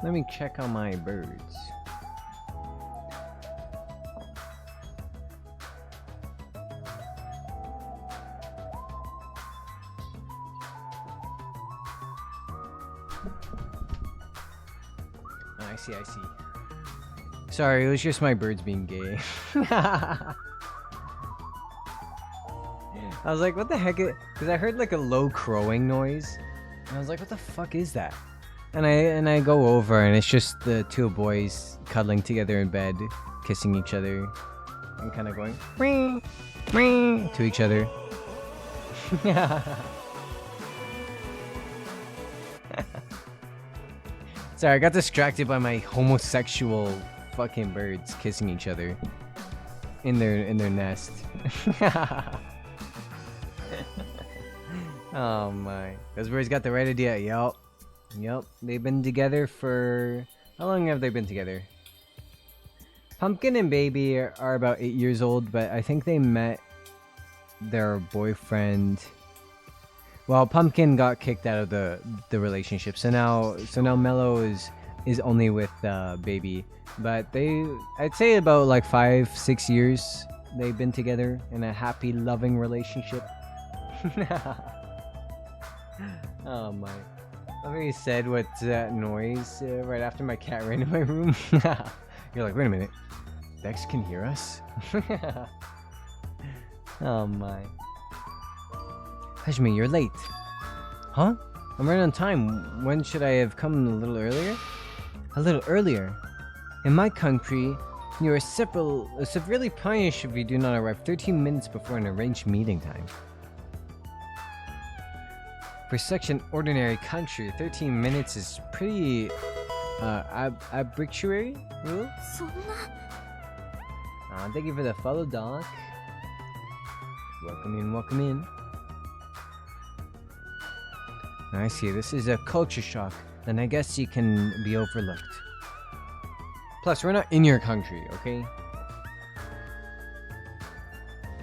Let me check on my birds. I see. Sorry, it was just my birds being gay. I was like, what the heck? Because I heard like a low crowing noise. And I was like, what the fuck is that? And I go over and it's just the two boys cuddling together in bed, kissing each other, and kind of going "Meow, meow" to each other. Sorry, I got distracted by my homosexual fucking birds kissing each other in their nest. Oh my. Those birds got the right idea. Yup. They've been together for... How long have they been together? Pumpkin and Baby are about 8 years old, but I think they met their boyfriend... Well, Pumpkin got kicked out of the relationship, so now Mellow is only with Baby. But I'd say about like 5-6 years they've been together in a happy, loving relationship. Oh my. I think you said what's that noise right after my cat ran in my room. You're like, wait a minute. Dex can hear us? Oh my. Hajime, you're late. Huh? I'm right on time. When should I have come a little earlier? A little earlier? In my country, you are severely punished if you do not arrive 13 minutes before an arranged meeting time. For such an ordinary country, 13 minutes is pretty arbitrary rule. そんな Thank you for the follow, Doc. Welcome in, welcome in. I see, this is a culture shock, then I guess you can be overlooked. Plus, we're not in your country, okay?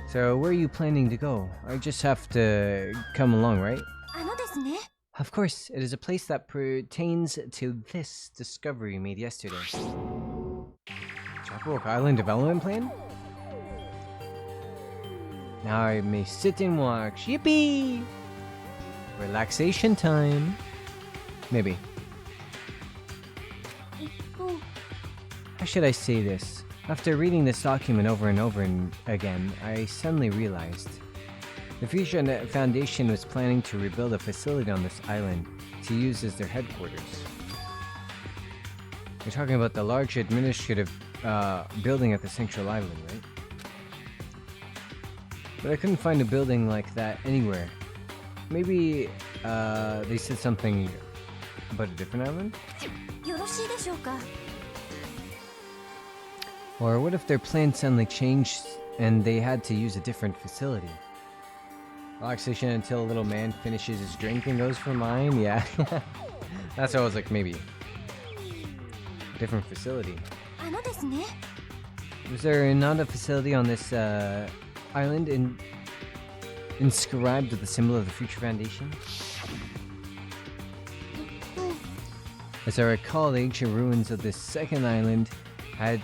So, where are you planning to go? I just have to come along, right? あのですね Of course, it is a place that pertains to this discovery made yesterday. Chalkbook Island Development Plan? Now I may sit and watch. Yippee! Relaxation time. Maybe. 一方 How should I say this? After reading this document over and over again, I suddenly realized the Future Foundation was planning to rebuild a facility on this island to use as their headquarters. You're talking about the large administrative building at the Central Island, right? But I couldn't find a building like that anywhere. Maybe they said something about a different island? よろしいでしょうか Or what if their plan suddenly changed and they had to use a different facility? Relaxation until a little man finishes his drink and goes for mine? Yeah. That's what I was like, maybe. Different facility. あのですね Was there not a facility on this island inscribed with the symbol of the Future Foundation? As I recall, the ancient ruins of this second island had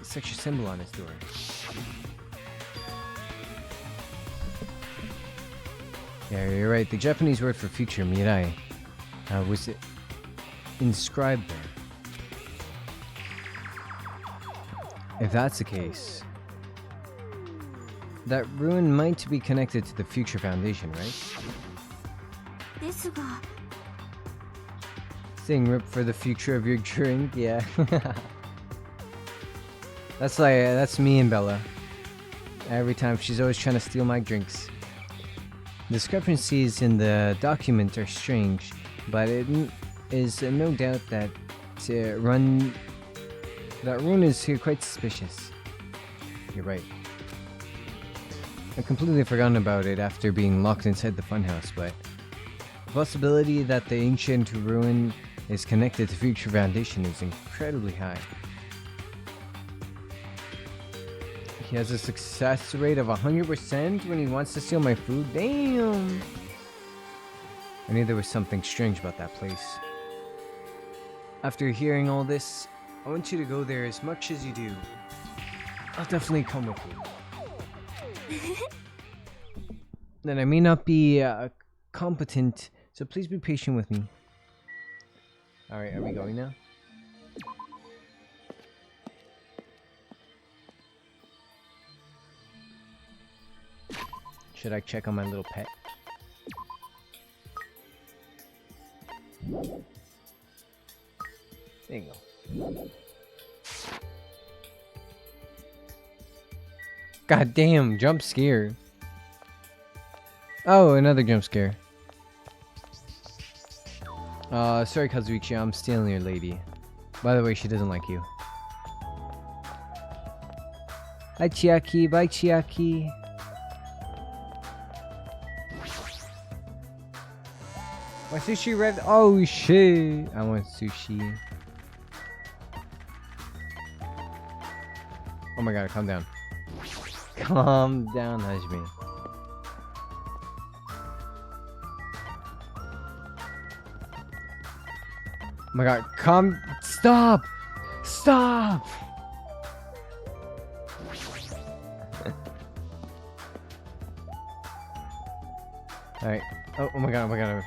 such a symbol on its door. Yeah, you're right. The Japanese word for future, mirai, was inscribed there. If that's the case, that ruin might be connected to the Future Foundation, right? ですが Saying rip for the future of your drink, yeah. That's me and Bella. Every time she's always trying to steal my drinks. Discrepancies in the document are strange, but it is no doubt that rune is here quite suspicious. You're right. I completely forgotten about it after being locked inside the funhouse, but the possibility that the ancient ruin is connected to Future Foundation is incredibly high. He has a success rate of 100% when he wants to steal my food? Damn! I knew there was something strange about that place. After hearing all this, I want you to go there as much as you do. I'll definitely come with you. Then I may not be competent, so please be patient with me. Alright, are we going now? Should I check on my little pet? There you go. God damn, jump scare. Oh, another jump scare. Sorry Kazuichi, I'm stealing your lady. By the way, she doesn't like you. Hi Chiaki, bye Chiaki. My sushi red. Oh shit! I want sushi. Oh my god, calm down. Calm down, Hajime. Oh my god, calm. Stop! Stop! Alright. Oh my god, oh my god.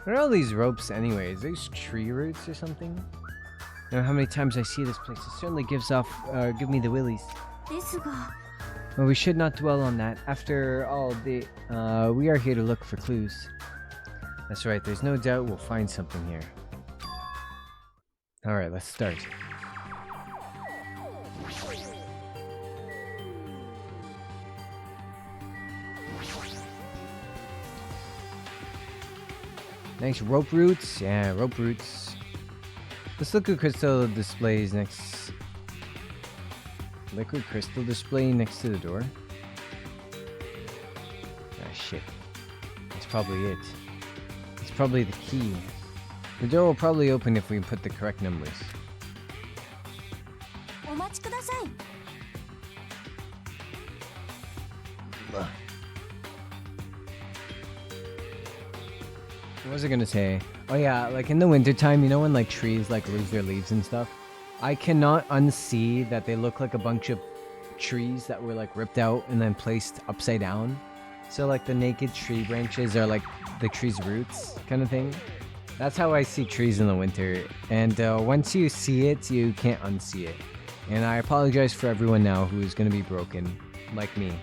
What are all these ropes anyways? These tree roots or something? I don't know how many times I see this place. It certainly gives off, give me the willies. ですが Well, we should not dwell on that. After all, we are here to look for clues. That's right, there's no doubt we'll find something here. Alright, let's start. Nice rope roots. Yeah, rope roots. Let's look at crystal displays next. Liquid crystal display next to the door. Ah, shit. That's probably it. It's probably the key. The door will probably open if we put the correct numbers. お待ちください What was I gonna say? Oh yeah, like in the wintertime, you know when like trees like lose their leaves and stuff? I cannot unsee that they look like a bunch of trees that were like ripped out and then placed upside down. So like the naked tree branches are like the tree's roots kind of thing. That's how I see trees in the winter. And once you see it, you can't unsee it. And I apologize for everyone now who is gonna be broken, like me.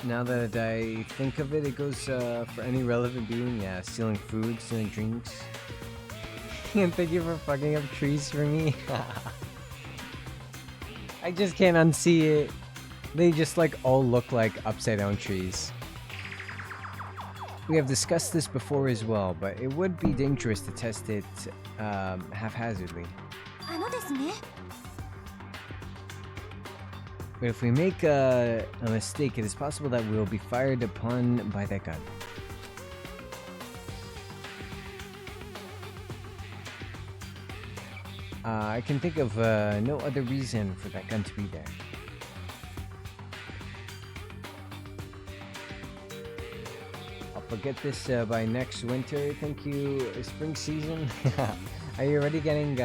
Now that I think of it, it goes for any relevant being. Yeah, stealing food, stealing drinks. And thank you for fucking up trees for me. I just can't unsee it. They just like all look like upside down trees. We have discussed this before as well, but it would be dangerous to test it haphazardly. あのですね But if we make a mistake, it is possible that we will be fired upon by that gun. I can think of no other reason for that gun to be there. I'll forget this by next winter. Thank you, spring season. Are you already getting?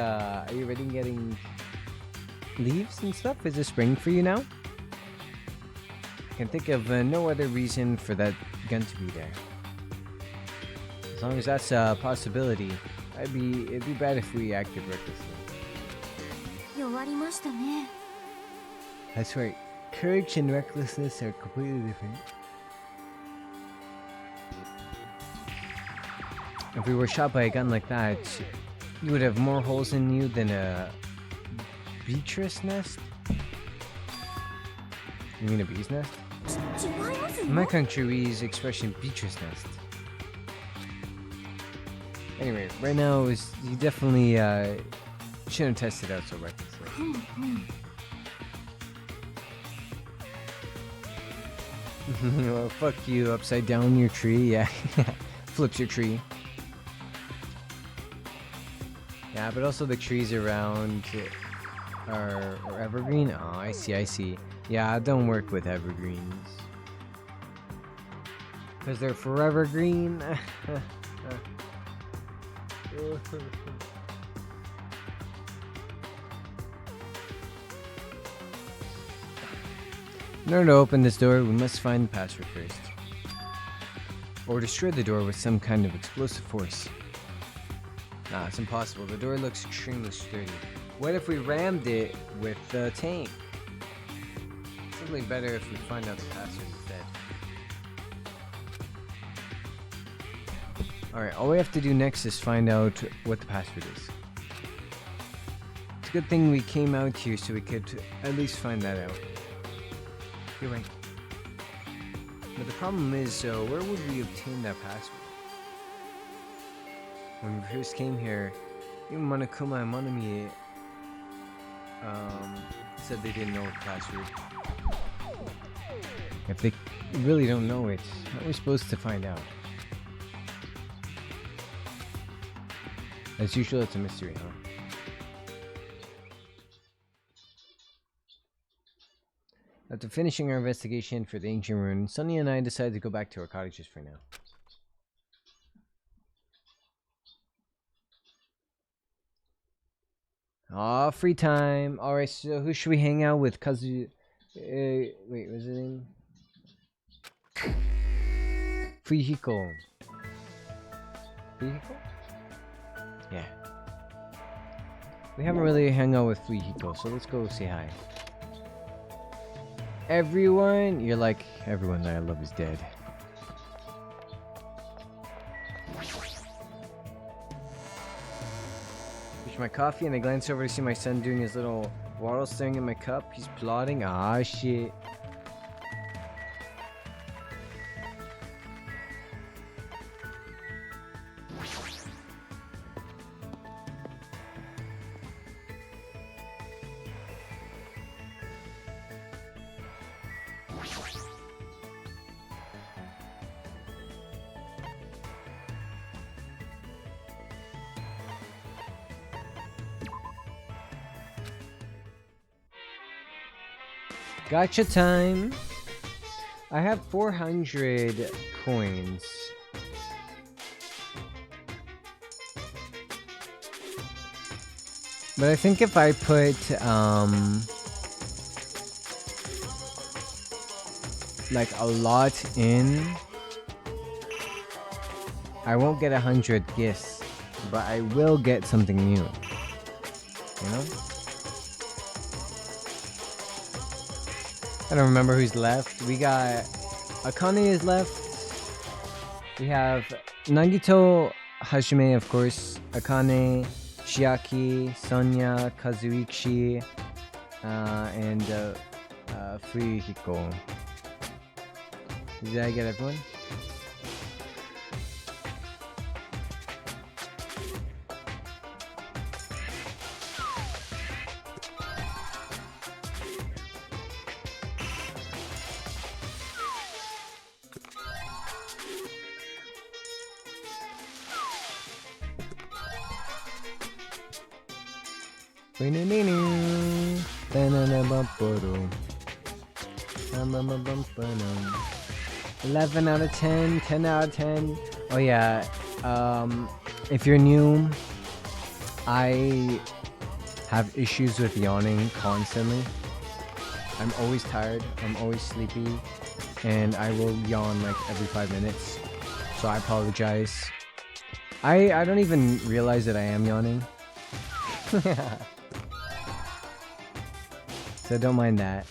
Leaves and stuff? Is it spring for you now? I can think of no other reason for that gun to be there. As long as that's a possibility, it'd be bad if we acted recklessly. 弱りましたね That's right. Courage and recklessness are completely different. If we were shot by a gun like that, you would have more holes in you than a beatrice nest? You mean a bee's nest? 違います In よ my country, we use the expression beatrice nest. Anyway, right now is you definitely shouldn't test it out so recklessly. Well, fuck you, upside down your tree, yeah. Flips your tree. Yeah, but also the trees around are evergreen. Oh, I see. Yeah, don't work with evergreens. Because they're forever green. In order to open this door, we must find the password first. Or destroy the door with some kind of explosive force. Nah, it's impossible. The door looks extremely sturdy. What if we rammed it with the tank? Something better if we find out the password instead. Alright, all we have to do next is find out what the password is. It's a good thing we came out here so we could at least find that out. You're right. But the problem is, where would we obtain that password? When we first came here, even Monokuma and Monami said they didn't know the password. If they really don't know it, how are we supposed to find out? As usual, it's a mystery, huh? After finishing our investigation for the ancient ruin, Sunny and I decided to go back to our cottages for now. Aw, free time. Alright, so who should we hang out with? Wait, was it in? Fujiko. Fujiko? Yeah. We haven't really hung out with Fujiko, so let's go say hi. Everyone, you're like, everyone that I love is dead. Finish my coffee and I glance over to see my son doing his little waddle, staring at my cup. He's plotting. Ah, shit. Gotcha time. I have 400 coins. But I think if I put like a lot in, I won't get 100 gifts, but I will get something new. You know? I don't remember who's left. We got Akane is left. We have Nagito, Hajime, of course, Akane, Chiaki, Sonya, Kazuichi, and Fujiko. Did I get everyone? $11 out of 10, 10 out of 10. Oh yeah, if you're new, I have issues with yawning constantly. I'm always tired, I'm always sleepy, and I will yawn like every 5 minutes. So I apologize. I don't even realize that I am yawning. So don't mind that.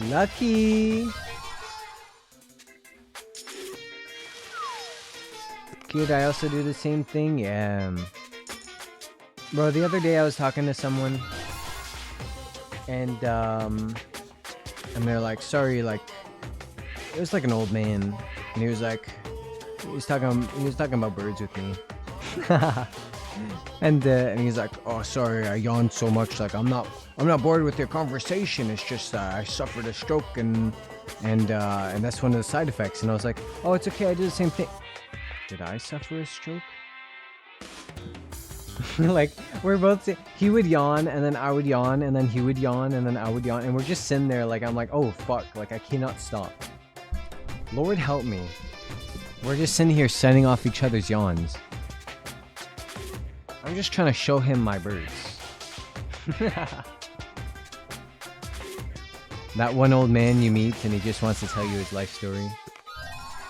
Lucky! Cute, I also do the same thing? Yeah. Bro, the other day I was talking to someone and they're like, sorry, like, it was like an old man, and he was like, he was talking about birds with me. And he's like, oh, sorry, I yawned so much, like, I'm not bored with your conversation, it's just I suffered a stroke and that's one of the side effects. And I was like, oh, it's okay, I do the same thing. Did I suffer a stroke? Like, we're both, he would yawn and then I would yawn and then he would yawn and then I would yawn, and we're just sitting there like, I'm like, oh fuck, like I cannot stop. Lord help me. We're just sitting here setting off each other's yawns. I'm just trying to show him my birds. That one old man you meet and he just wants to tell you his life story.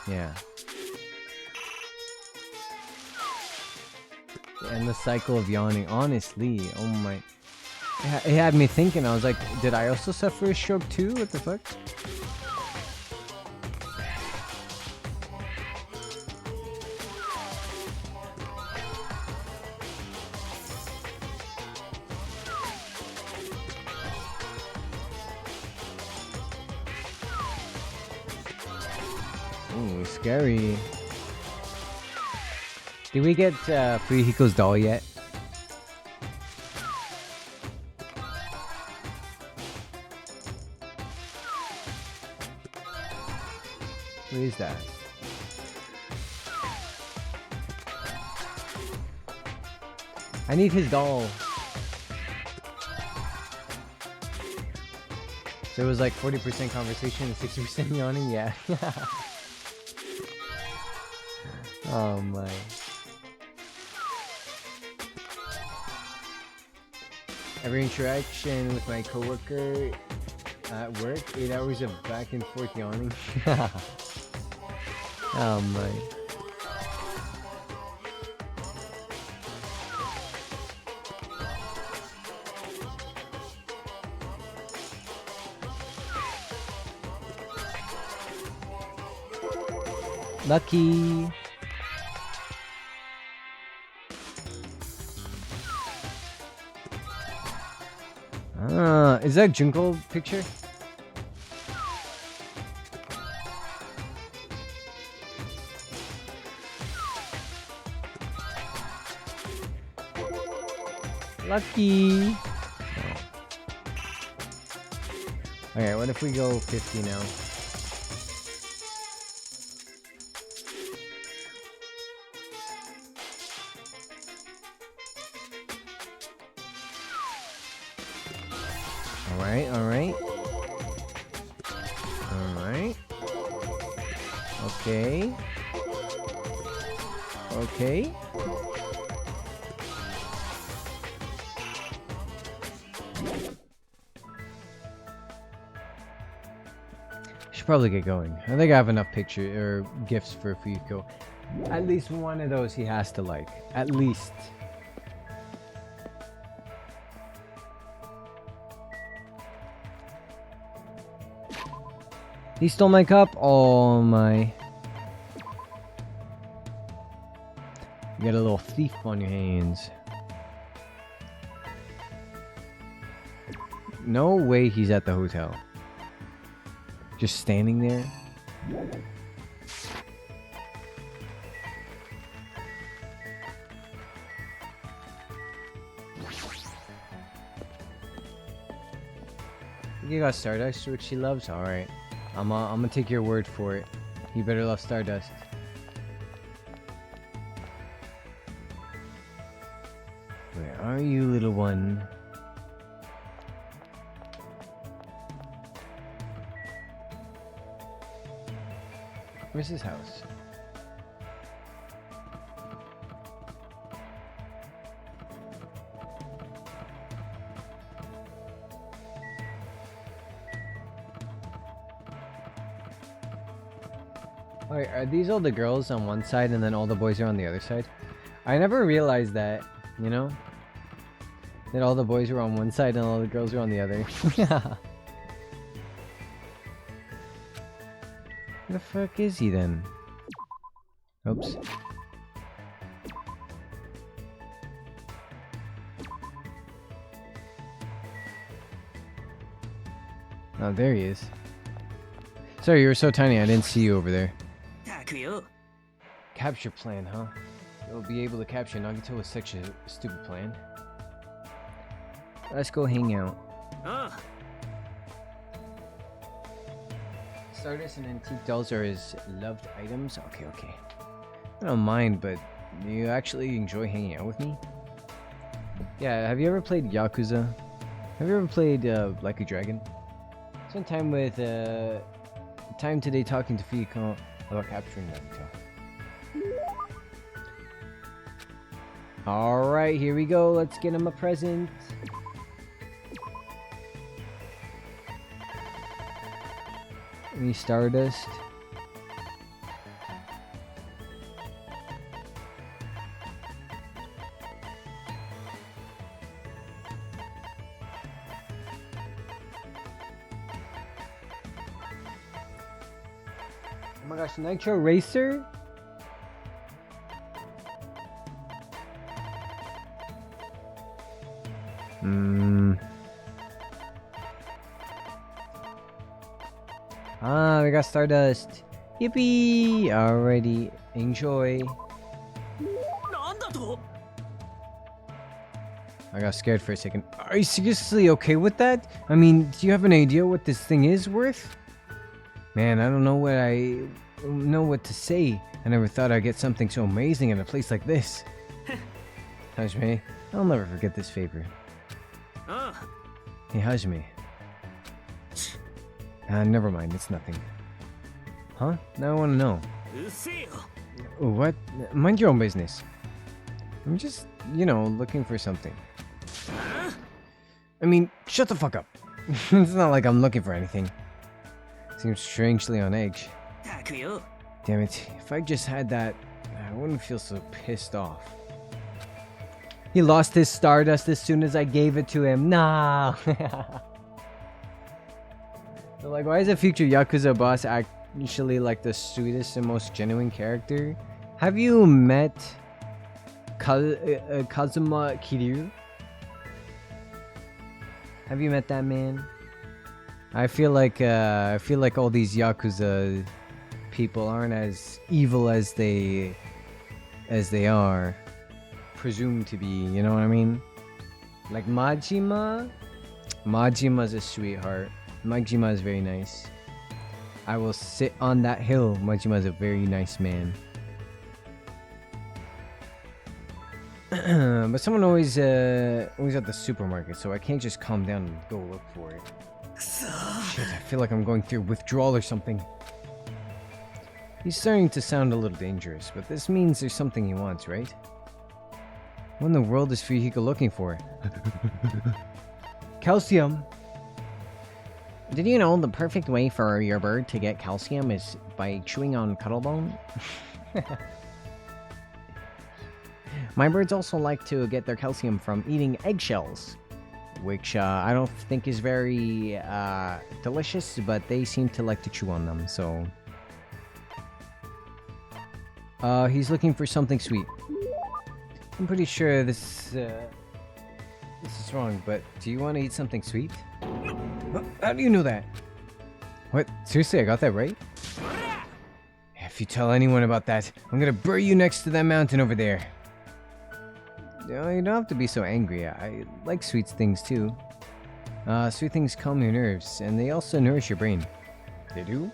Yeah. And the cycle of yawning, honestly, oh my, it had me thinking. I was like, did I also suffer a stroke too? What the fuck? Ooh, scary. Did we get Fujiko's doll yet? What is that? I need his doll. So it was like 40% conversation and 60% yawning? Yeah. Oh my. Every interaction with my coworker at work, 8 hours of back and forth yawning. Oh my. Lucky. Ah, is that Junko picture? Lucky. Okay, what if we go 50 now? Alright, alright. Alright. Okay. Okay. Should probably get going. I think I have enough picture or gifts for Fuyuko. At least one of those he has to like. At least. He stole my cup? Oh my. You got a little thief on your hands. No way he's at the hotel. Just standing there. You got Stardust, which she loves? Alright. I'm gonna take your word for it. You better love Stardust. Where are you, little one? Where's his house? Wait, are these all the girls on one side and then all the boys are on the other side? I never realized that, you know? That all the boys were on one side and all the girls were on the other. Yeah. Where the fuck is he then? Oops. Oh, there he is. Sorry, you were so tiny, I didn't see you over there. Capture plan, huh? You'll be able to capture Nagito with such a stupid plan. Let's go hang out. Stardust and antique dolls are his loved items? Okay, okay. I don't mind, but do you actually enjoy hanging out with me? Yeah, have you ever played Yakuza? Have you ever played Like a Dragon? Spent time with time today talking to Fuyuko about capturing Nagito. Alright, here we go. Let's get him a present. Any Stardust. Oh my gosh, Nitro Racer? Ah, we got Stardust. Yippee! Alrighty, enjoy. I got scared for a second. Are you seriously okay with that? I mean, do you have an idea what this thing is worth? Man, I don't know what to say. I never thought I'd get something so amazing in a place like this. Hajime, I'll never forget this favor. Hey, Hajime. Never mind, it's nothing. Huh? Now I want to know. What? Mind your own business. I'm just, looking for something. I mean, shut the fuck up. It's not like I'm looking for anything. Seems strangely on edge. Damn it, if I just had that, I wouldn't feel so pissed off. He lost his Stardust as soon as I gave it to him. Nah. So like, why is a future Yakuza boss actually like the sweetest and most genuine character? Have you met Kazuma Kiryu? Have you met that man? I feel like all these Yakuza people aren't as evil as they are presumed to be, you know what I mean? Like Majima's a sweetheart. Majima is very nice. I will sit on that hill. Majima is a very nice man. But someone always at the supermarket, so I can't just calm down and go look for it. Shit, I feel like I'm going through withdrawal or something. He's starting to sound a little dangerous, but this means there's something he wants, right? What in the world is Fuyuhiko looking for? Calcium! Did you know the perfect way for your bird to get calcium is by chewing on cuttlebone? My birds also like to get their calcium from eating eggshells, which I don't think is very delicious, but they seem to like to chew on them, so... he's looking for something sweet. I'm pretty sure this is wrong, but do you want to eat something sweet? How do you know that? What? Seriously, I got that right? If you tell anyone about that, I'm gonna bury you next to that mountain over there. You don't have to be so angry. I like sweet things too. Sweet things calm your nerves, and they also nourish your brain. They do?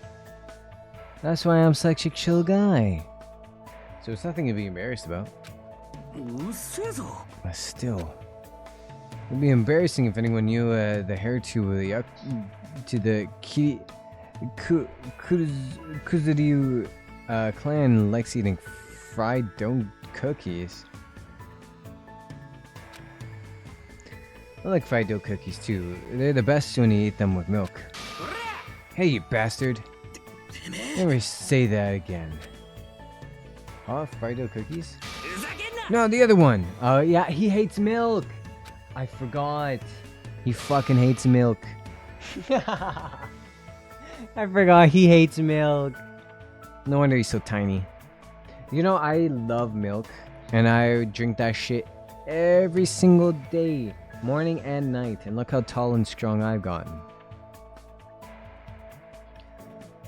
That's why I'm such a chill guy. So it's nothing to be embarrassed about. But still, it'd be embarrassing if anyone knew the heir to the Kuzuryu clan likes eating fried dough cookies. I like fried dough cookies too. They're the best when you eat them with milk. Hey, you bastard! Never say that again. Huh? Fried dough cookies? No, the other one! Yeah, he hates milk! I forgot. He fucking hates milk. I forgot he hates milk. No wonder he's so tiny. You know, I love milk. And I drink that shit every single day. Morning and night. And look how tall and strong I've gotten.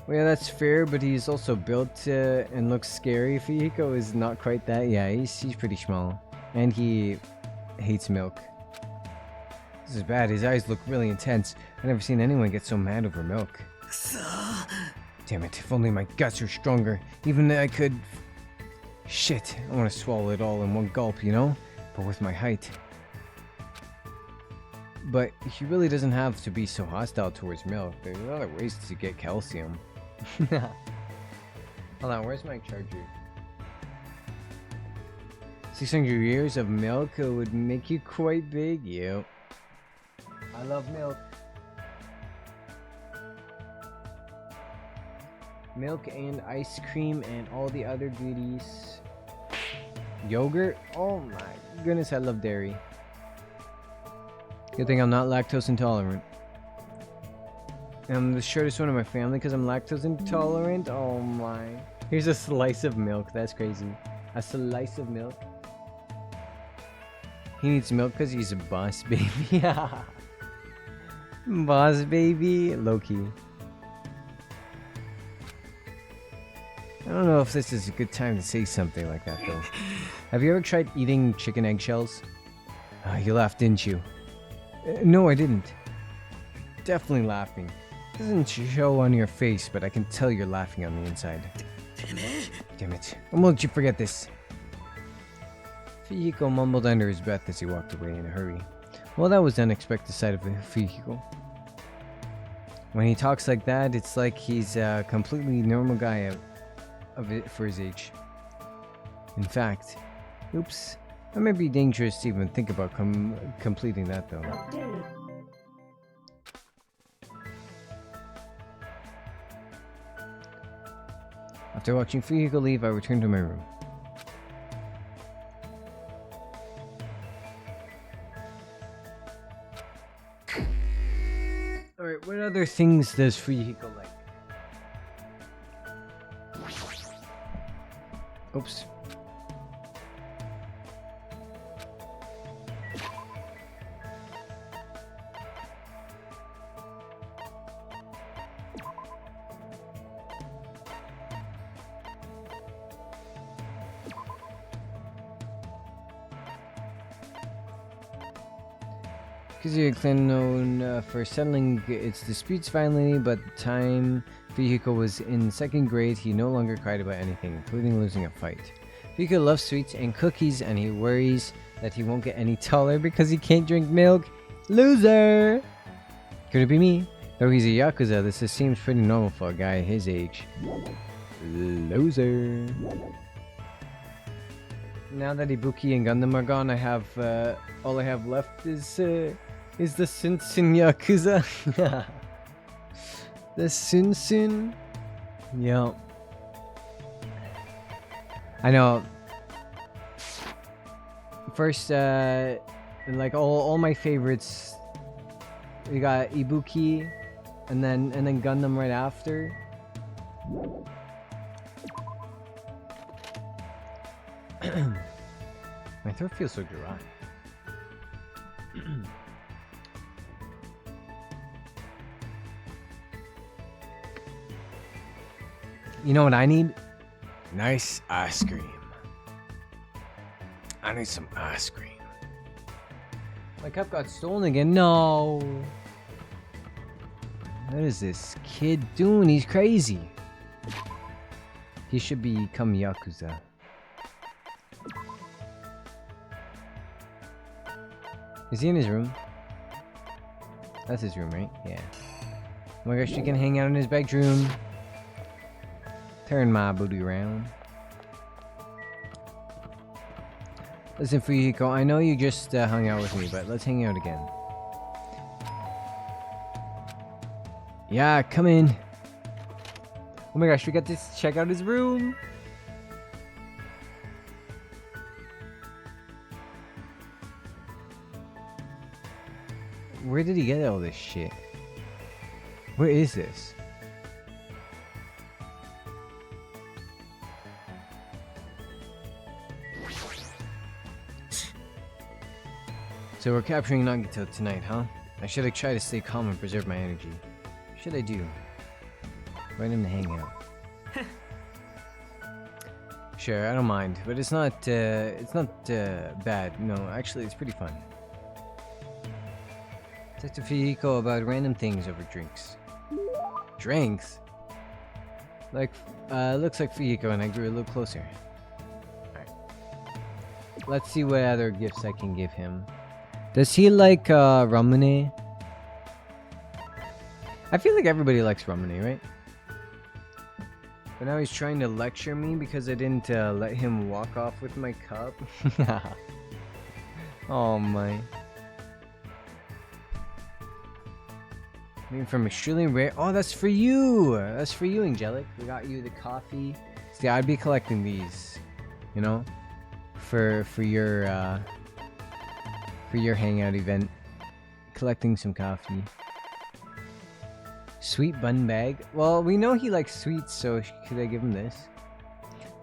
Well, yeah, that's fair, but he's also built and looks scary. Fuyuhiko is not quite that. Yeah, he's pretty small. And he hates milk. This is bad. His eyes look really intense. I've never seen anyone get so mad over milk. Damn it, if only my guts were stronger. Even I could... Shit, I want to swallow it all in one gulp, you know? But with my height. But he really doesn't have to be so hostile towards milk. There's other ways to get calcium. Hold on, where's my charger? 600 years of milk would make you quite big, yo. I love milk. Milk and ice cream and all the other goodies. Yogurt? Oh my goodness, I love dairy. Good thing I'm not lactose intolerant. I'm the shortest one in my family because I'm lactose intolerant. Oh my. Here's a slice of milk. That's crazy. A slice of milk. He needs milk because he's a boss baby. Yeah. Boss baby. Low-key. I don't know if this is a good time to say something like that though. Have you ever tried eating chicken eggshells? You laughed, didn't you? No, I didn't. Definitely laughing. Doesn't show on your face, but I can tell you're laughing on the inside. Damn it. When will you forget this? Fuyuhiko mumbled under his breath as he walked away in a hurry. Well, that was the unexpected side of Fuyuhiko. When he talks like that, it's like he's a completely normal guy of it for his age. In fact, oops, that might be dangerous to even think about completing that though. After watching Fuyuhiko leave, I returned to my room. Alright, what other things does Fuyuhiko like? Oops. Kazuya clan known for settling its disputes finally, but the time Fuyuhiko was in 2nd grade, he no longer cried about anything, including losing a fight. Fuyuhiko loves sweets and cookies, and he worries that he won't get any taller because he can't drink milk. Loser! Could it be me? Though he's a Yakuza, this seems pretty normal for a guy his age. Loser. Now that Ibuki and Gundam are gone, I have all I have left is the Sunsun Yakuza. The Sunsun. Yeah. I know. First, like all my favorites. We got Ibuki, and then Gundam right after. My throat feels so dry. You know what I need? Nice ice cream. I need some ice cream. My cup got stolen again. No. What is this kid doing? He's crazy. He should become Yakuza. Is he in his room? That's his room, right? Yeah. Oh my gosh, you can hang out in his bedroom. Turn my booty around. Listen, Fuyuhiko, I know you just hung out with me, but let's hang out again. Yeah, come in. Oh my gosh, we got to check out his room. Where did he get all this shit? Where is this? So we're capturing Nagito tonight, huh? I should try to stay calm and preserve my energy. What should I do? Invite him to hang out. Sure, I don't mind, but it's not bad. No, actually, it's pretty fun. Talk to Fuyuhiko about random things over drinks. Drinks? Like, looks like Fuyuhiko and I grew a little closer. Alright. Let's see what other gifts I can give him. Does he like, ramune? I feel like everybody likes ramune, right? But now he's trying to lecture me because I didn't let him walk off with my cup. Oh my. Maybe from extremely rare. Oh, that's for you. That's for you, Angelic. We got you the coffee. See, I'd be collecting these, you know, for your hangout event. Collecting some coffee. Sweet bun bag. Well, we know he likes sweets, so could I give him this?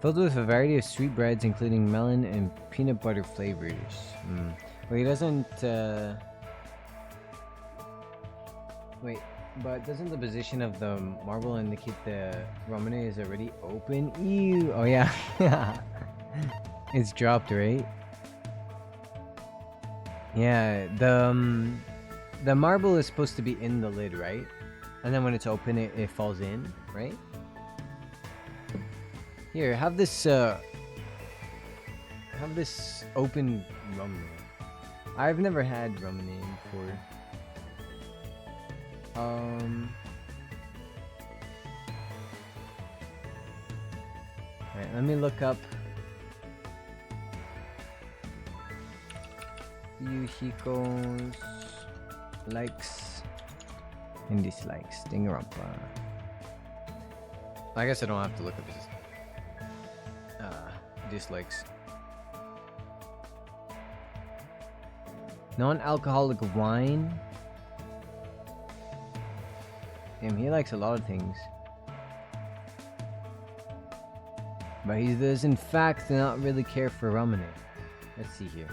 Filled with a variety of sweet breads, including melon and peanut butter flavors. Well, he doesn't. Wait, but doesn't the position of the marble indicate the ramune is already open? Ew. Oh yeah. It's dropped, right? Yeah. The marble is supposed to be in the lid, right? And then when it's open, it falls in, right? Here, have this open ramune. I've never had ramune before. Alright, let me look up Yuhiko's likes and dislikes. Danganronpa. I guess I don't have to look up his dislikes. Non-alcoholic wine. Damn, he likes a lot of things. But he does in fact not really care for ramen. Let's see here.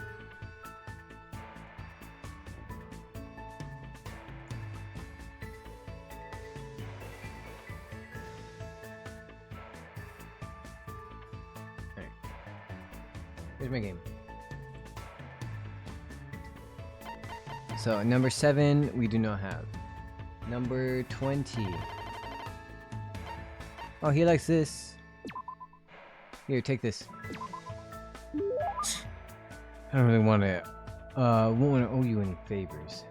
Alright. Here's my game. So number 7 we do not have. Number 20. Oh, he likes this. Here, take this. I don't really want to. Won't want to owe you any favors.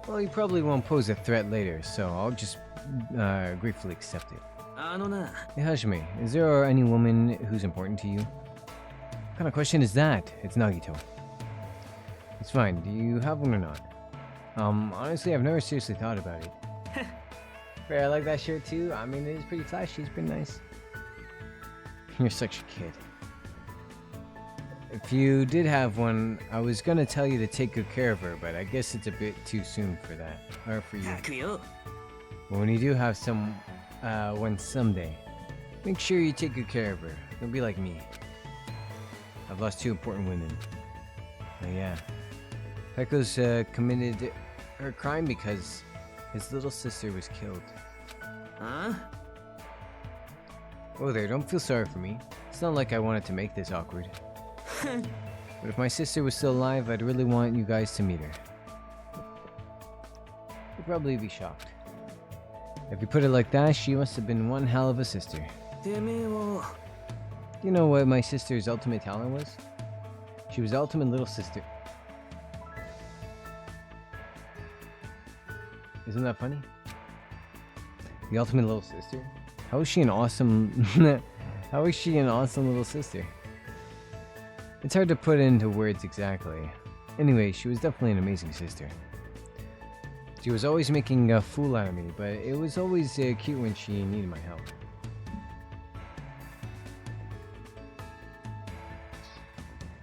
Well, you probably won't pose a threat later, so I'll just gratefully accept it. Hey, Hajime, is there any woman who's important to you? What kind of question is that? It's Nagito. It's fine. Do you have one or not? Honestly, I've never seriously thought about it. Fair, I like that shirt too. I mean, it's pretty flashy. It's pretty nice. You're such a kid. If you did have one, I was gonna tell you to take good care of her, but I guess it's a bit too soon for that. Or for you. But when you do have one someday, make sure you take good care of her. Don't be like me. I've lost 2 important women. Oh yeah. Pekko's committed her crime because his little sister was killed. Huh? Oh there, don't feel sorry for me. It's not like I wanted to make this awkward. But if my sister was still alive, I'd really want you guys to meet her. You'd probably be shocked. If you put it like that, she must have been one hell of a sister. You know what my sister's ultimate talent was? She was the ultimate little sister. Isn't that funny? The ultimate little sister? How is she an awesome... How is she an awesome little sister? It's hard to put into words exactly. Anyway, she was definitely an amazing sister. She was always making a fool out of me, but it was always cute when she needed my help.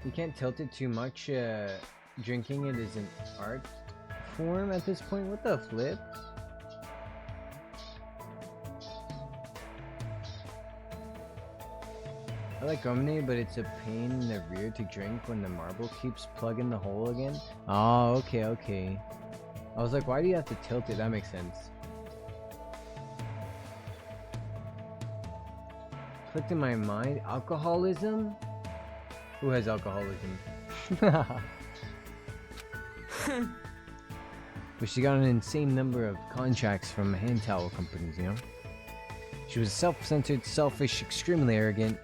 You can't tilt it too much. Drinking it is an art form at this point. What the flip? I like lemonade, but it's a pain in the rear to drink when the marble keeps plugging the hole again. Oh, okay. I was like, why do you have to tilt it? That makes sense. Clicked in my mind. Alcoholism? Who has alcoholism? But she got an insane number of contracts from hand towel companies, you know? She was self-centered, selfish, extremely arrogant.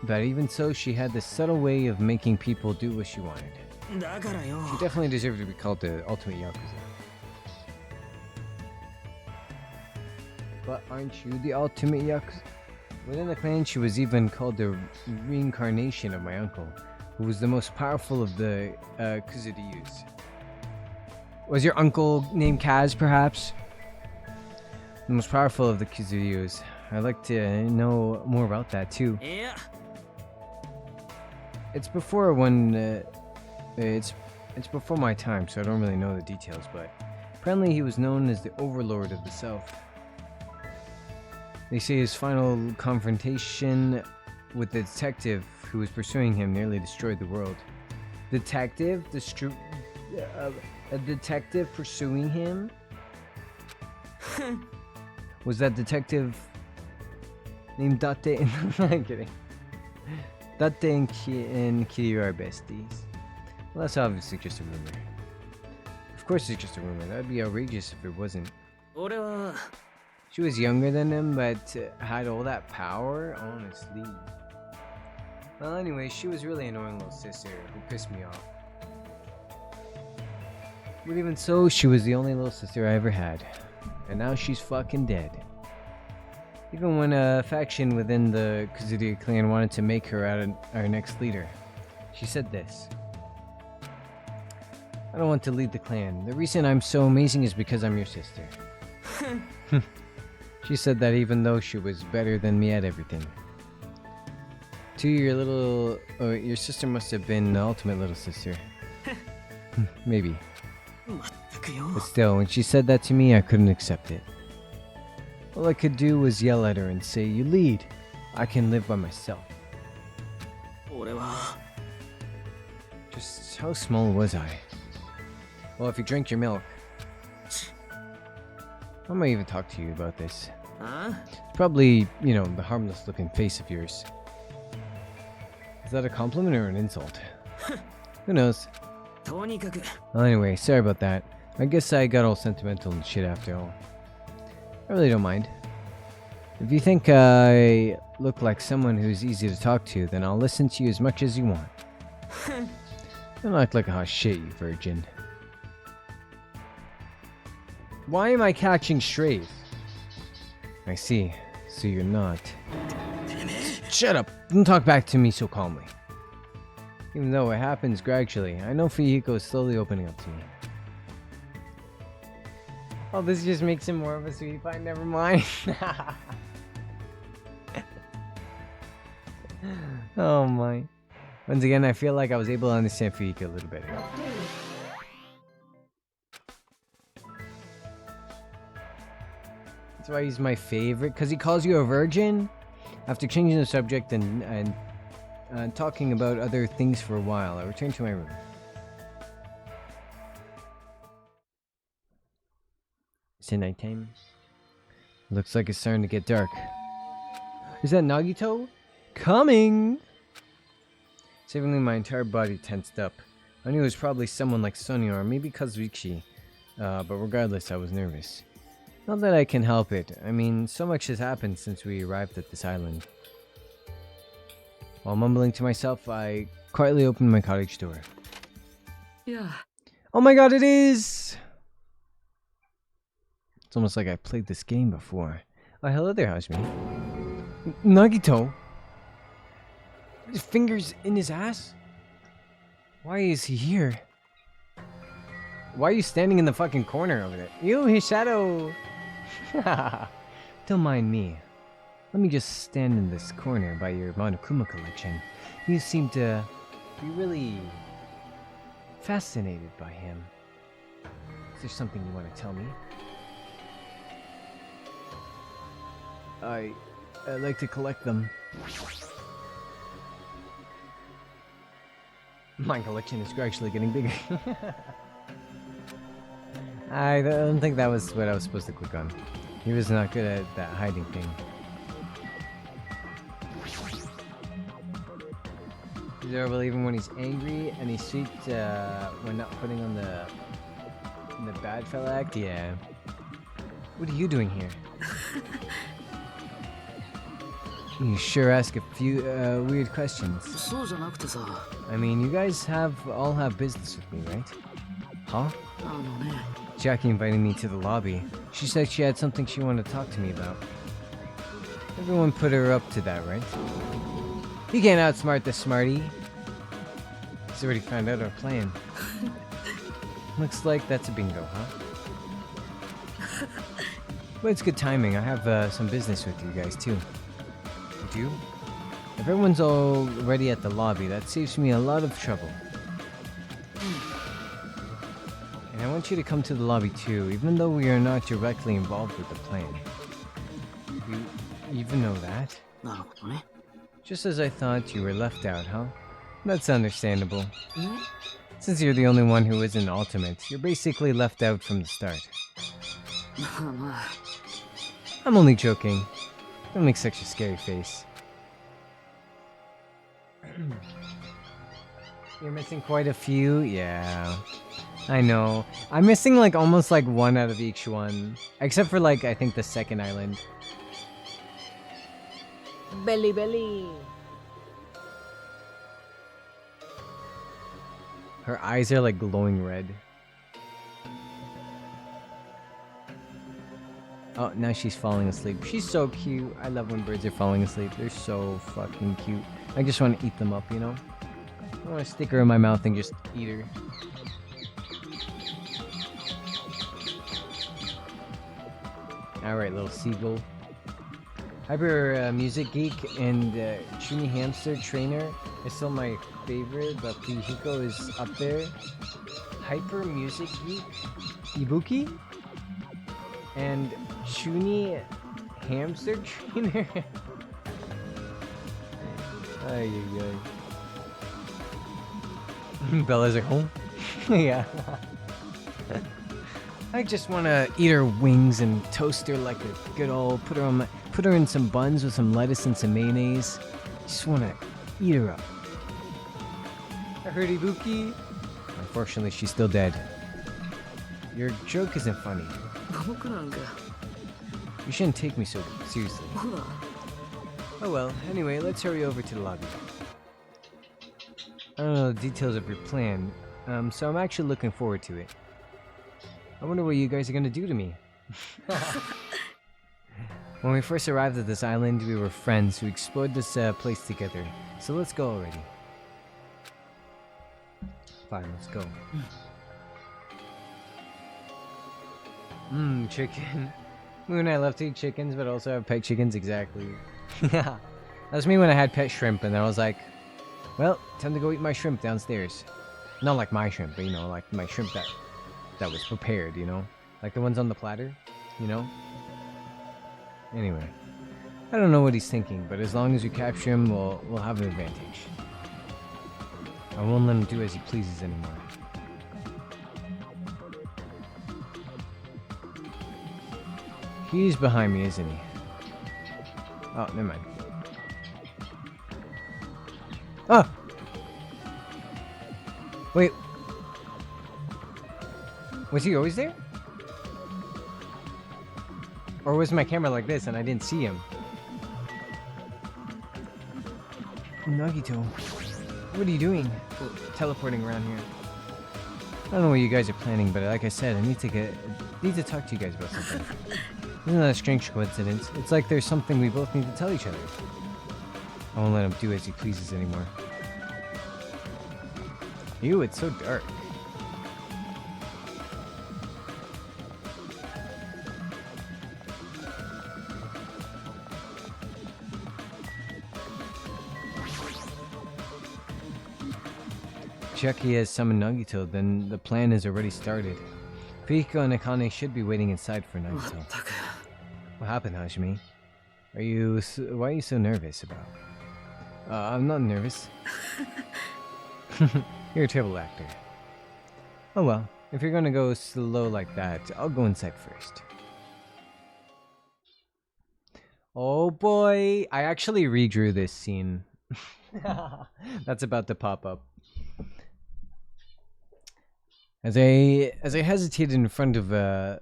But even so, she had this subtle way of making people do what she wanted. She definitely deserved to be called the ultimate Yakuza. But aren't you the ultimate Yakuza? Within the clan, she was even called the reincarnation of my uncle, who was the most powerful of the Kuzuryus. Was your uncle named Kaz, perhaps? The most powerful of the Kuzuryus. I'd like to know more about that, too. Yeah. It's before when... It's before my time, so I don't really know the details, but... Apparently he was known as the Overlord of the South. They say his final confrontation with the detective who was pursuing him nearly destroyed the world. Detective? A detective pursuing him? Was that detective named Date? I'm kidding. Date and Kiryu are besties. Well, that's obviously just a rumor. Of course it's just a rumor. That'd be outrageous if it wasn't. She was younger than him, but had all that power, honestly. Well, anyway, she was really an annoying little sister who pissed me off. But even so, she was the only little sister I ever had. And now she's fucking dead. Even when a faction within the Kazudira clan wanted to make her our next leader. She said this. I don't want to lead the clan. The reason I'm so amazing is because I'm your sister. She said that even though she was better than me at everything. To your sister must have been the ultimate little sister. Maybe. But still, when she said that to me, I couldn't accept it. All I could do was yell at her and say, "You lead. I can live by myself." Just how small was I? Well, if you drank your milk. I might even talk to you about this. It's probably, the harmless looking face of yours. Is that a compliment or an insult? Who knows? Well, anyway, sorry about that. I guess I got all sentimental and shit after all. I really don't mind. If you think I look like someone who's easy to talk to, then I'll listen to you as much as you want. Don't act like a hot shit, you virgin. Why am I catching strays? I see. So you're not. Shut up! Don't talk back to me so calmly. Even though it happens gradually, I know Fuyuhiko is slowly opening up to me. Oh, this just makes him more of a sweetie pie. Never mind. Oh my. Once again, I feel like I was able to understand Fuyuhiko a little better. That's why he's my favorite, because he calls you a virgin? After changing the subject and talking about other things for a while, I returned to my room. Is it nighttime? Looks like it's starting to get dark. Is that Nagito? Coming! Suddenly my entire body tensed up. I knew it was probably someone like Sonia or maybe Kazuichi, but regardless, I was nervous. Not that I can help it. I mean, so much has happened since we arrived at this island. While mumbling to myself, I quietly opened my cottage door. Yeah. Oh my god, it is! It's almost like I played this game before. Oh, hello there, Hajime. Nagito? His fingers in his ass? Why is he here? Why are you standing in the fucking corner over there? Ew, his shadow! Don't mind me. Let me just stand in this corner by your Monokuma collection. You seem to be really fascinated by him. Is there something you want to tell me? I like to collect them. My collection is gradually getting bigger. I don't think that was what I was supposed to click on. He was not good at that hiding thing. He's adorable even when he's angry, and he's sweet when not putting on the bad fella act. Yeah. What are you doing here? You sure ask a few weird questions. そうじゃなくてさ、I mean, you guys all have business with me, right? Huh? あのね、 Jackie invited me to the lobby. She said she had something she wanted to talk to me about. Everyone put her up to that, right? You can't outsmart the smarty. He's already found out our plan. Looks like that's a bingo, huh? But it's good timing. I have some business with you guys, too. You do? If everyone's already at the lobby, that saves me a lot of trouble. And I want you to come to the lobby too, even though we are not directly involved with the plan. You even know that? なるほどね。 Just as I thought, you were left out, huh? That's understandable. Since you're the only one who isn't ultimate, you're basically left out from the start. まあまあ、 I'm only joking. Don't make such a scary face. You're missing quite a few? Yeah. I know. I'm missing like almost like one out of each one. Except for like, I think the second island. Belly, belly. Her eyes are like glowing red. Oh, now she's falling asleep. She's so cute. I love when birds are falling asleep. They're so fucking cute. I just want to eat them up, you know? I want to stick her in my mouth and just eat her. Alright, little seagull. Hyper Music Geek and Shuni Hamster Trainer is still my favorite, but Fihiko is up there. Hyper Music Geek, Ibuki, and Shuni Hamster Trainer. Ay, ay, ay. Bella's at home. Yeah. I just want to eat her wings and toast her like a good old. Put her in some buns with some lettuce and some mayonnaise. Just want to eat her up. I heard Ibuki. Unfortunately, she's still dead. Your joke isn't funny. 僕なんか You shouldn't take me so seriously. ほら Oh well, anyway, let's hurry over to the lobby. I don't know the details of your plan, so I'm actually looking forward to it. I wonder what you guys are gonna do to me. When we first arrived at this island, we were friends who explored this place together. So let's go already. Fine, let's go. Chicken. Moon and I love to eat chickens, but also have pet chickens, exactly. That was me when I had pet shrimp, and then I was like, well, time to go eat my shrimp downstairs. Not like my shrimp, but you know, like my shrimp that was prepared, you know? Like the ones on the platter, you know? Anyway, I don't know what he's thinking, but as long as we capture him, we'll have an advantage. I won't let him do as he pleases anymore. He's behind me, isn't he? Oh, never mind. Oh! Wait. Was he always there? Or was my camera like this and I didn't see him? Nagito, what are you doing? Teleporting around here. I don't know what you guys are planning, but like I said, I need to talk to you guys about something. Isn't that a strange coincidence? It's like there's something we both need to tell each other. I won't let him do as he pleases anymore. Ew, it's so dark. Chucky has summoned Nagito, then the plan is already started. Fihiko and Akane should be waiting inside for Nagito. What happened, Hajime? Why are you so nervous about? I'm not nervous. You're a terrible actor. Oh well, if you're gonna go slow like that, I'll go inside first. Oh boy, I actually redrew this scene. That's about to pop up. As I hesitated in front of the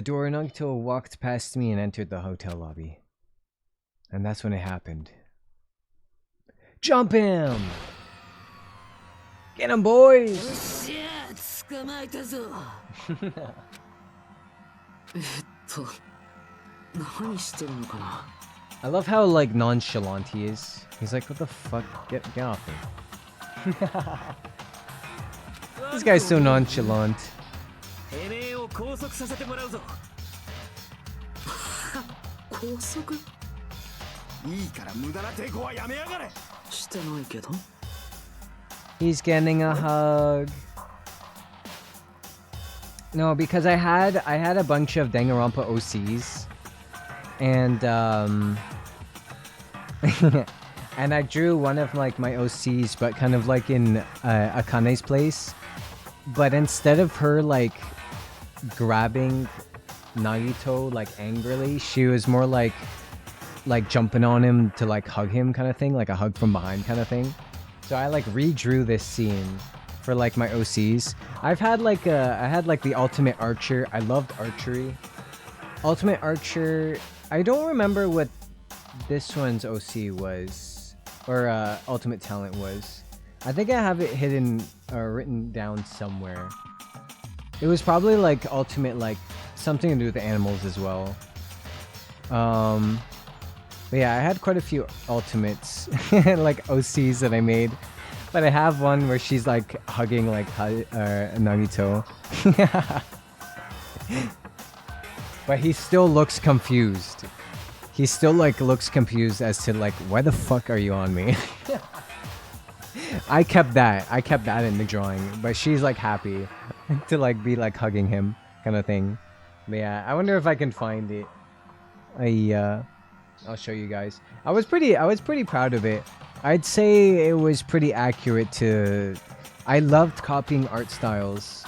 door, Nagito walked past me and entered the hotel lobby. And that's when it happened. Jump him! Get him, boys! しゃ捕まえたぞ何してるのかな I love how like nonchalant he is. He's like, what the fuck? Get off me. This guy's so nonchalant. てめえを拘束させてもらうぞ拘束いいから無駄な抵抗はやめやがれしてないけど He's getting a hug. No, because I had a bunch of Danganronpa OCs, and and I drew one of like my OCs, but kind of like in Akane's place. But instead of her like grabbing Nagito like angrily, she was more like jumping on him to like hug him kind of thing, like a hug from behind kind of thing. So I like redrew this scene for like my OCs. I had like the Ultimate Archer. I loved archery. Ultimate Archer. I don't remember what this one's OC was, or Ultimate Talent was. I think I have it hidden or written down somewhere. It was probably like Ultimate, like something to do with the animals as well. But yeah, I had quite a few ultimates, like OCs that I made. But I have one where she's like hugging like Nagito. But he still looks confused. He still like looks confused as to like, why the fuck are you on me? I kept that in the drawing, but she's like happy to like be like hugging him kind of thing. But yeah, I wonder if I can find it. I'll show you guys. I was pretty proud of it. I'd say it was pretty accurate to... I loved copying art styles.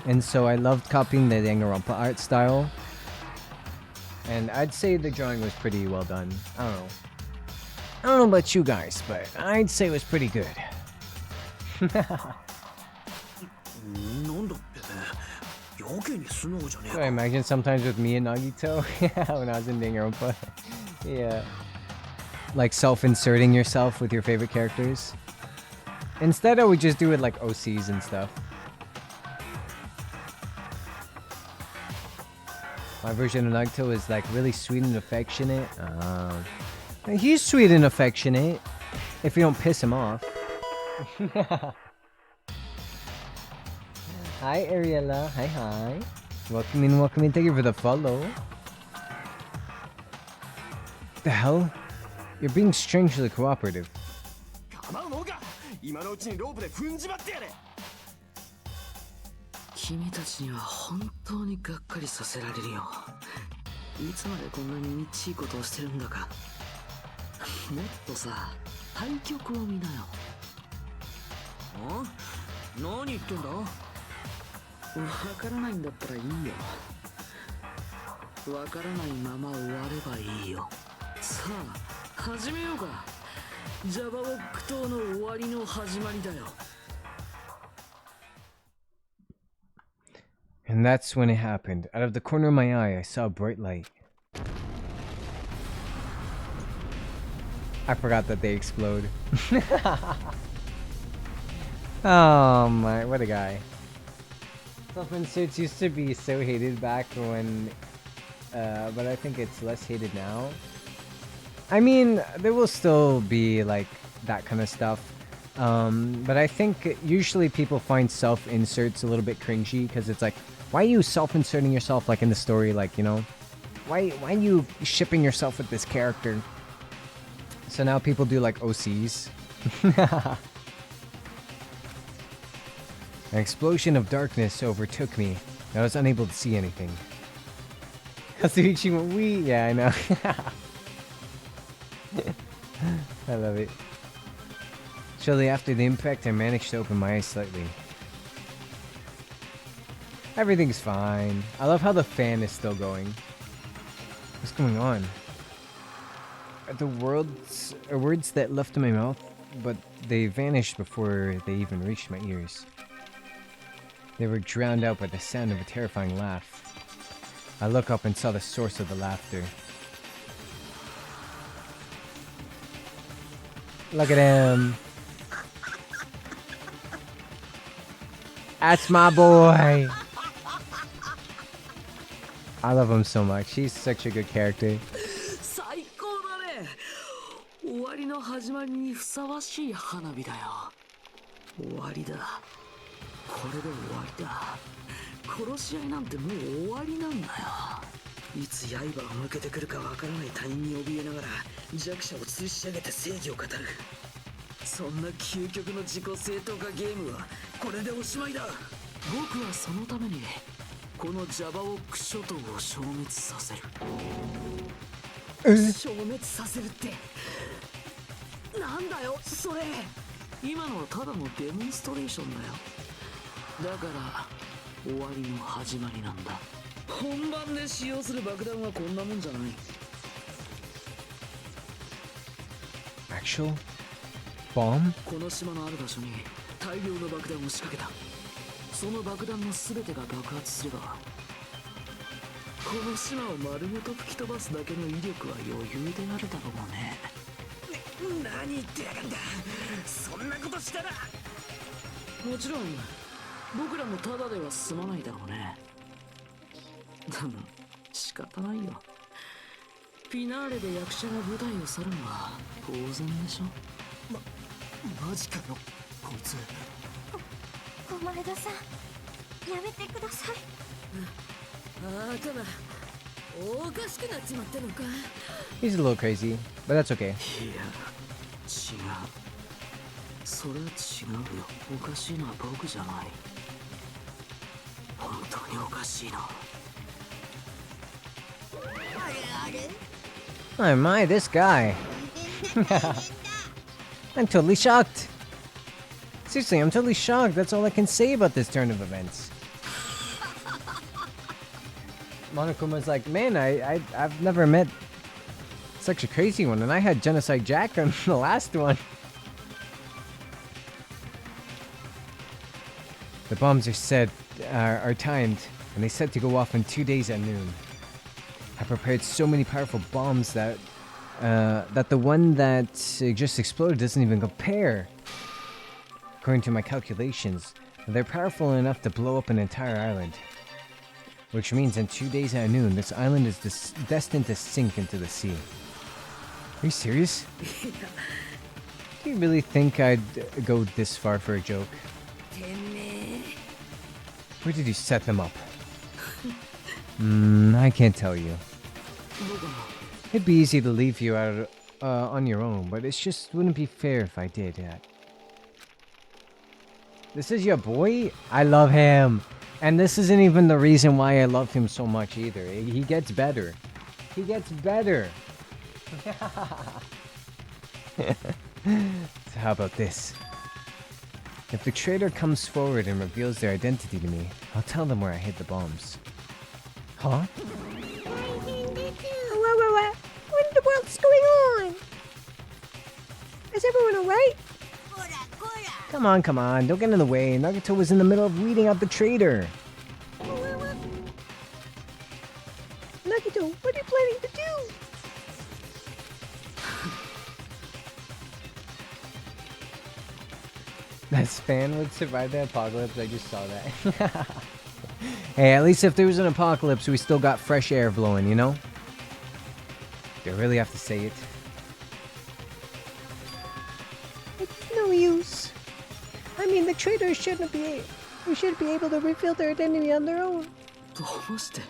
And so I loved copying the Danganronpa art style. And I'd say the drawing was pretty well done. I don't know. I don't know about you guys, but I'd say it was pretty good. So I imagine sometimes with me and Nagito, when I was in Danganronpa. Yeah. Like self-inserting yourself with your favorite characters. Instead, I would just do it like OCs and stuff. My version of Nagito is like really sweet and affectionate. He's sweet and affectionate if you don't piss him off. Hi Ariella, hi. Welcome in, thank you for the follow. The hell? You're being strangely cooperative. 構うもんか。今のうちにロープで踏んじまってやれ。君たちには本当にがっかりさせられるよ。いつまでこんなにみっちいことをしてるんだか。もっとさ、対局を見なよ。何言ってんだ？わからないんだったらいいよ。わからないまま終わればいいよ。さあ、始めようか。ジャバオック島の終わりの始まりだよ。And that's when it happened. Out of the corner of my eye, I saw a bright light. I forgot that they explode. Oh my, what a guy. Self-inserts used to be so hated back when... but I think it's less hated now. I mean, there will still be like that kind of stuff. But I think usually people find self-inserts a little bit cringy because it's like, why are you self-inserting yourself like in the story? Like, you know, why are you shipping yourself with this character? So now people do like OCs. An explosion of darkness overtook me. I was unable to see anything. Katsuichi went wee. Yeah, I know. I love it. Shortly after the impact, I managed to open my eyes slightly. Everything's fine. I love how the fan is still going. What's going on? The words that left my mouth, but they vanished before they even reached my ears. They were drowned out by the sound of a terrifying laugh. I looked up and saw the source of the laughter. Look at him. That's my boy. I love him so much. He's such a good character. 最高だね。終わりの始まりにふさわしい花火だよ。終わりだ。これで終わりだ。殺し合いなんてもう終わりなんだよ。いつ刃が向けてくるかわからない他人に怯えながら弱者を吊るし上げて正義を語る。そんな究極の自己正当化ゲームはこれでおしまいだ。僕はそのためにこのジャバオック諸島を消滅させる。消滅させるってなんだよそれ。今のはただのデモンストレーションだよ。だから終わりの始まりなんだ。本番で使用する爆弾はこんなもんじゃない。Actual bomb? この島のある場所に大量の爆弾を仕掛けた。その爆弾の全てが爆発すればこの島を丸ごと吹き飛ばすだけの威力は余裕であるだろうね。何言ってやがんだ。そんなことしたら。もちろん僕らもただでは済まないだろうね。でも仕方ないよ。フィナーレで役者が舞台を去るのは当然でしょ。マジかよこいつ。小前田さん、やめてください。ああかな、おかしくなっちまってんのか。 He's a little crazy, but that's okay. いや、違う。それは違うよ。おかしいのは僕じゃない。本当におかしいの。Oh my, this guy. I'm totally shocked. Seriously, I'm totally shocked. That's all I can say about this turn of events. Monokuma's like, man, I've never met such a crazy one, and I had Genocide Jack on the last one. The bombs are timed, and they said to go off in 2 days at noon. I prepared so many powerful bombs that the one that just exploded doesn't even compare. According to my calculations, they're powerful enough to blow up an entire island. Which means in 2 days at noon, this island is destined to sink into the sea. Are you serious? Do you really think I'd go this far for a joke? Where did you set them up? I can't tell you. It'd be easy to leave you out on your own, but it just wouldn't be fair if I did that. This is your boy? I love him. And this isn't even the reason why I love him so much either. He gets better. He gets better. So how about this? If the traitor comes forward and reveals their identity to me, I'll tell them where I hid the bombs. Huh? What in the world's going on? Is everyone alright? Come on, come on. Don't get in the way. Nagito was in the middle of weeding out the traitor. Nagito, what are you planning to do? That Span would survive the apocalypse. I just saw that. Hey, at least if there was an apocalypse, we still got fresh air blowing, you know? Do I really have to say it? It's no use. I mean, the traitors shouldn't be able to reveal their identity on their own. どうして？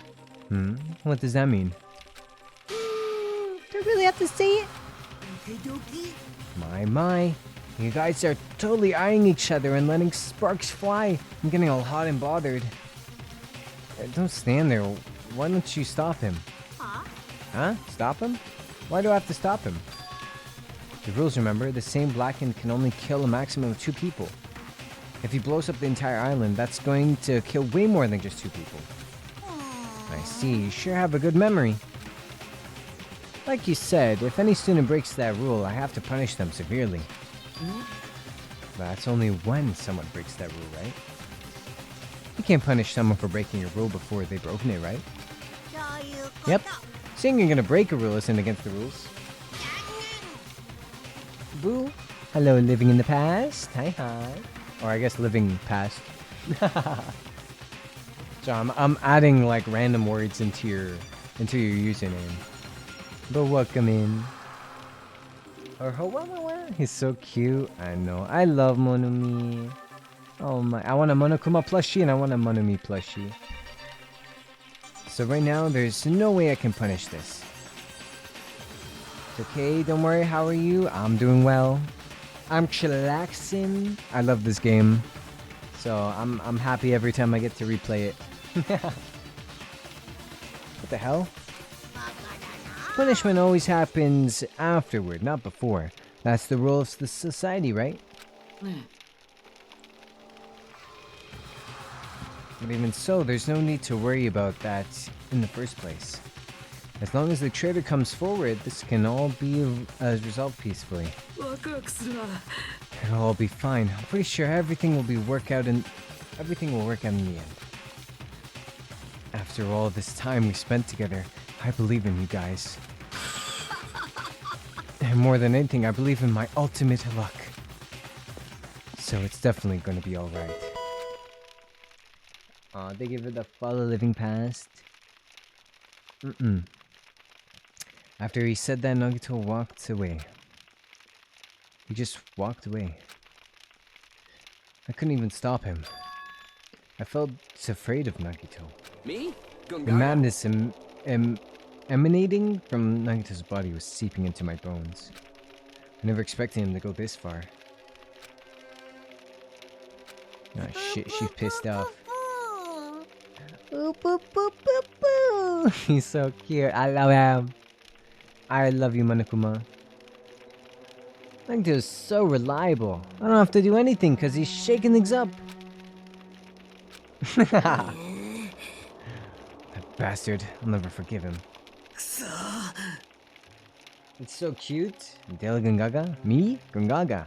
What does that mean? Do I really have to say it? My. You guys are totally eyeing each other and letting sparks fly. I'm getting all hot and bothered. Don't stand there. Why don't you stop him? Huh? Stop him? Why do I have to stop him? The rules, remember? The same blackened can only kill a maximum of 2 people. If he blows up the entire island, that's going to kill way more than just 2 people. I see. You sure have a good memory. Like you said, if any student breaks that rule, I have to punish them severely. That's only when someone breaks that rule, right? You can't punish someone for breaking a rule before they've broken it, right? Yep. Saying you're gonna break a rule isn't against the rules. Boo. Hello, living in the past. Hi. Or I guess living past. So I'm adding like random words into your username. But welcome in. Or he's so cute. I know. I love Monumi. Oh my! I want a Monokuma plushie and I want a Monumi plushie. So right now, there's no way I can punish this. It's okay. Don't worry. How are you? I'm doing well. I'm chillaxing. I love this game. So I'm happy every time I get to replay it. What the hell? Punishment always happens afterward, not before. That's the rule of the society, right? ね But even so, there's no need to worry about that in the first place. As long as the traitor comes forward, this can all be resolved peacefully. え、ワクワクするな。 It'll all be fine. I'm pretty sure everything will work out in the end. After all this time we spent together, I believe in you guys. And more than anything, I believe in my ultimate luck. So it's definitely gonna be alright. Aw, they give it the follow living past. After he said that, Nagito walked away. He just walked away. I couldn't even stop him. I felt afraid of Nagito. Me? The madness emanating from Nagito's body was seeping into my bones. I never expected him to go this far. Ah shit, she's pissed off. Boo, boo, boo, boo, boo. He's so cute. I love him. I love you, Monokuma. Nagito's so reliable. I don't have to do anything because he's shaking things up. That bastard. I'll never forgive him. It's so cute. Dela Gungaga? Me? Gungaga.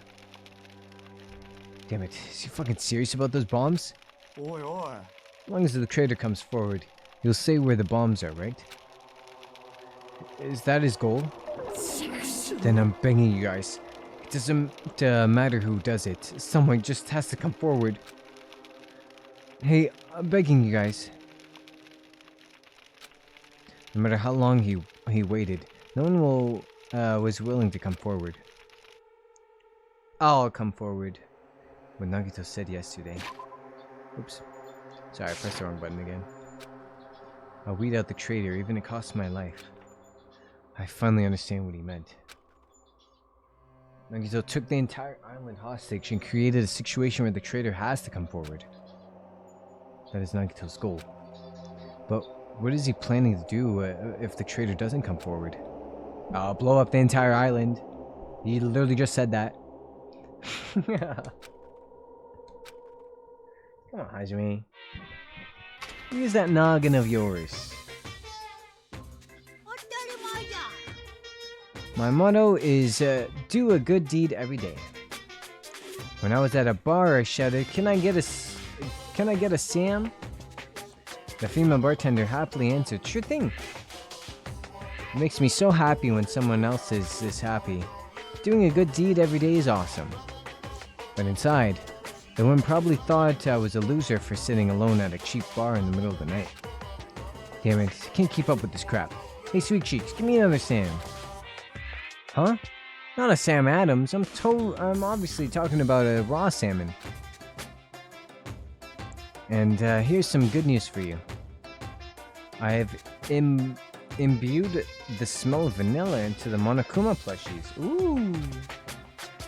Damn it. Is he fucking serious about those bombs? Oi, oi. As long as the trader comes forward, he'll say where the bombs are, right? Is that his goal? Then I'm begging you guys. It doesn't matter who does it. Someone just has to come forward. Hey, I'm begging you guys. No matter how long he waited, no one was willing to come forward. I'll come forward. When Nagito said yesterday. Oops. Sorry, I pressed the wrong button again. I'll weed out the traitor, even if it costs my life. I finally understand what he meant. Nagito took the entire island hostage and created a situation where the traitor has to come forward. That is Nagito's goal. But what is he planning to do if the traitor doesn't come forward? I'll blow up the entire island. He literally just said that. Come on, Hajime. Use that noggin of yours. My motto is, do a good deed every day. When I was at a bar, I shouted, Can I get a Sam? The female bartender happily answered, Sure thing. It makes me so happy when someone else is happy. Doing a good deed every day is awesome. But inside, the woman probably thought I was a loser for sitting alone at a cheap bar in the middle of the night. Damn it, I can't keep up with this crap. Hey, Sweet Cheeks, give me another Sam. Huh? Not a Sam Adams. I'm obviously talking about a raw salmon. And here's some good news for you. I have imbued the smell of vanilla into the Monokuma plushies. Ooh!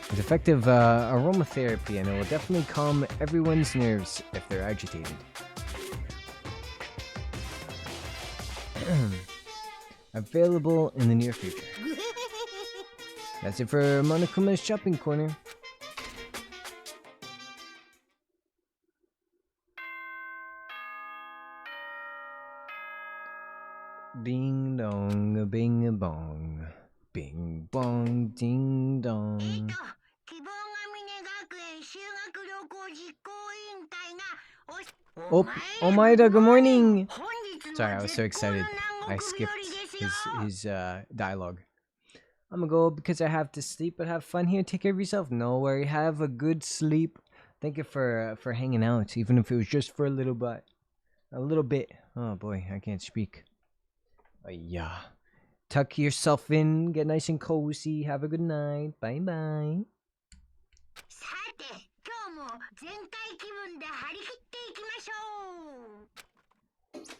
It's effective aromatherapy, and it will definitely calm everyone's nerves if they're agitated. Available in the near future. That's it for Monokuma's shopping corner. Ding dong, bing bong. Bing bong, ding dong. Oh, Omaida, good morning! Sorry, I was so excited. I skipped his dialogue. I'm gonna go because I have to sleep, but have fun here. Take care of yourself. No worry. Have a good sleep. Thank you for hanging out, even if it was just for a little bit. A little bit. Oh boy, I can't speak. Yeah. Tuck yourself in. Get nice and cozy. Have a good night. Bye bye.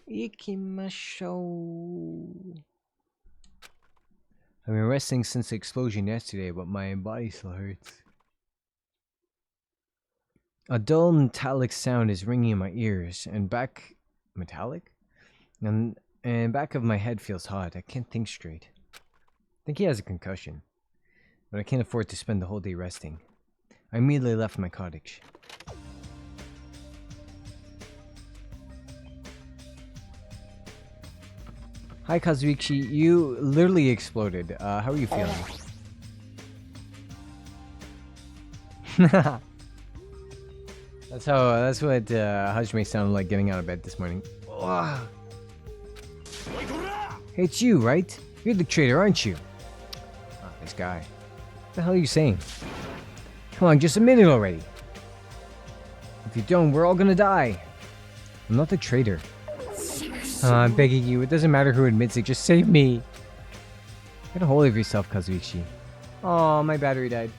Ikimashou. I've been resting since the explosion yesterday, but my body still hurts. A dull metallic sound is ringing in my ears, and back back of my head feels hot. I can't think straight. I think he has a concussion, but I can't afford to spend the whole day resting. I immediately left my cottage. Hi Kazuichi, you literally exploded. How are you feeling? That's what Hajime sounded like getting out of bed this morning. Ugh. Hey, it's you, right? You're the traitor, aren't you? Oh, this guy. What the hell are you saying? Come on, just admit it already. If you don't, we're all gonna die. I'm not the traitor. I'm begging you, it doesn't matter who admits it, just save me. Get a hold of yourself, Kazuichi. Oh, my battery died.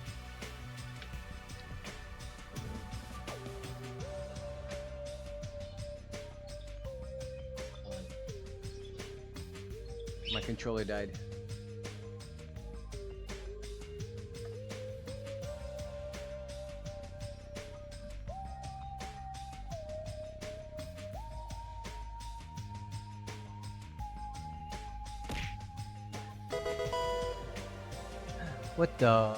My controller died. What the?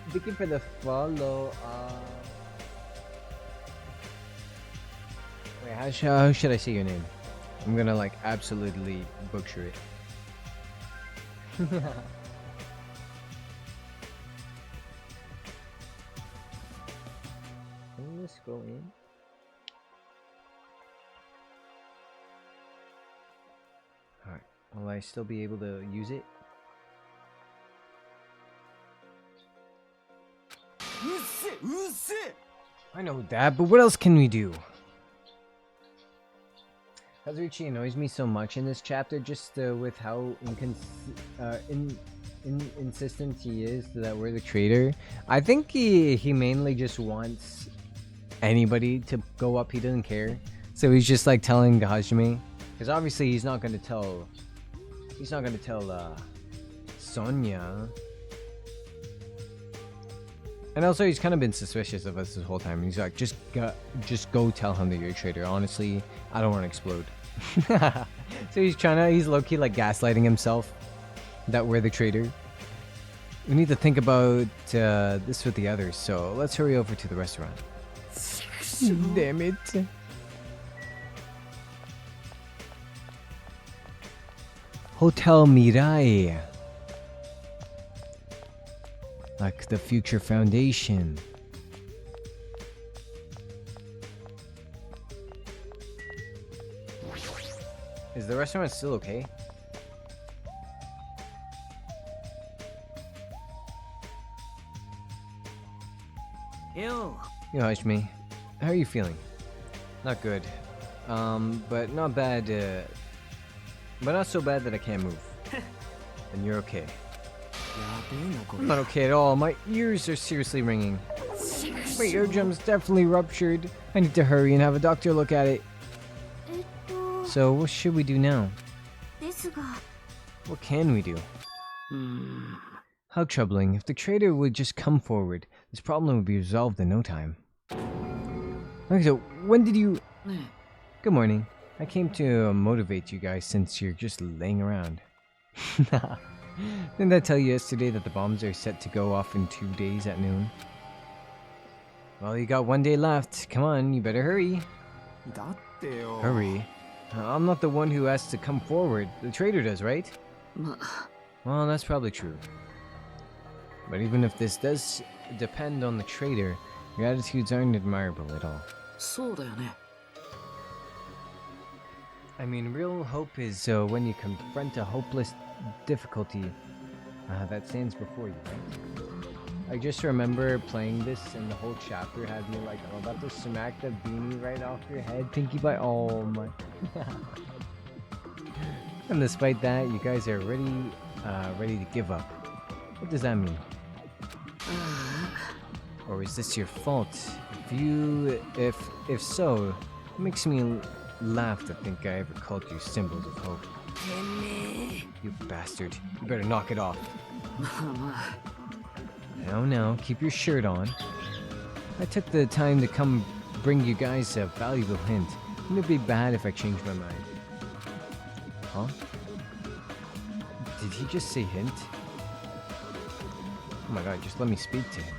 Thank you for the follow. Wait, how should I say your name? I'm gonna like absolutely butcher it. Can we just go in? Alright, will I still be able to use it? I know that, but what else can we do? Kazuichi annoys me so much in this chapter, just with how insistent he is that we're the traitor. I think he mainly just wants anybody to go up. He doesn't care, so he's just like telling Hajime, because obviously he's not gonna tell Sonya. And also, he's kind of been suspicious of us this whole time. He's like, just go tell him that you're a traitor. Honestly, I don't want to explode. So he's low-key like gaslighting himself that we're the traitor. We need to think about this with the others, so let's hurry over to the restaurant. Damn it. Hotel Mirai. Like the future foundation. Is the restaurant still okay? Yo. Yo, Hajime. How are you feeling? Not good. But not bad, but not so bad that I can't move. And you're okay. I'm not okay at all. My ears are seriously ringing. My eardrum's definitely ruptured. I need to hurry and have a doctor look at it. So, what should we do now? What can we do? How troubling. If the traitor would just come forward, this problem would be resolved in no time. Okay, so when did you... Good morning. I came to motivate you guys since you're just laying around. Didn't I tell you yesterday that the bombs are set to go off in 2 days at noon? Well, you got 1 day left. Come on, you better hurry. Hurry? I'm not the one who has to come forward. The traitor does, right? Well, that's probably true. But even if this does depend on the traitor, your attitudes aren't admirable at all. I mean, real hope is when you confront a hopeless difficulty that stands before you, right? I just remember playing this and the whole chapter had me like, I'm about to smack the beanie right off your head, Pinkie Pie. Oh my. And despite that, you guys are ready to give up. What does that mean? Or is this your fault? If so, it makes me laugh to think I ever called you symbols of hope. You bastard. You better knock it off. No, keep your shirt on. I took the time to come bring you guys a valuable hint. Wouldn't it be bad if I changed my mind? Huh? Did he just say hint? Oh my god, just let me speak to him.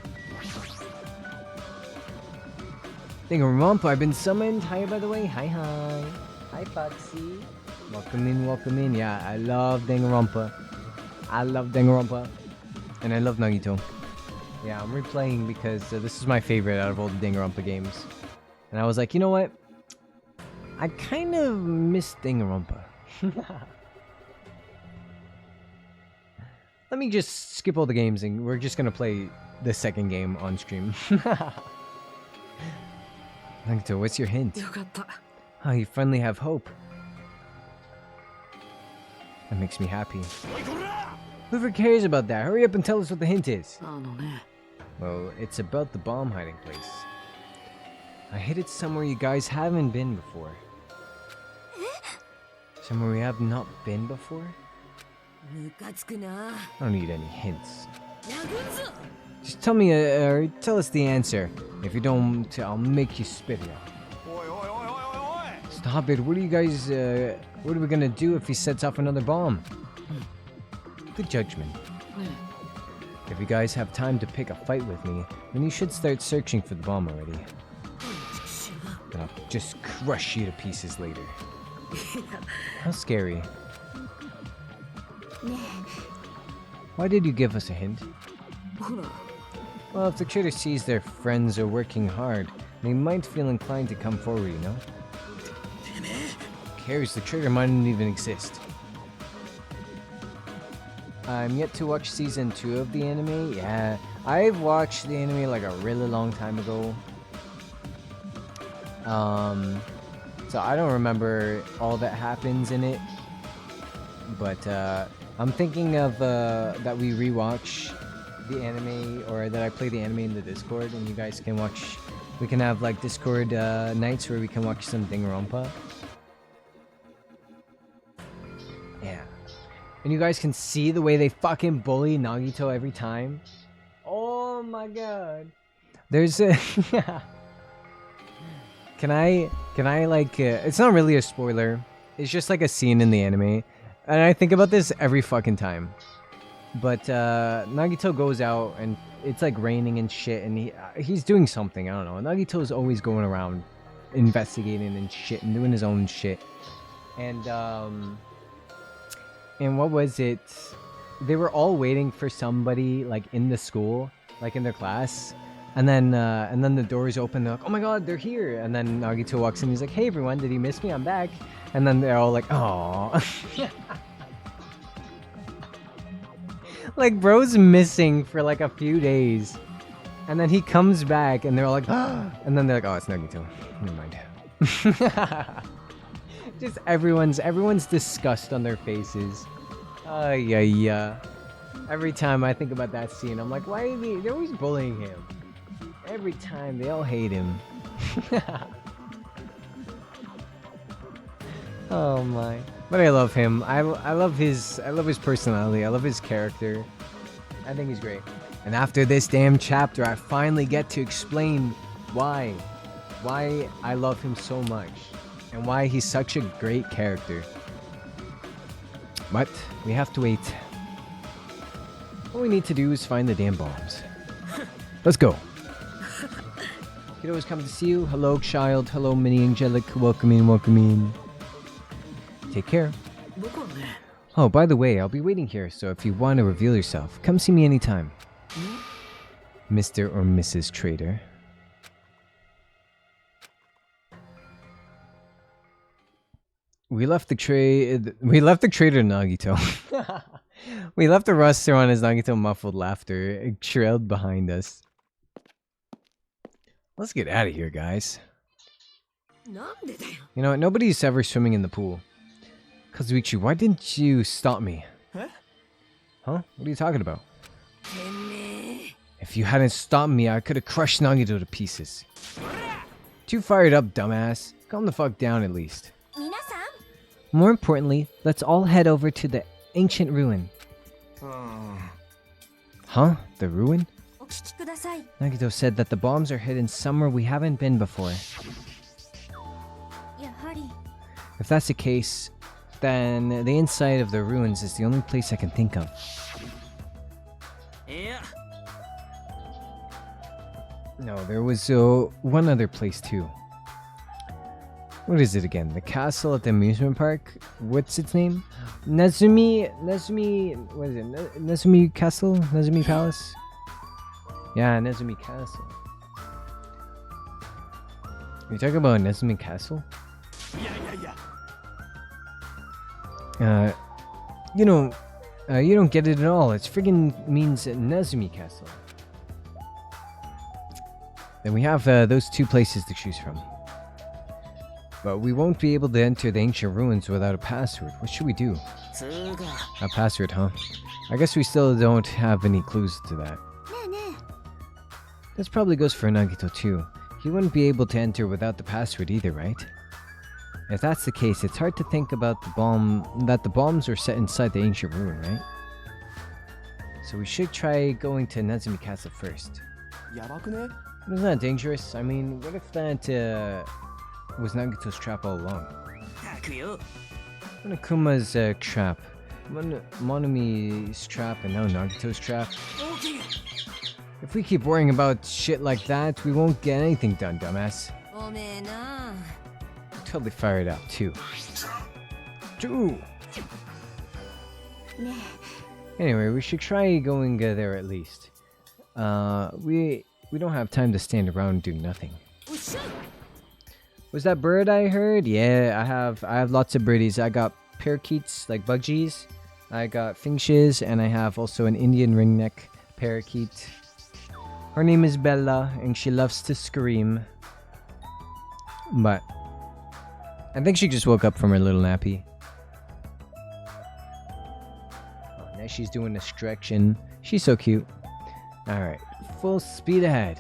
Danganronpa, I've been summoned. Hi, by the way. Hi. Hi, Foxy. Welcome in. Yeah, I love Danganronpa. And I love Nagito. Yeah, I'm replaying because this is my favorite out of all the Danganronpa games. And I was like, you know what? I kind of miss Danganronpa. Let me just skip all the games and we're just gonna play the second game on stream. Nagito, what's your hint? Oh, you finally have hope. That makes me happy. Whoever cares about that, hurry up and tell us what the hint is. あのね Well, it's about the bomb hiding place. I hid it somewhere you guys haven't been before. Somewhere we have not been before? ムカつくな。 I don't need any hints. 殴るぞ。 Just tell me, or tell us the answer. If you don't, I'll make you spit it out. Stop it. What are you guys, what are we gonna do if he sets off another bomb? Good judgment. If you guys have time to pick a fight with me, then you should start searching for the bomb already. Then I'll just crush you to pieces later. How scary. Why did you give us a hint? ほら Well, if the traitor sees their friends are working hard, they might feel inclined to come forward, you know? Who cares? The traitor mightn't even exist. I'm yet to watch season 2 of the anime. Yeah, I've watched the anime like a really long time ago. So I don't remember all that happens in it. But I'm thinking of that we rewatch the anime, or that I play the anime in the Discord, and you guys can watch. We can have like Discord nights where we can watch some Danganronpa. Yeah. And you guys can see the way they fucking bully Nagito every time. Oh my god. There's a... Can I like... it's not really a spoiler. It's just like a scene in the anime. And I think about this every fucking time. But Nagito goes out and it's like raining and shit. And he's doing something. I don't know. Nagito's always going around investigating and shit and doing his own shit. And what was it? They were all waiting for somebody like in the school, like in their class, and then the doors open. They're like, "Oh my god, they're here!" And then Nagito walks in. He's like, "Hey everyone, did you miss me? I'm back." And then they're all like, "Aww." Like bro's missing for like a few days, and then he comes back, and they're all like, "Oh!" And then they're like, "Oh, it's Nagito. Never mind." Just everyone's disgust on their faces. Yeah. Every time I think about that scene, I'm like, why are they're always bullying him? Every time they all hate him. Oh my. But I love him. I love his personality. I love his character. I think he's great. And after this damn chapter, I finally get to explain why I love him so much. And why he's such a great character. But we have to wait. All we need to do is find the damn bombs. Let's go. Kiddo is coming to see you. Hello, child. Hello, mini angelic. Welcome in. Take care. 僕はね Oh, by the way, I'll be waiting here, so if you want to reveal yourself, come see me anytime. Mr. or Mrs. Trader. We left the trader Nagito. We left the restaurant as Nagito muffled laughter trailed behind us. Let's get out of here, guys. なんでだよ。 You know what? Nobody's ever swimming in the pool. Kazuichi, why didn't you stop me? Huh? Huh? What are you talking about? てめえ。 If you hadn't stopped me, I could have crushed Nagito to pieces. Too fired up, dumbass. Calm the fuck down at least. 皆さん。 More importantly, let's all head over to the ancient ruin. Huh? The ruin? お聞きください。 Nagito said that the bombs are hidden somewhere we haven't been before. やはり。 If that's the case, then the inside of the ruins is the only place I can think of. いや No, there was one other place too. What is it again? The castle at the amusement park? What's its name? Nezumi, what is it? Nezumi Castle? Nezumi Palace? Yeah, Nezumi Castle. You talking about Nezumi Castle? You don't get it at all. It's friggin' means Nezumi Castle. Then we have those two places to choose from. But we won't be able to enter the ancient ruins without a password. What should we do? つうか A password, huh? I guess we still don't have any clues to that. ねえね This probably goes for Nagito too. He wouldn't be able to enter without the password either, right? If that's the case, it's hard to think about the bombs are set inside the ancient ruin, right? So we should try going to Nezumi Castle first. やばくね Isn't that dangerous? I mean, what if that was Nagito's trap all along? たくよ Kuma's trap, Monomi's trap, and now Nagito's trap. 大きい If we keep worrying about shit like that, we won't get anything done, dumbass. おめえな Totally fired up too. Two. ね Anyway, we should try going there at least. We don't have time to stand around doing nothing. おっしゃ Was that bird I heard? Yeah, I have lots of birdies. I got parakeets like budgies. I got finches, and I have also an Indian ringneck parakeet. Her name is Bella, and she loves to scream. But I think she just woke up from her little nappy. Oh, now she's doing a stretching. She's so cute. Alright, full speed ahead.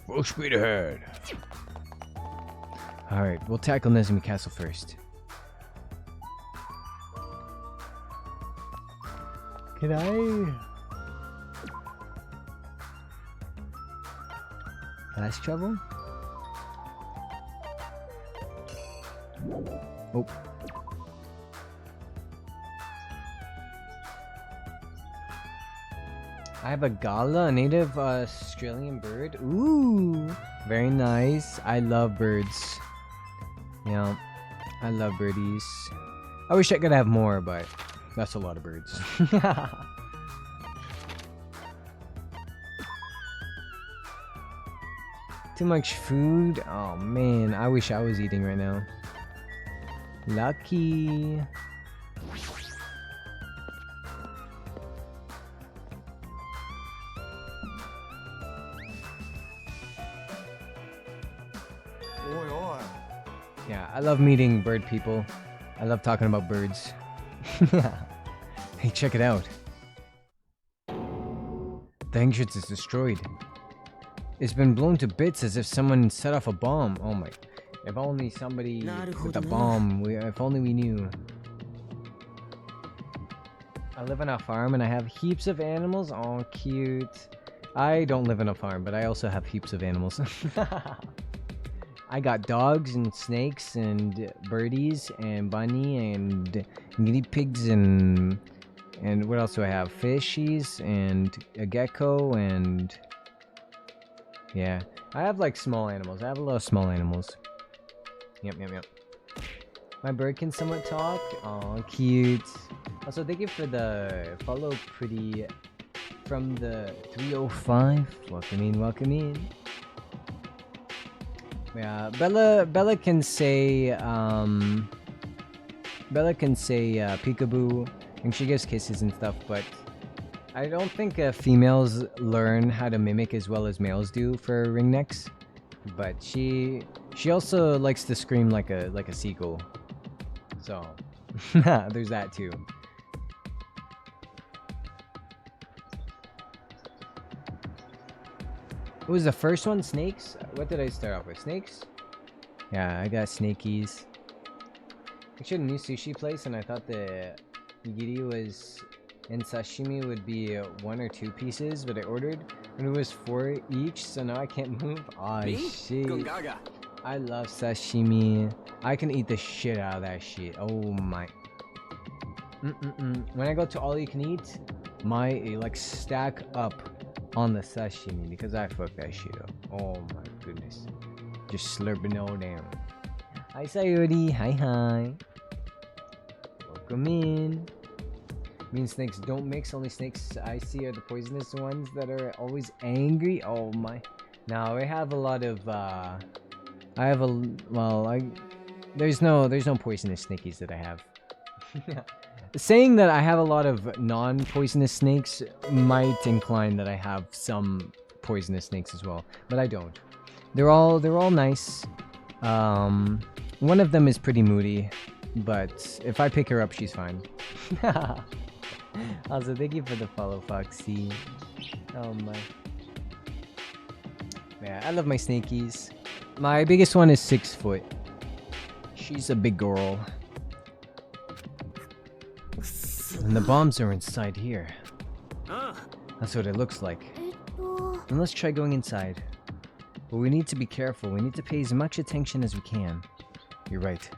Full speed ahead. Alright, we'll tackle Nezumi Castle first. Can I fast travel? Oh. I have a gala, a native Australian bird. Ooh, very nice. I love birds. Yeah, I love birdies. I wish I could have more, but that's a lot of birds. Too much food? Oh man, I wish I was eating right now. Lucky. Yeah, I love meeting bird people. I love talking about birds. Hey, check it out. The entrance is destroyed. It's been blown to bits as if someone set off a bomb. Oh my. If only somebody with a bomb. If only we knew. I live on a farm and I have heaps of animals. Oh, cute. I don't live on a farm, but I also have heaps of animals. I got dogs and snakes and birdies and bunny and guinea pigs and what else do I have? Fishies and a gecko and yeah. I have like small animals. I have a lot of small animals. Yep. My bird can somewhat talk. Oh, cute. Also, thank you for the follow, pretty, from the 305. Welcome in. Yeah, Bella can say peekaboo, and she gives kisses and stuff, but I don't think females learn how to mimic as well as males do for ringnecks. But she also likes to scream like a seagull. So there's that too. What was the first one? Snakes? What did I start off with? Snakes? Yeah, I got snakies. Actually, a new sushi place, and I thought the nigiri was and sashimi would be 1 or 2 pieces, but I ordered and it was 4 each, so now I can't move. Aw, shit. I love sashimi. I can eat the shit out of that shit. Oh my. When I go to all you can eat, my like stack up on the sashimi because I fuck that shit up. Oh my goodness. Just slurping it all down. Hi Sayuri. Hi. Welcome in. Me and snakes don't mix. Only snakes I see are the poisonous ones that are always angry. Oh my. Now I have a lot of there's no poisonous snakies that I have. Saying that I have a lot of non-poisonous snakes might incline that I have some poisonous snakes as well, but I don't. They're all nice. One of them is pretty moody, but if I pick her up, she's fine. Also, thank you for the follow, Foxy. Oh my. Yeah, I love my snakies. My biggest one is 6 foot. She's a big girl. And the bombs are inside here. That's what it looks like. And let's try going inside. But we need to be careful. We need to pay as much attention as we can. You're right.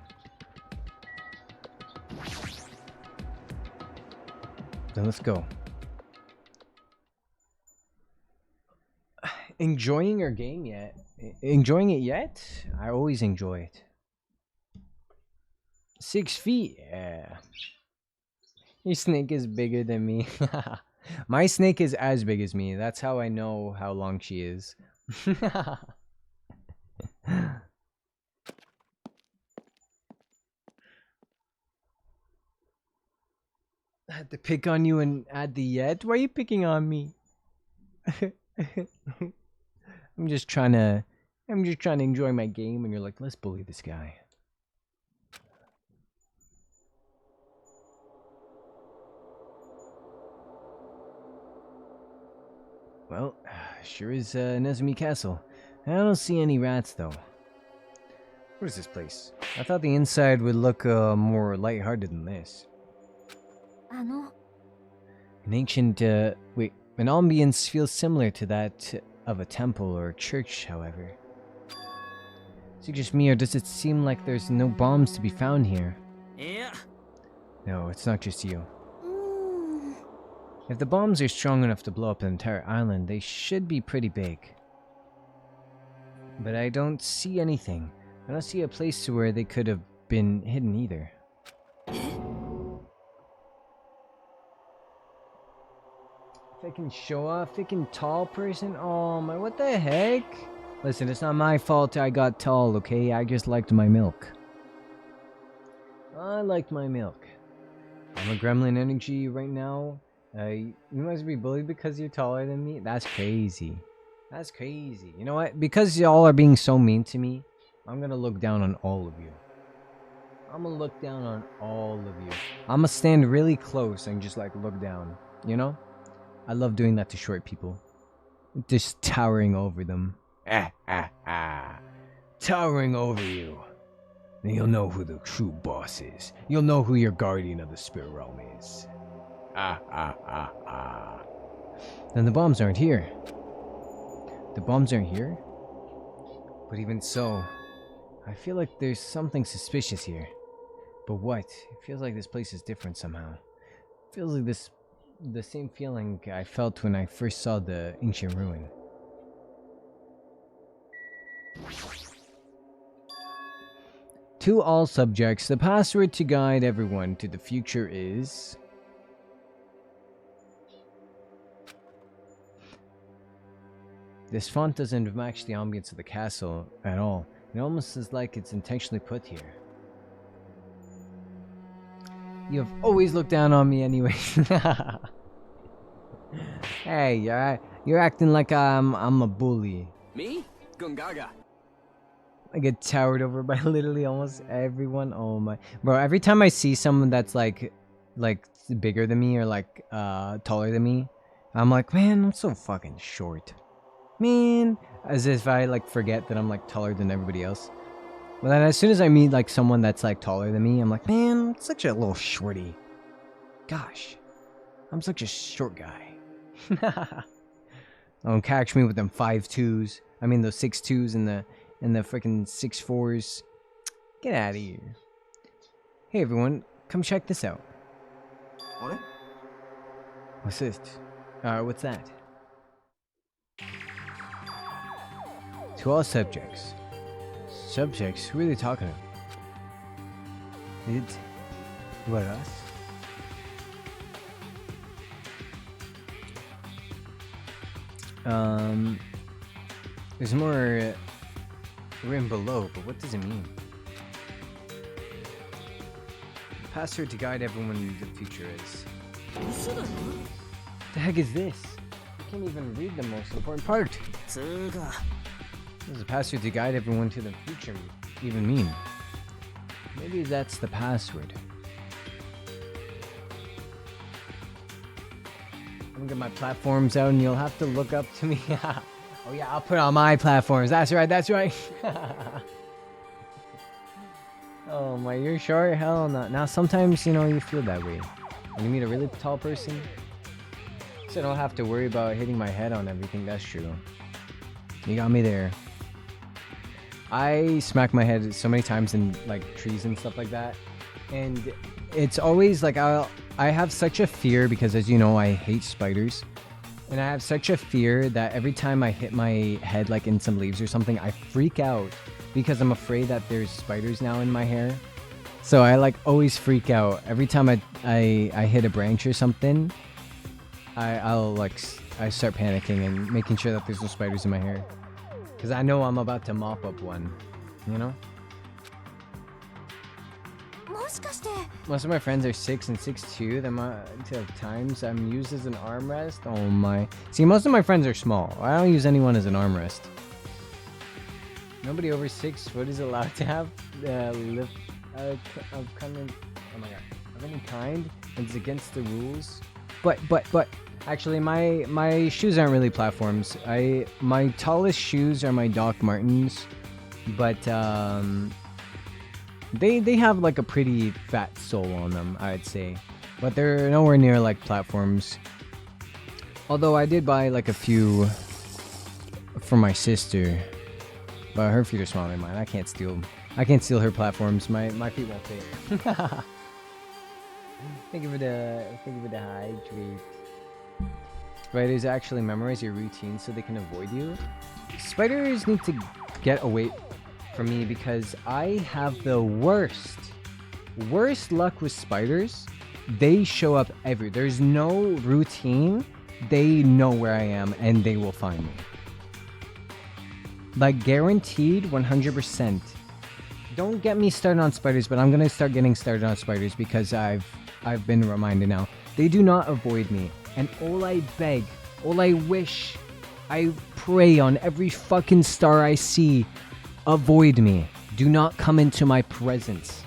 Then let's go. Enjoying our game yet? Enjoying it yet? I always enjoy it. 6 feet? Yeah. Your snake is bigger than me. My snake is as big as me. That's how I know how long she is. I had to pick on you and add the yet? Why are you picking on me? I'm just trying to enjoy my game, and you're like, let's bully this guy. Well, sure is Nezumi Castle. I don't see any rats though. What is this place? I thought the inside would look more lighthearted than this. An ancient, wait, an ambience feels similar to that of a temple or a church, however. Is it just me, or does it seem like there's no bombs to be found here? Yeah. No, it's not just you. If the bombs are strong enough to blow up an entire island, they should be pretty big. But I don't see anything. I don't see a place to where they could have been hidden either. Freaking show off, freaking tall person. Oh my, what the heck? Listen, it's not my fault I got tall, okay? I just liked my milk. I liked my milk. I'm a gremlin energy right now. You must be bullied because you're taller than me? That's crazy. That's crazy. You know what? Because y'all are being so mean to me, I'm gonna look down on all of you. I'm gonna look down on all of you. I'm gonna stand really close and just like look down. You know? I love doing that to short people. Just towering over them. Towering over you. Then you'll know who the true boss is. You'll know who your guardian of the spirit realm is. Then the bombs aren't here. The bombs aren't here? But even so, I feel like there's something suspicious here. But what? It feels like this place is different somehow. It feels like the same feeling I felt when I first saw the ancient ruin. To all subjects, the password to guide everyone to the future is... This font doesn't match the ambience of the castle at all. It almost is like it's intentionally put here. You have always looked down on me anyway. Hey, you're acting like I'm a bully. Me? Gungaga. I get towered over by literally almost everyone. Oh my. Bro, every time I see someone that's like bigger than me or like taller than me, I'm like, man, I'm so fucking short. Man, as if I like forget that I'm like taller than everybody else. But then as soon as I meet like someone that's like taller than me, I'm like, man, I'm such a little shorty. Gosh, I'm such a short guy. Don't catch me with them 5'2s. I mean those 6'2s and the freaking 6'4s. Get out of here. Hey everyone, come check this out. What? What's this? What's that? To all subjects. Subjects? Who are they talking to? What, us? There's more written below, but what does it mean? The password to guide everyone in the future is... The heck is this? I can't even read the most important part. There's a password to guide everyone to the future. even mean? Maybe that's the password. I'm gonna get my platforms out and you'll have to look up to me. Oh yeah, I'll put on my platforms. That's right, that's right. Oh my, you're short? Hell no. Now sometimes, you know, you feel that way. When you meet a really tall person, so I don't have to worry about hitting my head on everything. That's true. You got me there. I smack my head so many times in like trees and stuff like that, and it's always like I have such a fear because, as you know, I hate spiders, and I have such a fear that every time I hit my head like in some leaves or something, I freak out because I'm afraid that there's spiders now in my hair. So I like always freak out every time I hit a branch or something. I start panicking and making sure that there's no spiders in my hair. Because I know I'm about to mop up one, you know? もしかして Most of my friends are 6 and 6'2". The amount of times I'm used as an armrest. Oh my. See, most of my friends are small. I don't use anyone as an armrest. Nobody over 6 foot is allowed to have lift of kind of, oh my god, of any kind. It's against the rules. But actually, my shoes aren't really platforms. My tallest shoes are my Doc Martens, but they have like a pretty fat sole on them, I'd say. But they're nowhere near like platforms. Although I did buy like a few for my sister, but her feet are smaller than mine. I can't steal her platforms. My feet won't fit. Thank you for the hydrate. Spiders actually memorize your routine so they can avoid you. Spiders need to get away from me because I have the worst luck with spiders. They show up everywhere. There's no routine. They know where I am and they will find me. Like guaranteed 100%. Don't get me started on spiders, but I'm gonna start getting started on spiders because I've been reminded now. They do not avoid me. And all I beg, all I wish, I pray on every fucking star I see, avoid me. Do not come into my presence.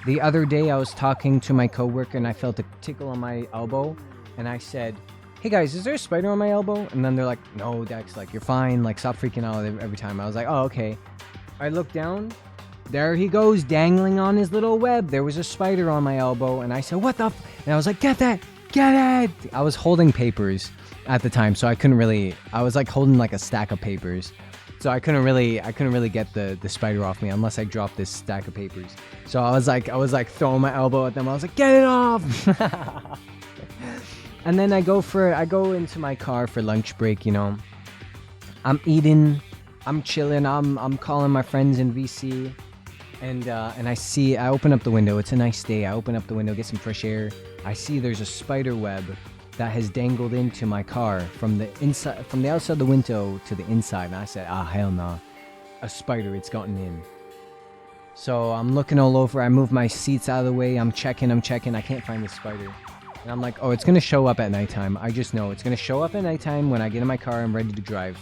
The other day I was talking to my coworker and I felt a tickle on my elbow and I said, "Hey guys, is there a spider on my elbow?" And then they're like, "No, Dex, like you're fine, like stop freaking out every time." I was like, "Oh, okay." I look down, there he goes, dangling on his little web. There was a spider on my elbow and I said, "What the f-?" And I was like, "Get that! Get it!" I was holding papers at the time, so I couldn't really, I was like holding like a stack of papers. So I couldn't really get the spider off me unless I dropped this stack of papers. So I was like throwing my elbow at them. I was like, "Get it off!" And then I go into my car for lunch break, you know. I'm eating, I'm chilling, I'm calling my friends in VC, and I open up the window. It's a nice day. I open up the window, get some fresh air. I see there's a spider web that has dangled into my car from the outside of the window to the inside. And I said, "Ah, hell nah. A spider, it's gotten in." So I'm looking all over. I move my seats out of the way. I'm checking. I can't find the spider. And I'm like, "Oh, it's going to show up at nighttime. I just know it's going to show up at nighttime when I get in my car. I'm ready to drive."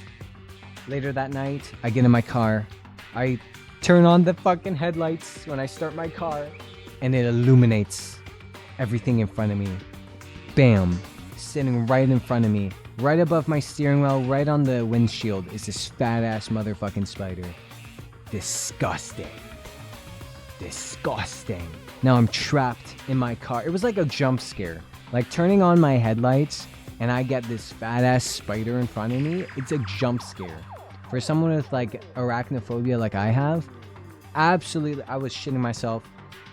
Later that night, I get in my car. I turn on the fucking headlights when I start my car. And it illuminates everything in front of me. Bam. Sitting right in front of me. Right above my steering wheel, right on the windshield, is this fat ass motherfucking spider. Disgusting. Now I'm trapped in my car. It was like a jump scare. Like turning on my headlights and I get this fat ass spider in front of me. It's a jump scare. For someone with like arachnophobia like I have, absolutely, I was shitting myself.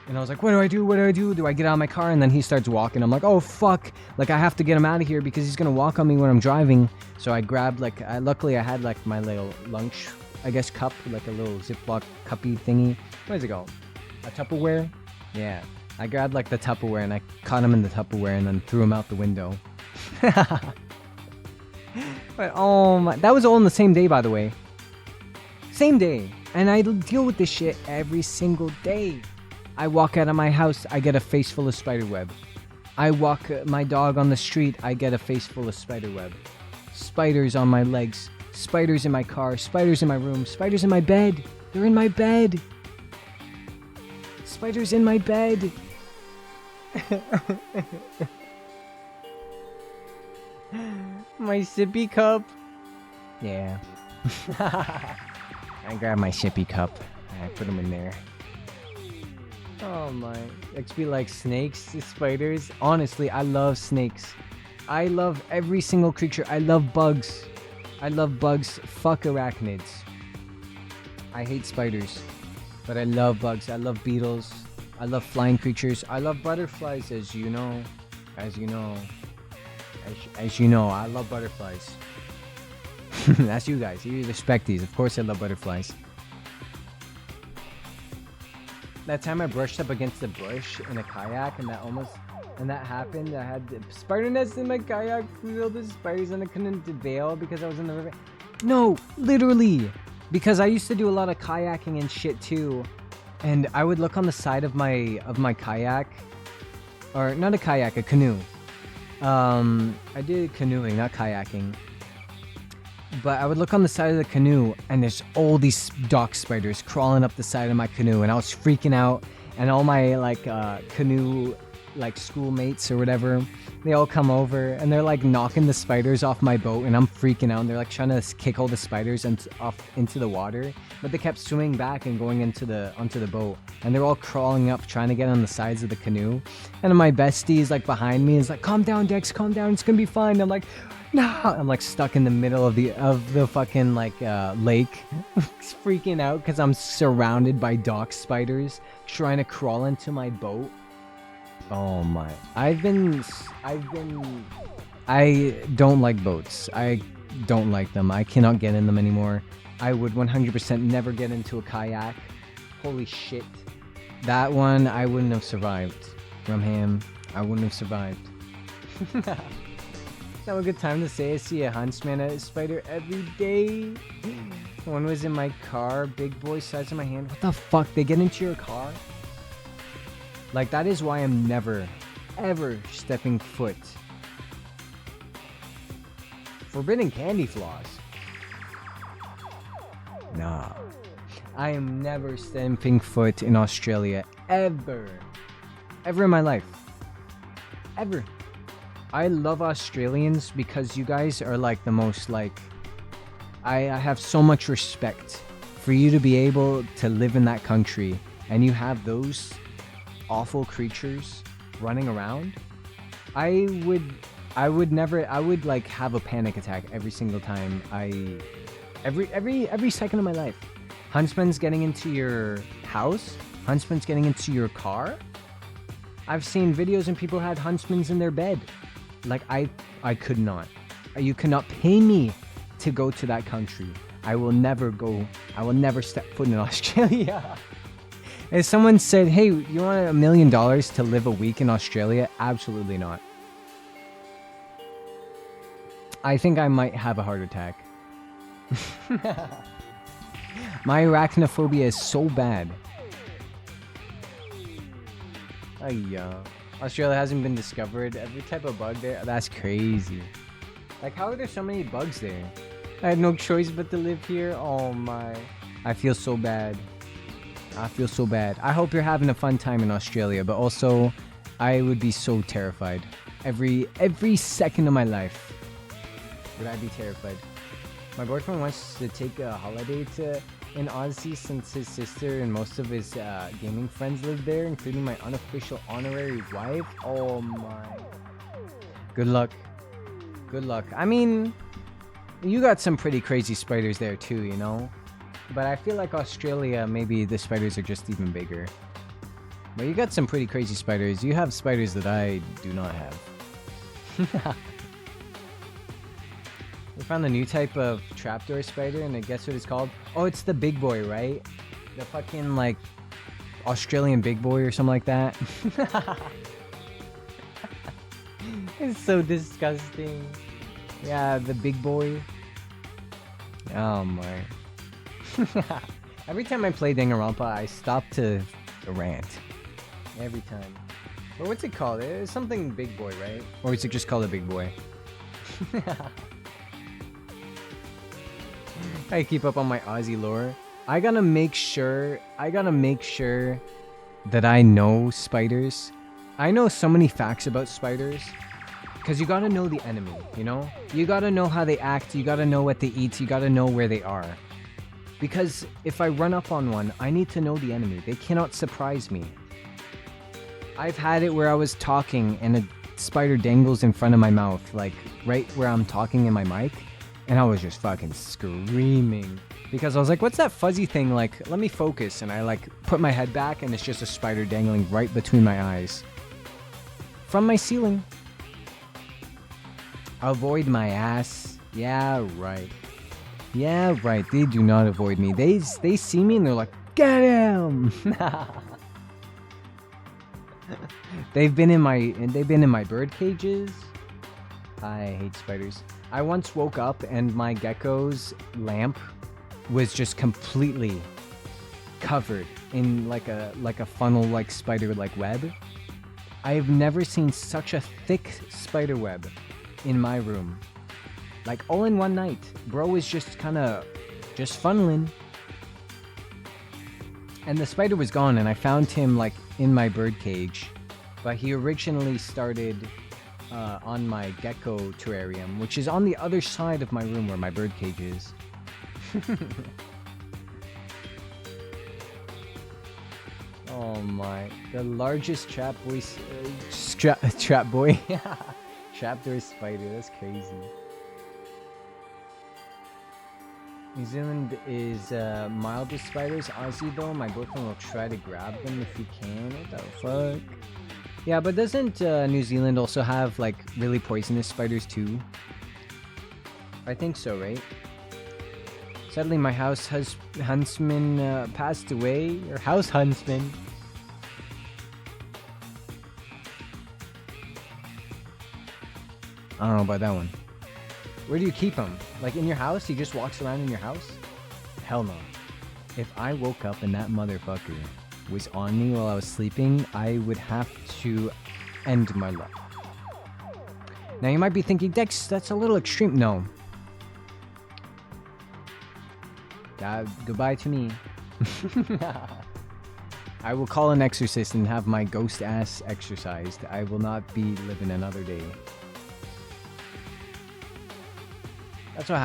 And I was like, what do I do? Do I get out of my car? And then he starts walking. I'm like, oh fuck. Like I have to get him out of here because he's gonna walk on me when I'm driving. So I grabbed luckily I had like my little lunch, I guess, cup, like a little Ziploc cuppy thingy. What is it called? A Tupperware? Yeah. I grabbed like the Tupperware and I caught him in the Tupperware and then threw him out the window. But oh my, that was all in the same day, by the way. Same day. And I deal with this shit every single day. I walk out of my house, I get a face full of spiderweb. I walk my dog on the street, I get a face full of spiderweb. Spiders on my legs, spiders in my car, spiders in my room, spiders in my bed. They're in my bed. Spiders in my bed. My sippy cup. Yeah. I grabbed my sippy cup. I put them in there. Oh my. XP like snakes, spiders. Honestly, I love snakes. I love every single creature. I love bugs. I love bugs. Fuck arachnids. I hate spiders. But I love bugs. I love beetles. I love flying creatures. I love butterflies, as you know. As you know. As you know, I love butterflies. That's you guys. You respect these. Of course I love butterflies. That time I brushed up against the bush in a kayak and that happened. I had the spider nest in my kayak filled with spiders and I couldn't bail because I was in the river. No, literally. Because I used to do a lot of kayaking and shit too. And I would look on the side of my kayak. Or not a kayak, a canoe. I did canoeing, not kayaking. But I would look on the side of the canoe and there's all these dock spiders crawling up the side of my canoe and I was freaking out and all my like canoe like schoolmates or whatever, they all come over and they're like knocking the spiders off my boat and I'm freaking out and they're like trying to kick all the spiders off into the water, but they kept swimming back and going onto the boat and they're all crawling up trying to get on the sides of the canoe and my bestie is like behind me is like, calm down Dex, calm down, it's gonna be fine. And I'm like, no, I'm like stuck in the middle of the fucking like lake freaking out because I'm surrounded by dock spiders trying to crawl into my boat. Oh my. I don't like boats. I don't like them. I cannot get in them anymore. I would 100% never get into a kayak. Holy shit. That one, I wouldn't have survived. Rumham, I wouldn't have survived. Now a good time to say I see a huntsman at a spider every day. One was in my car, big boy size of my hand. What the fuck? They get into your car? Like, that is why I'm never, ever stepping foot. Forbidden candy floss. Nah. I am never stepping foot in Australia. Ever. Ever in my life. Ever. I love Australians because you guys are like the most like... I have so much respect for you to be able to live in that country and you have those awful creatures running around. I would like have a panic attack every single time every second of my life. Huntsman's getting into your house, huntsman's getting into your car. I've seen videos and people had huntsmans in their bed. Like I could not. You cannot pay me to go to that country. I will never step foot in Australia. If someone said, hey, you want $1 million to live a week in Australia? Absolutely not. I think I might have a heart attack. My arachnophobia is so bad. Australia hasn't been discovered. Every type of bug there, that's crazy. Like, how are there so many bugs there? I had no choice but to live here. Oh my. I feel so bad. I feel so bad. I hope you're having a fun time in Australia, but also I would be so terrified. Every second of my life would I be terrified. My boyfriend wants to take a holiday in Aussie since his sister and most of his gaming friends live there, including my unofficial honorary wife. Oh my. Good luck. Good luck. I mean, you got some pretty crazy spiders there too, you know? But I feel like Australia, maybe the spiders are just even bigger. But you got some pretty crazy spiders. You have spiders that I do not have. We found a new type of trapdoor spider, and guess what it's called? Oh, it's the big boy, right? The fucking, like, Australian big boy or something like that. It's so disgusting. Yeah, the big boy. Oh my. Every time I play Danganronpa, I stop to rant. Every time. But what's it called? It's something big boy, right? Or is it just called a big boy? I keep up on my Aussie lore. I gotta make sure that I know spiders. I know so many facts about spiders. Because you gotta know the enemy, you know? You gotta know how they act, you gotta know what they eat, you gotta know where they are. Because if I run up on one, I need to know the enemy. They cannot surprise me. I've had it where I was talking and a spider dangles in front of my mouth, like right where I'm talking in my mic, and I was just fucking screaming. Because I was like, what's that fuzzy thing? Like, let me focus. And I like put my head back and it's just a spider dangling right between my eyes. From my ceiling. Avoid my ass. Yeah, right. Yeah, right. They do not avoid me. They see me and they're like, get him! They've been in my bird cages. I hate spiders. I once woke up and my gecko's lamp was just completely covered in like a funnel like spider like web. I have never seen such a thick spider web in my room. Like all in one night. Bro was just funneling. And the spider was gone and I found him like in my bird cage. But he originally started on my gecko terrarium, which is on the other side of my room where my bird cage is. Oh my, the largest trap boy trapdoor spider, that's crazy. New Zealand is mild to spiders. Aussie though, my boyfriend will try to grab them if he can. What the fuck? Yeah, but doesn't New Zealand also have like really poisonous spiders too? I think so, right? Sadly, my house huntsman passed away. Or house huntsman. I don't know about that one. Where do you keep him? Like in your house? He just walks around in your house? Hell no. If I woke up and that motherfucker was on me while I was sleeping, I would have to end my life. Now you might be thinking, Dex, that's a little extreme. No. Goodbye to me. I will call an exorcist and have my ghost ass exorcised. I will not be living another day. That's what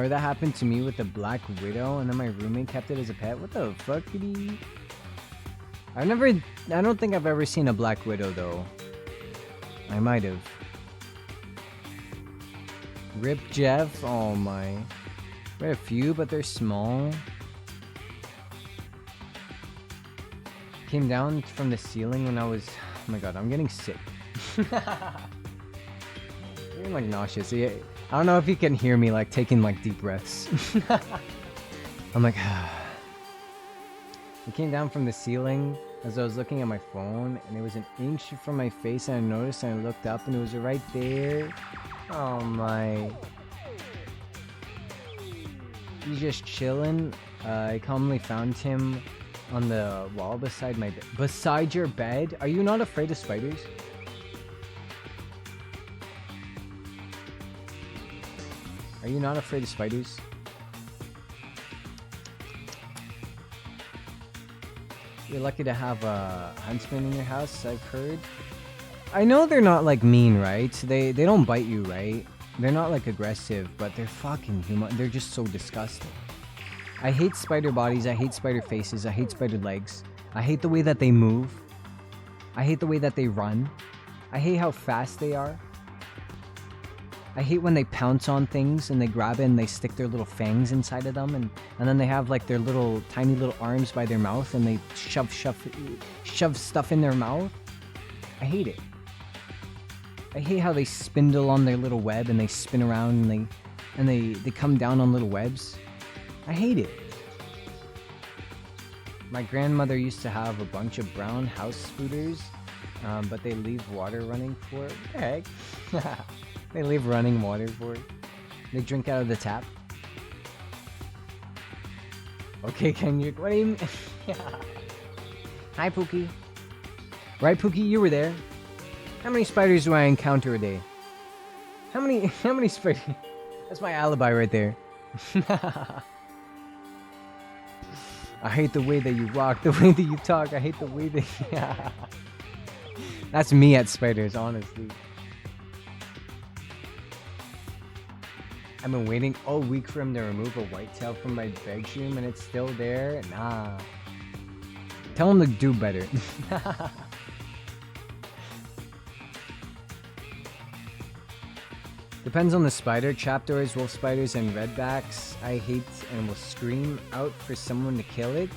that happened to me with the Black Widow, and then my roommate kept it as a pet. What the fuck did he? I don't think I've ever seen a Black Widow though. I might have. Rip Jeff, oh my. We had a few, but they're small. Came down from the ceiling when I was, oh my god, I'm getting sick. I'm like nauseous. I don't know if you can hear me like taking like deep breaths. I'm like, it came down from the ceiling as I was looking at my phone, and it was an inch from my face, and I noticed, and I looked up, and it was right there. Oh my. He's just chilling. I calmly found him on the wall beside my bed. Beside your bed? Are you not afraid of spiders? Are you not afraid of spiders? You're lucky to have a huntsman in your house, I've heard. I know they're not like mean, right? They don't bite you, right? They're not like aggressive, but they're fucking human. They're just so disgusting. I hate spider bodies, I hate spider faces, I hate spider legs. I hate the way that they move. I hate the way that they run. I hate how fast they are. I hate when they pounce on things and they grab it and they stick their little fangs inside of them, and then they have like their little tiny little arms by their mouth and they shove stuff in their mouth. I hate it. I hate how they spindle on their little web and they spin around and they come down on little webs. I hate it. My grandmother used to have a bunch of brown house spooters, but they leave water running for it. What the heck? They leave running water for it. They drink out of the tap. Okay, Kendrick, what do you mean? Hi, Pookie. Right, Pookie, you were there. How many spiders do I encounter a day? How many spiders? That's my alibi right there. I hate the way that you walk, the way that you talk. I hate the way that. Yeah. That's me at spiders, honestly. I've been waiting all week for him to remove a whitetail from my bedroom and it's still there. Nah. Tell him to do better. Depends on the spider. Trapdoors, wolf spiders, and redbacks I hate and will scream out for someone to kill it.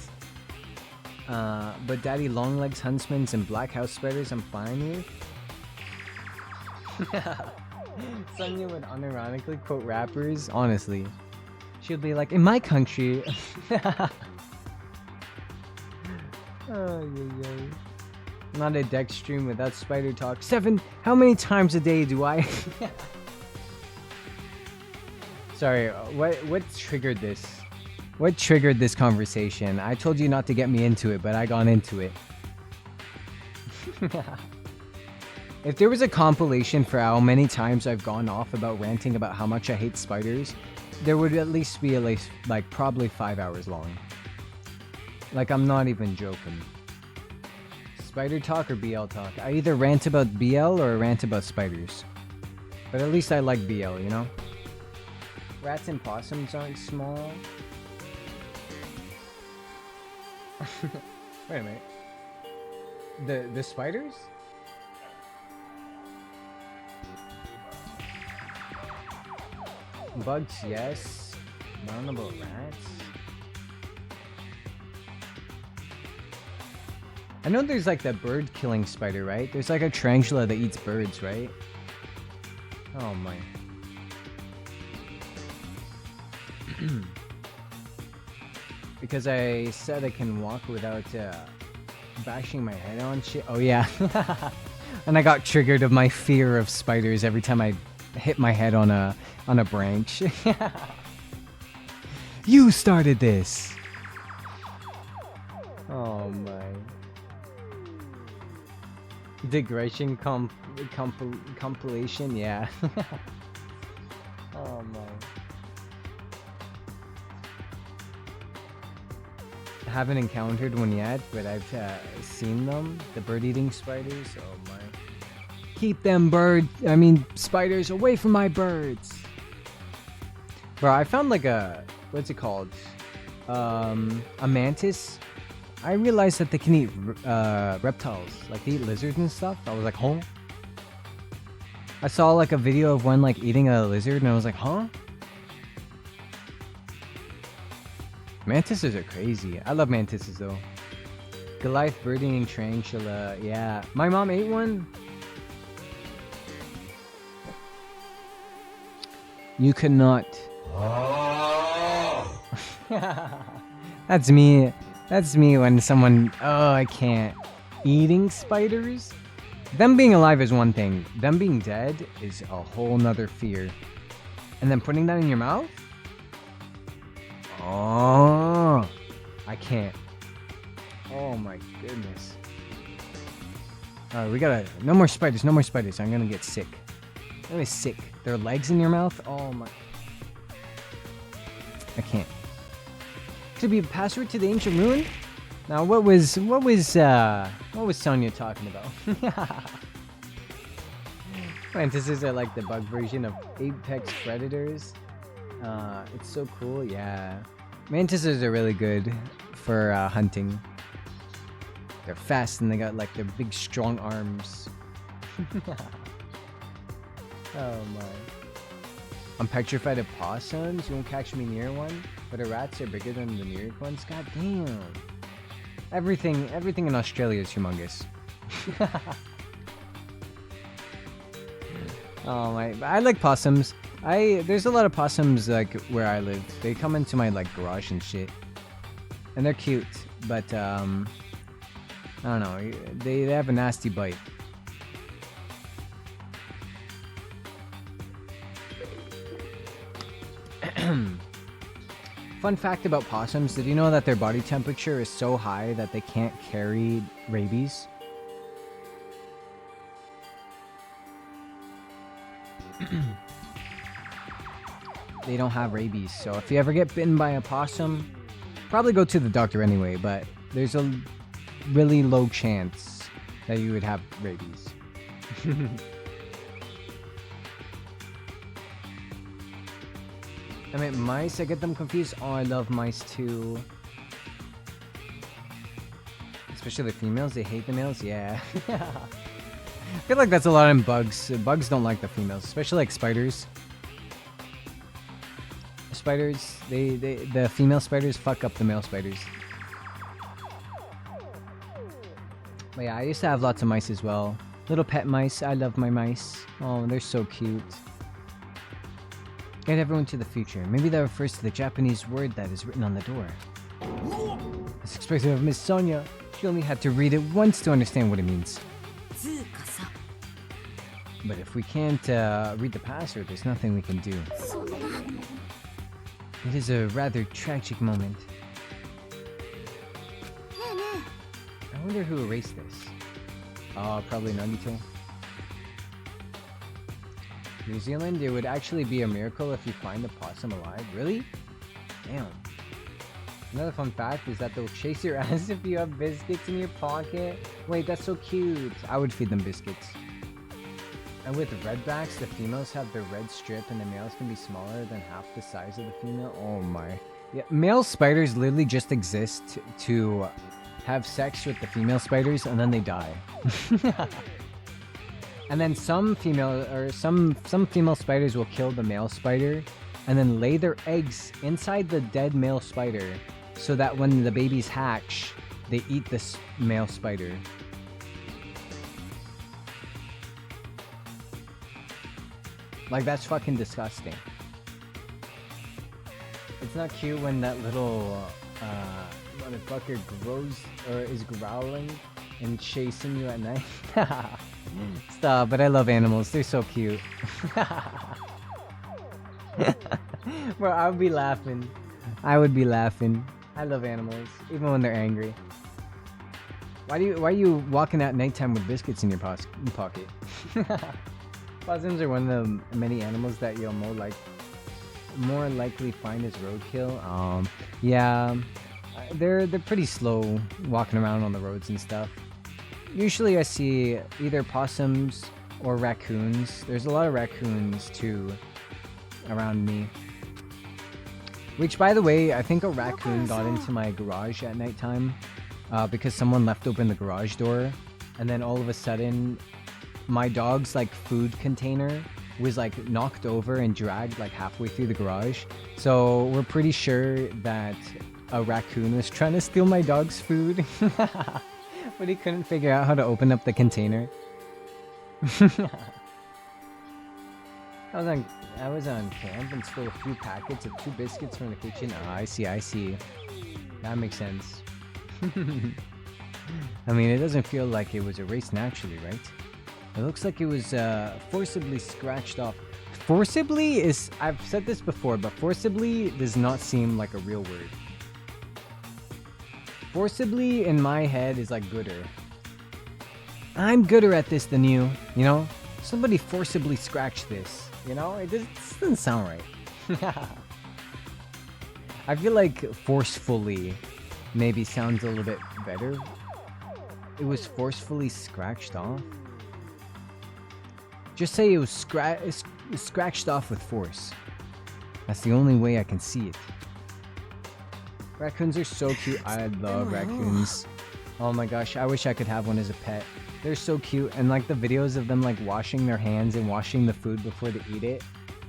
But daddy longlegs, huntsmans, and black house spiders I'm fine with. Sonya would unironically quote rappers. Honestly, she'll be like, "In my country." Oh, not a deck stream without spider talk. 7. How many times a day do I? Sorry, what triggered this? What triggered this conversation? I told you not to get me into it, but I got into it. If there was a compilation for how many times I've gone off about ranting about how much I hate spiders, there would at least be like probably 5 hours long. Like, I'm not even joking. Spider talk or BL talk? I either rant about BL or rant about spiders. But at least I like BL, you know? Rats and possums aren't small. Wait a minute. The spiders? Bugs, yes. I don't know about rats. I know there's like the bird killing spider, right? There's like a tarantula that eats birds, right? Oh my. Because I said I can walk without bashing my head on shit. Oh yeah. And I got triggered of my fear of spiders every time I hit my head on a branch. You started this. Oh my. Digression compilation, yeah. Oh my. Haven't encountered one yet, but I've seen them. The bird-eating spiders. Oh my. Keep them spiders away from my birds. Bro, I found like a, what's it called? A mantis. I realized that they can eat reptiles. Like, they eat lizards and stuff. I was like, huh? I saw like a video of one like eating a lizard and I was like, huh? Mantises are crazy. I love mantises though. Goliath bird-eating tarantula. Yeah. My mom ate one. You cannot. That's me. That's me when someone... Oh, I can't. Eating spiders? Them being alive is one thing. Them being dead is a whole nother fear. And then putting that in your mouth? Oh, I can't. Oh my goodness. Alright, we gotta... No more spiders, no more spiders. I'm gonna get sick. I'm gonna be sick. Their legs in your mouth? Oh my... I can't. Could be a password to the ancient ruin? Now, what was Sonya talking about? Mantises are like the bug version of apex predators. It's so cool, yeah. Mantises are really good for hunting. They're fast and they got like their big strong arms. Oh my. I'm petrified of possums. You won't catch me near one. But the rats are bigger than the New York ones. God damn. Everything in Australia is humongous. Oh my. I like possums. There's a lot of possums like where I live. They come into my like garage and shit. And they're cute, but I don't know. They have a nasty bite. Fun fact about possums, did you know that their body temperature is so high that they can't carry rabies? They don't have rabies, so if you ever get bitten by a possum, probably go to the doctor anyway, but there's a really low chance that you would have rabies. I mean, mice, I get them confused. Oh, I love mice too. Especially the females, they hate the males. Yeah. I feel like that's a lot in bugs. Bugs don't like the females, especially like spiders. Spiders, the female spiders fuck up the male spiders. But yeah, I used to have lots of mice as well. Little pet mice. I love my mice. Oh, they're so cute. Get everyone to the future. Maybe that refers to the Japanese word that is written on the door. It's expected of Miss Sonia. She only had to read it once to understand what it means. But if we can't read the password, there's nothing we can do. It is a rather tragic moment. I wonder who erased this. Probably Nagito. New Zealand, it would actually be a miracle if you find the possum alive. Really? Damn. Another fun fact is that they'll chase your ass if you have biscuits in your pocket. Wait, that's so cute. I would feed them biscuits. And with redbacks, the females have their red strip and the males can be smaller than half the size of the female. Oh my. Yeah, male spiders literally just exist to have sex with the female spiders and then they die. And then some female spiders will kill the male spider and then lay their eggs inside the dead male spider so that when the babies hatch, they eat this male spider. Like, that's fucking disgusting. It's not cute when that little motherfucker grows or is growling and chasing you at night. Stop, but I love animals. They're so cute. Bro, I would be laughing. I would be laughing. I love animals, even when they're angry. Why are you walking at nighttime with biscuits in your pocket? Possums are one of the many animals that you'll more likely find as roadkill. Yeah, they're pretty slow walking around on the roads and stuff. Usually I see either possums or raccoons. There's a lot of raccoons too around me. Which, by the way, I think a raccoon got into my garage at nighttime because someone left open the garage door, and then all of a sudden my dog's like food container was like knocked over and dragged like halfway through the garage. So we're pretty sure that a raccoon was trying to steal my dog's food. But he couldn't figure out how to open up the container. I was on camp and stole a few packets of 2 biscuits from the kitchen. Oh, I see. That makes sense. I mean, it doesn't feel like it was erased naturally, right? It looks like it was forcibly scratched off. Forcibly is... I've said this before, but forcibly does not seem like a real word. Forcibly in my head is like gooder. I'm gooder at this than you, you know? Somebody forcibly scratched this, you know? It doesn't sound right. I feel like forcefully maybe sounds a little bit better. It was forcefully scratched off. Just say it was scratched off with force. That's the only way I can see it. Raccoons are so cute. I love raccoons. Oh my gosh, I wish I could have one as a pet. They're so cute, and like the videos of them like washing their hands and washing the food before they eat it.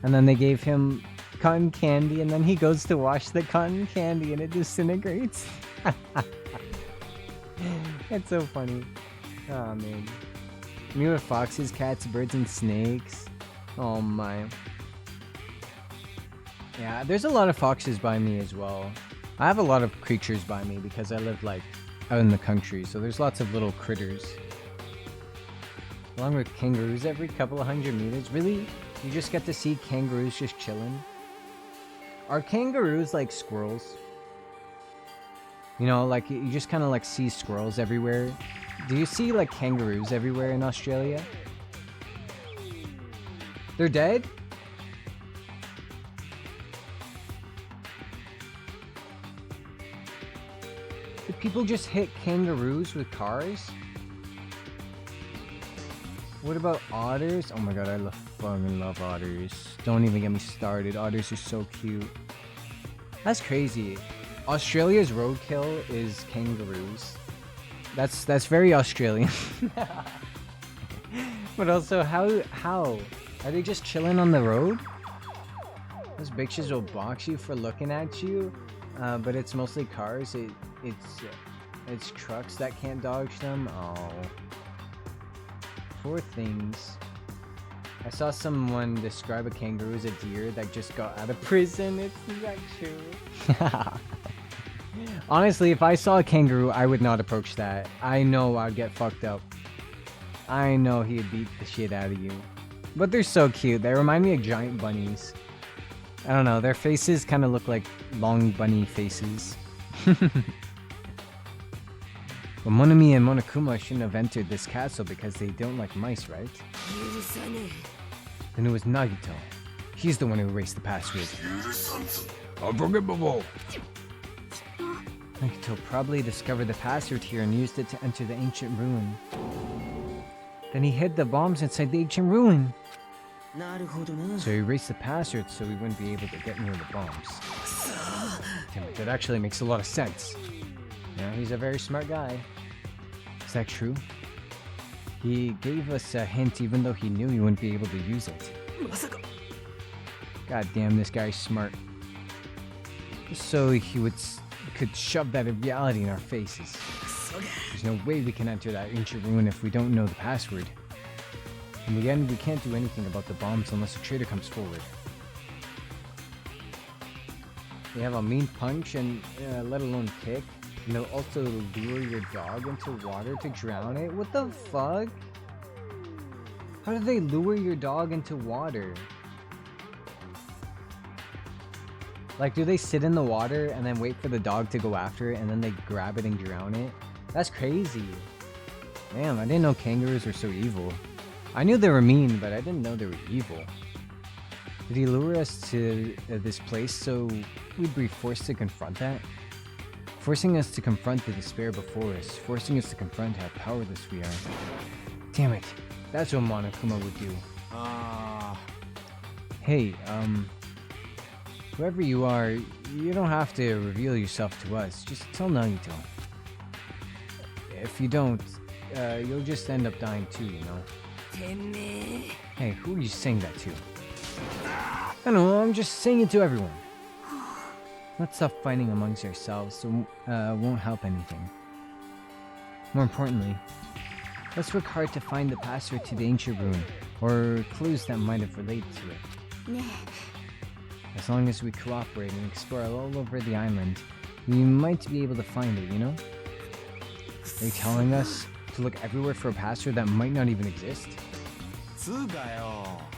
And then they gave him cotton candy, and then he goes to wash the cotton candy and it disintegrates. It's so funny. Oh man. Me with foxes, cats, birds, and snakes. Oh my. Yeah, there's a lot of foxes by me as well. I have a lot of creatures by me because I live like out in the country, so there's lots of little critters. Along with kangaroos every couple of 100 meters. Really? You just get to see kangaroos just chilling? Are kangaroos like squirrels? You know, like you just kind of like see squirrels everywhere. Do you see like kangaroos everywhere in Australia? They're dead? people just hit kangaroos with cars? What about otters? Oh my god, I fucking love otters. Don't even get me started. Otters are so cute. That's crazy. Australia's roadkill is kangaroos. That's very Australian. But also, how? Are they just chilling on the road? Those bitches will box you for looking at you, but it's mostly cars. It's trucks that can't dodge them. Oh, poor things. I saw someone describe a kangaroo as a deer that just got out of prison. It's not true. Honestly, if I saw a kangaroo, I would not approach that. I know I'd get fucked up. I know he'd beat the shit out of you. But they're so cute. They remind me of giant bunnies. I don't know, their faces kind of look like long bunny faces. But Monami and Monokuma shouldn't have entered this castle because they don't like mice, right? Then it was Nagito. He's the one who erased the password. Unforgivable! Nagito probably discovered the password here and used it to enter the ancient ruin. Then he hid the bombs inside the ancient ruin. So he erased the password so we wouldn't be able to get near the bombs. Damn it, that actually makes a lot of sense. Yeah, he's a very smart guy. Is that true? He gave us a hint even though he knew he wouldn't be able to use it. God damn, this guy's smart. Just so he could shove that in reality in our faces. There's no way we can enter that ancient ruin if we don't know the password. In the end, we can't do anything about the bombs unless a traitor comes forward. They have a mean punch and let alone kick. And they'll also lure your dog into water to drown it? What the fuck? How do they lure your dog into water? Like, do they sit in the water and then wait for the dog to go after it and then they grab it and drown it? That's crazy. Damn, I didn't know kangaroos were so evil. I knew they were mean, but I didn't know they were evil. Did he lure us to this place so we'd be forced to confront that? Forcing us to confront the despair before us. Forcing us to confront how powerless we are. Damn it. That's what Monokuma would do. Hey, whoever you are, you don't have to reveal yourself to us. Just tell Nagito. If you don't, you'll just end up dying too, you know? Hey, who are you saying that to? I don't know, I'm just saying it to everyone. Let's stop fighting amongst ourselves, so won't help anything. More importantly, let's work hard to find the password to the ancient ruin, or clues that might have related to it. As long as we cooperate and explore all over the island, we might be able to find it, you know? Are you telling us to look everywhere for a password that might not even exist? Who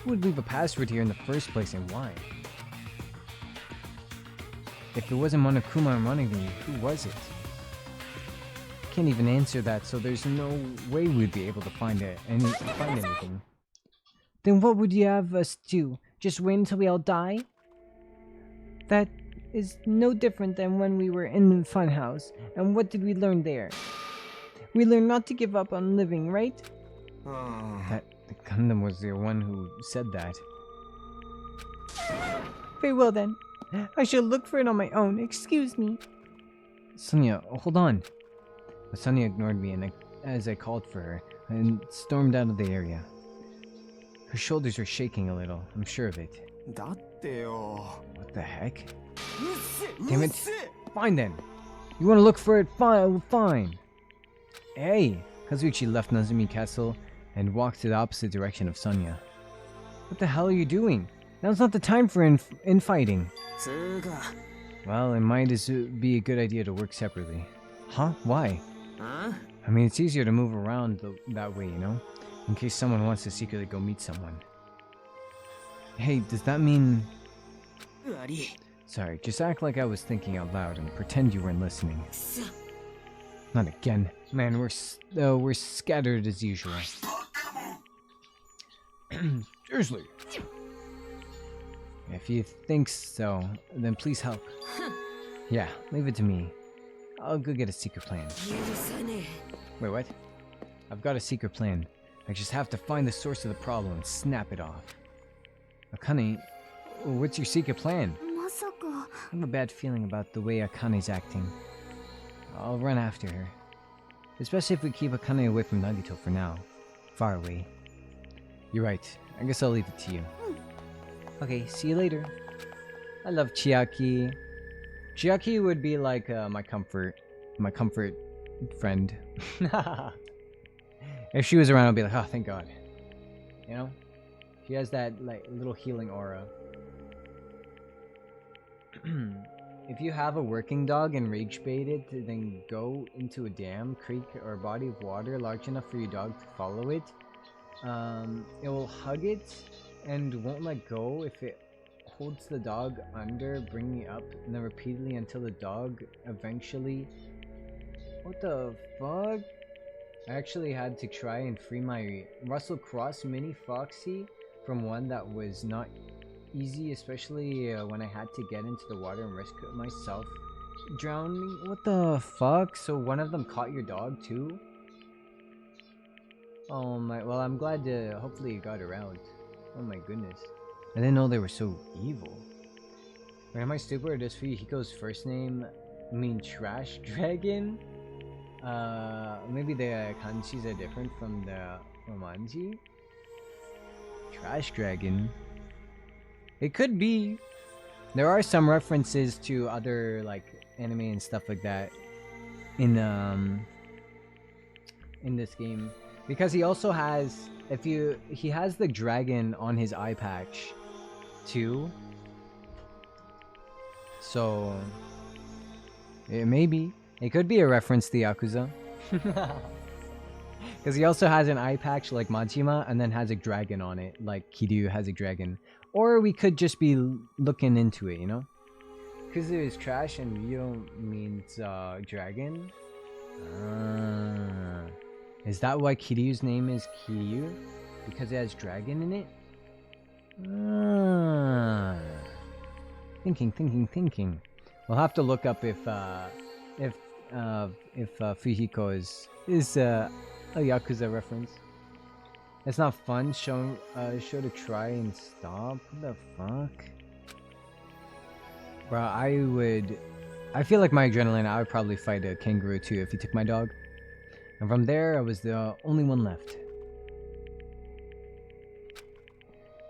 would leave a password here in the first place and why? If it wasn't Monokuma or Monogami, who was it? I can't even answer that, so there's no way we'd be able to find anything. Then what would you have us do? Just wait until we all die? That is no different than when we were in the funhouse. And what did we learn there? We learned not to give up on living, right? That the Gundam was the one who said that. Very well then. I shall look for it on my own. Excuse me. Sonia, hold on. But Sonia ignored me as I called for her and stormed out of the area. Her shoulders were shaking a little, I'm sure of it. What the heck? Damn it. Fine then. You want to look for it? Fine. Hey! Kazuichi left Nazumi Castle and walked to the opposite direction of Sonia. What the hell are you doing? Now's not the time for infighting. Well, it might be a good idea to work separately. Huh? Why? I mean, it's easier to move around that way, you know? In case someone wants to secretly go meet someone. Hey, does that mean... Sorry, just act like I was thinking out loud and pretend you weren't listening. Not again. Man, we're scattered as usual. Seriously. If you think so, then please help. Yeah, leave it to me. I'll go get a secret plan. 許さね Wait, what? I've got a secret plan. I just have to find the source of the problem and snap it off. Akane, what's your secret plan? まさか I have a bad feeling about the way Akane's acting. I'll run after her. Especially if we keep Akane away from Nagito for now. Far away. You're right. I guess I'll leave it to you. Okay, see you later. I love Chiaki. Chiaki would be like my comfort friend. If she was around, I'd be like, oh, thank God. You know? She has that like little healing aura. If you have a working dog and rage bait it, then go into a dam, creek, or body of water large enough for your dog to follow it. It will hug it and won't let go if it holds the dog under, bringing it up, and then repeatedly until the dog eventually... What the fuck? I actually had to try and free my Russell Cross Mini Foxy from one that was not easy, especially when I had to get into the water and risk myself drowning. What the fuck? So one of them caught your dog too? Oh my, well, I'm glad hopefully you got around. Oh my goodness. I didn't know they were so evil. Wait, am I stupid or does Fuyuhiko's first name mean Trash Dragon? Maybe the kanjis are different from the romanji? Trash Dragon? It could be. There are some references to other like anime and stuff like that in this game, because he also has he has the dragon on his eye patch too. So it could be a reference to Yakuza. Because he also has an eye patch like Majima and then has a dragon on it like Kiryu has a dragon. Or we could just be looking into it, you know? Because it is trash and Ryo means dragon. Is that why Kiryu's name is Kiryu? Because it has dragon in it? Thinking. We'll have to look up if Fuyuhiko is a Yakuza reference. It's not fun. Show to try and stop. What the fuck? Bro, I feel like my adrenaline, I would probably fight a kangaroo too if he took my dog. And from there, I was the only one left.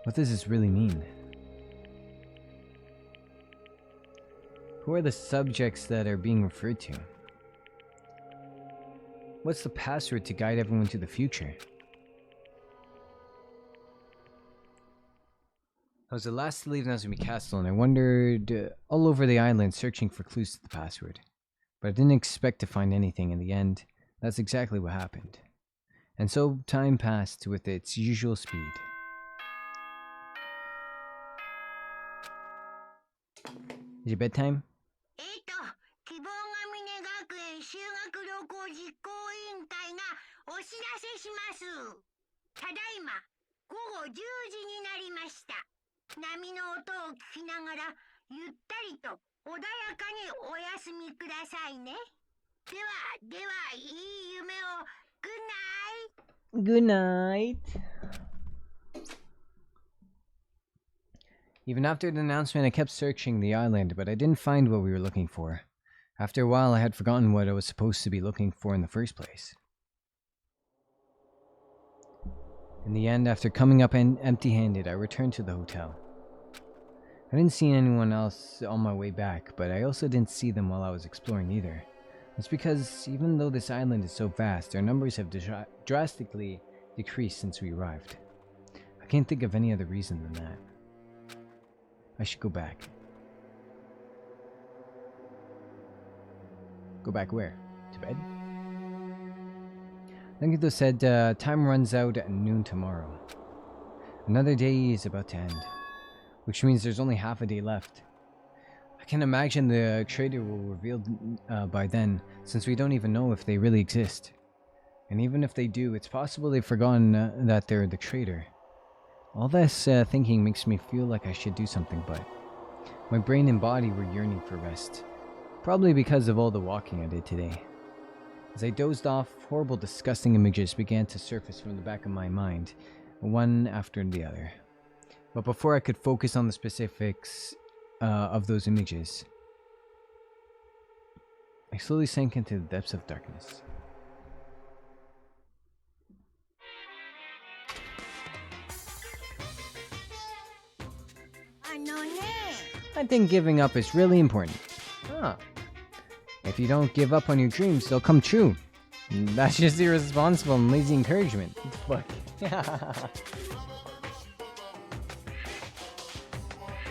What does this really mean? Who are the subjects that are being referred to? What's the password to guide everyone to the future? I was the last to leave Nazumi Castle, and I wandered all over the island searching for clues to the password. But I didn't expect to find anything in the end. That's exactly what happened. And so time passed with its usual speed. Is it bedtime? 希望ヶ峰学園修学旅行実行委員会がお知らせします。ただいま午後10時になりました。波の音を聞きながらゆったりと穏やかにお休みくださいね。ではいい夢を。Good night. Good night. Even after the announcement, I kept searching the island, but I didn't find what we were looking for. After a while, I had forgotten what I was supposed to be looking for in the first place. In the end, after coming up empty-handed, I returned to the hotel. I didn't see anyone else on my way back, but I also didn't see them while I was exploring either. That's because even though this island is so vast, our numbers have drastically decreased since we arrived. I can't think of any other reason than that. I should go back. Go back where? To bed? Nagito said time runs out at noon tomorrow. Another day is about to end, which means there's only half a day left. I can imagine the traitor will reveal by then, since we don't even know if they really exist. And even if they do, it's possible they've forgotten that they're the traitor. All this thinking makes me feel like I should do something, but my brain and body were yearning for rest. Probably because of all the walking I did today. As I dozed off, horrible, disgusting images began to surface from the back of my mind, one after the other. But before I could focus on the specifics of those images, I slowly sank into the depths of darkness. I think giving up is really important. If you don't give up on your dreams, they'll come true. That's just irresponsible and lazy encouragement. Fuck.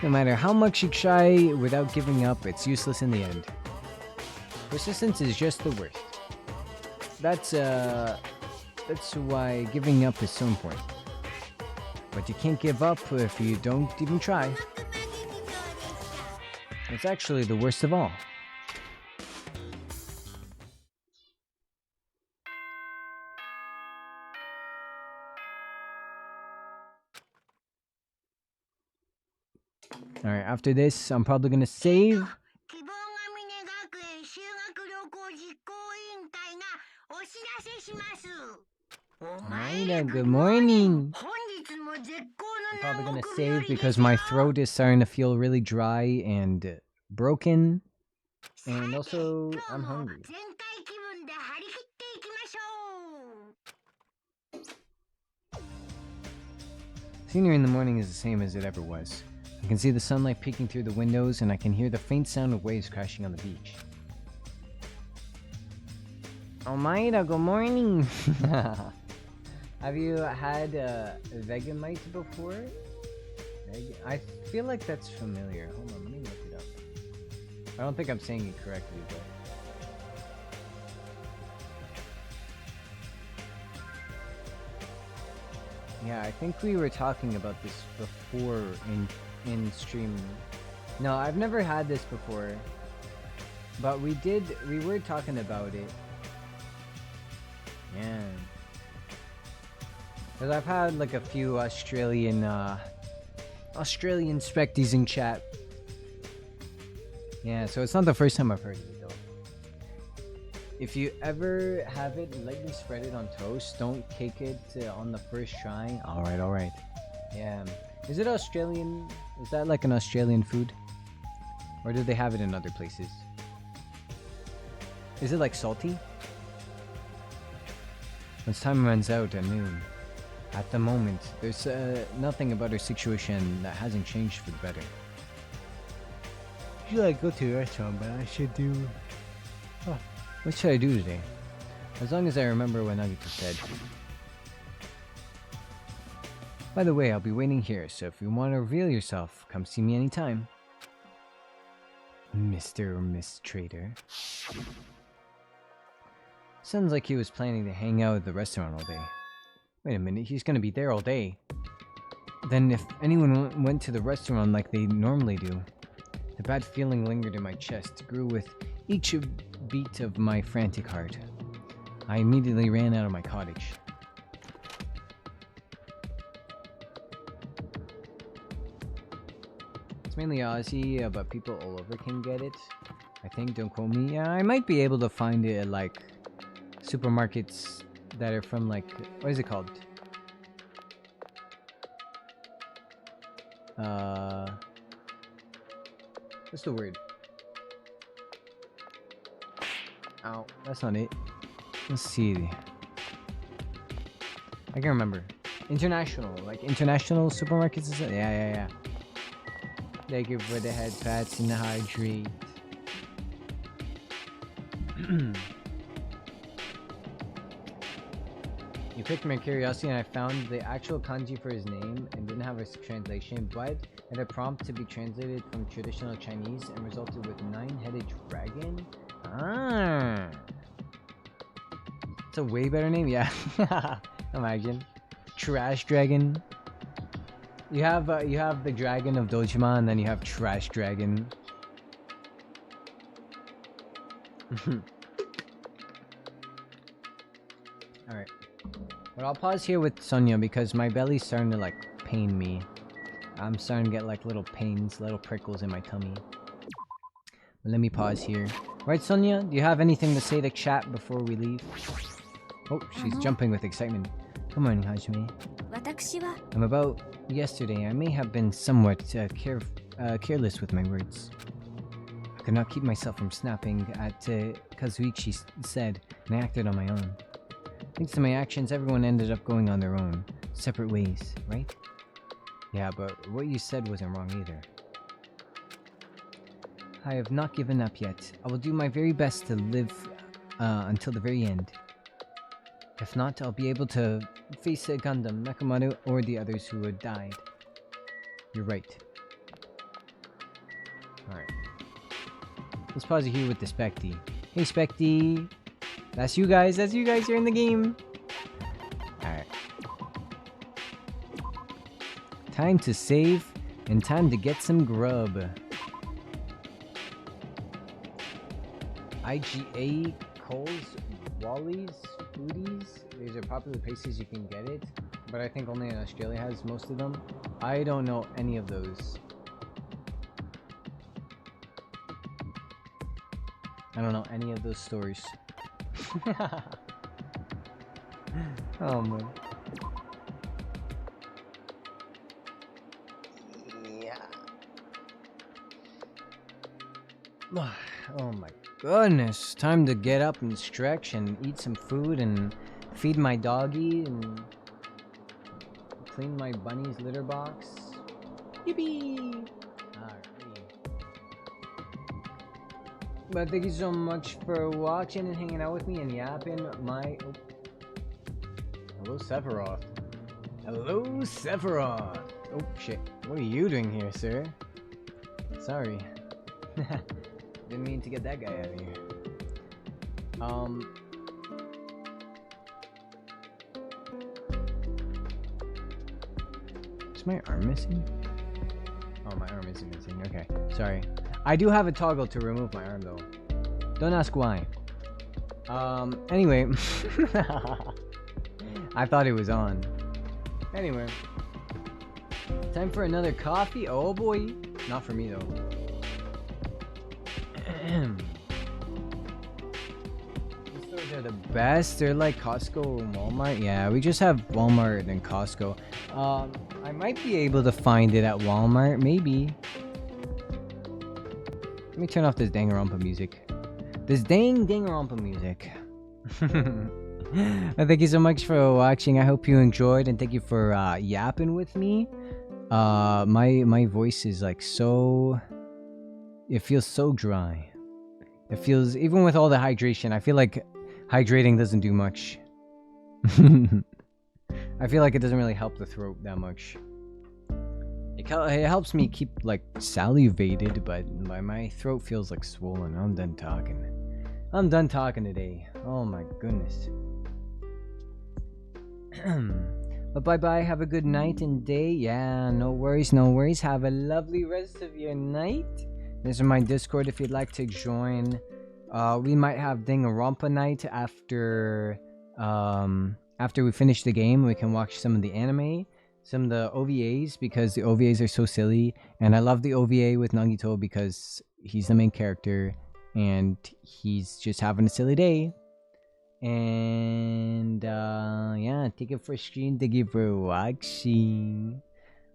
No matter how much you try without giving up, it's useless in the end. Persistence is just the worst. That's why giving up is so important. But you can't give up if you don't even try. It's actually the worst of all. Alright, after this, I'm probably gonna save. Alright, good morning. I'm probably gonna save because my throat is starting to feel really dry and broken. And also, I'm hungry. Scenery in the morning is the same as it ever was. I can see the sunlight peeking through the windows, and I can hear the faint sound of waves crashing on the beach. Oh, Maida, good morning! Have you had Vegemite before? I feel like that's familiar. Hold on, let me look it up. I don't think I'm saying it correctly, but... Yeah, I think we were talking about this before in stream. No, I've never had this before. But we were talking about it. Yeah. Because I've had like a few Australian specties in chat. Yeah, so it's not the first time I've heard of it though. If you ever have it, lightly spread it on toast. Don't cake it on the first try. Alright. Yeah. Is it Australian? Is that like an Australian food? Or do they have it in other places? Is it like salty? Once time runs out at noon. At the moment, there's nothing about our situation that hasn't changed for the better. Usually I go to a restaurant, but I should do... Oh, what should I do today? As long as I remember what NAGITO said. By the way, I'll be waiting here, so if you want to reveal yourself, come see me anytime. Mr. or Miss Trader. Sounds like he was planning to hang out at the restaurant all day. Wait a minute, he's gonna be there all day. Then if anyone went to the restaurant like they normally do, the bad feeling lingered in my chest, grew with each beat of my frantic heart. I immediately ran out of my cottage. It's mainly Aussie, but people all over can get it. I think, don't quote me. Yeah, I might be able to find it at like supermarkets that are from like, what is it called? What's the word? Ow, that's not it. Let's see. I can remember. International, like international supermarkets is it? Yeah. Thank you for the head pats and the hydrate. You piqued my curiosity and I found the actual kanji for his name and didn't have a translation, but had a prompt to be translated from traditional Chinese and resulted with 9-headed dragon. Ah, it's a way better name, yeah. Imagine, trash dragon. You have the dragon of Dojima, and then you have trash dragon. All right. But I'll pause here with Sonia because my belly's starting to like pain me. I'm starting to get like little pains, little prickles in my tummy. Let me pause here. Right, Sonia? Do you have anything to say to chat before we leave? Oh, she's jumping with excitement. Good morning, Hajime. 私は I'm about yesterday. I may have been somewhat careless with my words. I could not keep myself from snapping at Kazuichi said, and I acted on my own. Thanks to my actions, everyone ended up going on their own, separate ways, right? Yeah, but what you said wasn't wrong either. I have not given up yet. I will do my very best to live until the very end. If not, I'll be able to face Gundam, Mechamaru, or the others who had died. You're right. Alright. Let's pause it here with the Specty. Hey Specty! That's you guys, you're in the game! Alright. Time to save, and time to get some grub. IGA, Coles, Wally's, Foodies. These are popular places you can get it, but I think only in Australia has most of them. I don't know any of those. I don't know any of those stores. Oh man. Yeah. Oh my goodness. Time to get up and stretch and eat some food and feed my doggy and clean my bunny's litter box. Yippee! Alrighty. But thank you so much for watching and hanging out with me and yapping my... Oh. Hello, Sephiroth. Hello, Sephiroth. Oh, shit. What are you doing here, sir? Sorry. Didn't mean to get that guy out of here. Is my arm missing? Oh, my arm isn't missing. Okay, sorry. I do have a toggle to remove my arm, though. Don't ask why. Anyway. I thought it was on. Anyway. Time for another coffee? Oh, boy. Not for me, though. These stores are the best. They're like Costco and Walmart. Yeah, we just have Walmart and Costco. I might be able to find it at Walmart, maybe. Let me turn off this Danganronpa music. This Danganronpa music. Thank you so much for watching. I hope you enjoyed, and thank you for yapping with me. My voice is like so... It feels so dry. It feels, even with all the hydration, I feel like hydrating doesn't do much. I feel like it doesn't really help the throat that much. It helps me keep like salivated, but my throat feels like swollen. I'm done talking. I'm done talking today. Oh my goodness. But bye bye. Have a good night and day. Yeah, no worries, no worries. Have a lovely rest of your night. This is my Discord if you'd like to join. We might have Danganronpa night after we finish the game. We can watch some of the anime, some of the OVAs, because the OVAs are so silly. And I love the OVA with Nagito because he's the main character and he's just having a silly day. And yeah, thank you for stream, thank you for watching.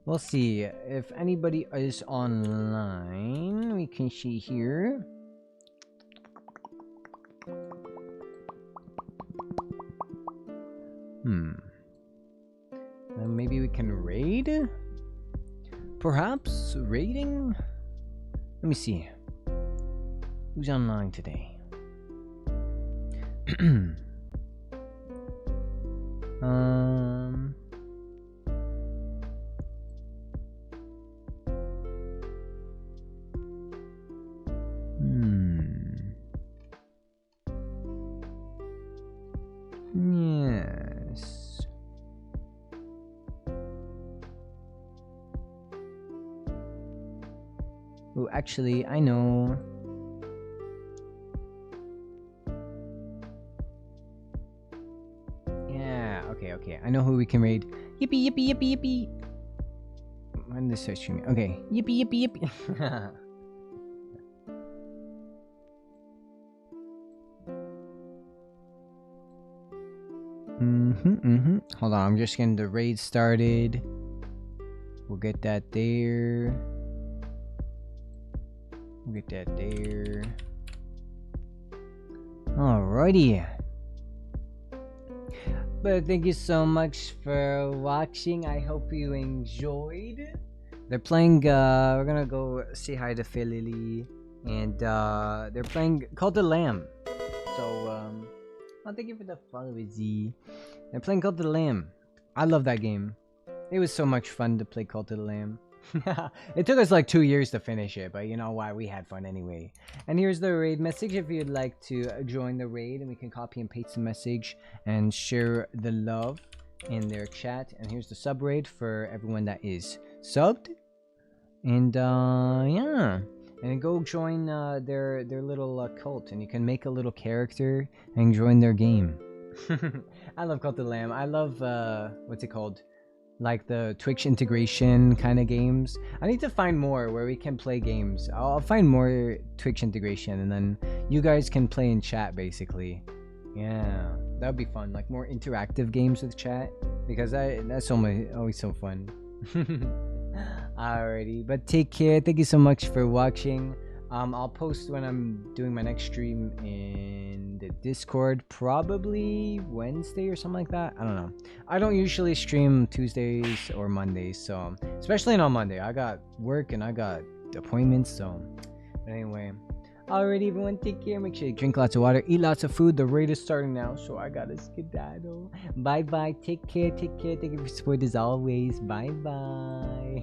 We'll see if anybody is online. We can see here. Maybe we can raid? Perhaps raiding? Let me see. Who's online today? Yes. Oh, actually, I know. Yeah, okay. I know who we can raid. Yippee, yippee, yippee, yippee. When did this start streaming? Okay. Yippee, yippee, yippee. Hold on, I'm just getting the raid started. We'll get that there. We'll get that there. Alrighty. But thank you so much for watching. I hope you enjoyed. They're playing, we're gonna go say hi to Philly. And they're playing Cult of the Lamb. So, oh, thank you for the follow, Z. They're playing Cult of the Lamb. I love that game. It was so much fun to play Cult of the Lamb. It took us like 2 years to finish it, but you know why? We had fun anyway. And here's the raid message if you'd like to join the raid, and we can copy and paste the message and share the love in their chat. And here's the sub raid for everyone that is subbed. And yeah, and go join their little cult, and you can make a little character and join their game. I love Cult of the Lamb. I love what's it called? Like the Twitch integration kind of games. I need to find more where we can play games. I'll find more Twitch integration, and then you guys can play in chat basically. Yeah, that would be fun. Like more interactive games with chat, because that's always so fun. Alrighty, but take care. Thank you so much for watching. I'll post when I'm doing my next stream in the Discord, probably Wednesday or something like that. I don't know. I don't usually stream Tuesdays or Mondays, so especially on Monday. I got work and I got appointments, so but anyway. Alrighty, everyone, take care. Make sure you drink lots of water, eat lots of food. The raid is starting now, so I gotta skedaddle. Bye bye. Take care. Take care. Thank you for support as always. Bye bye.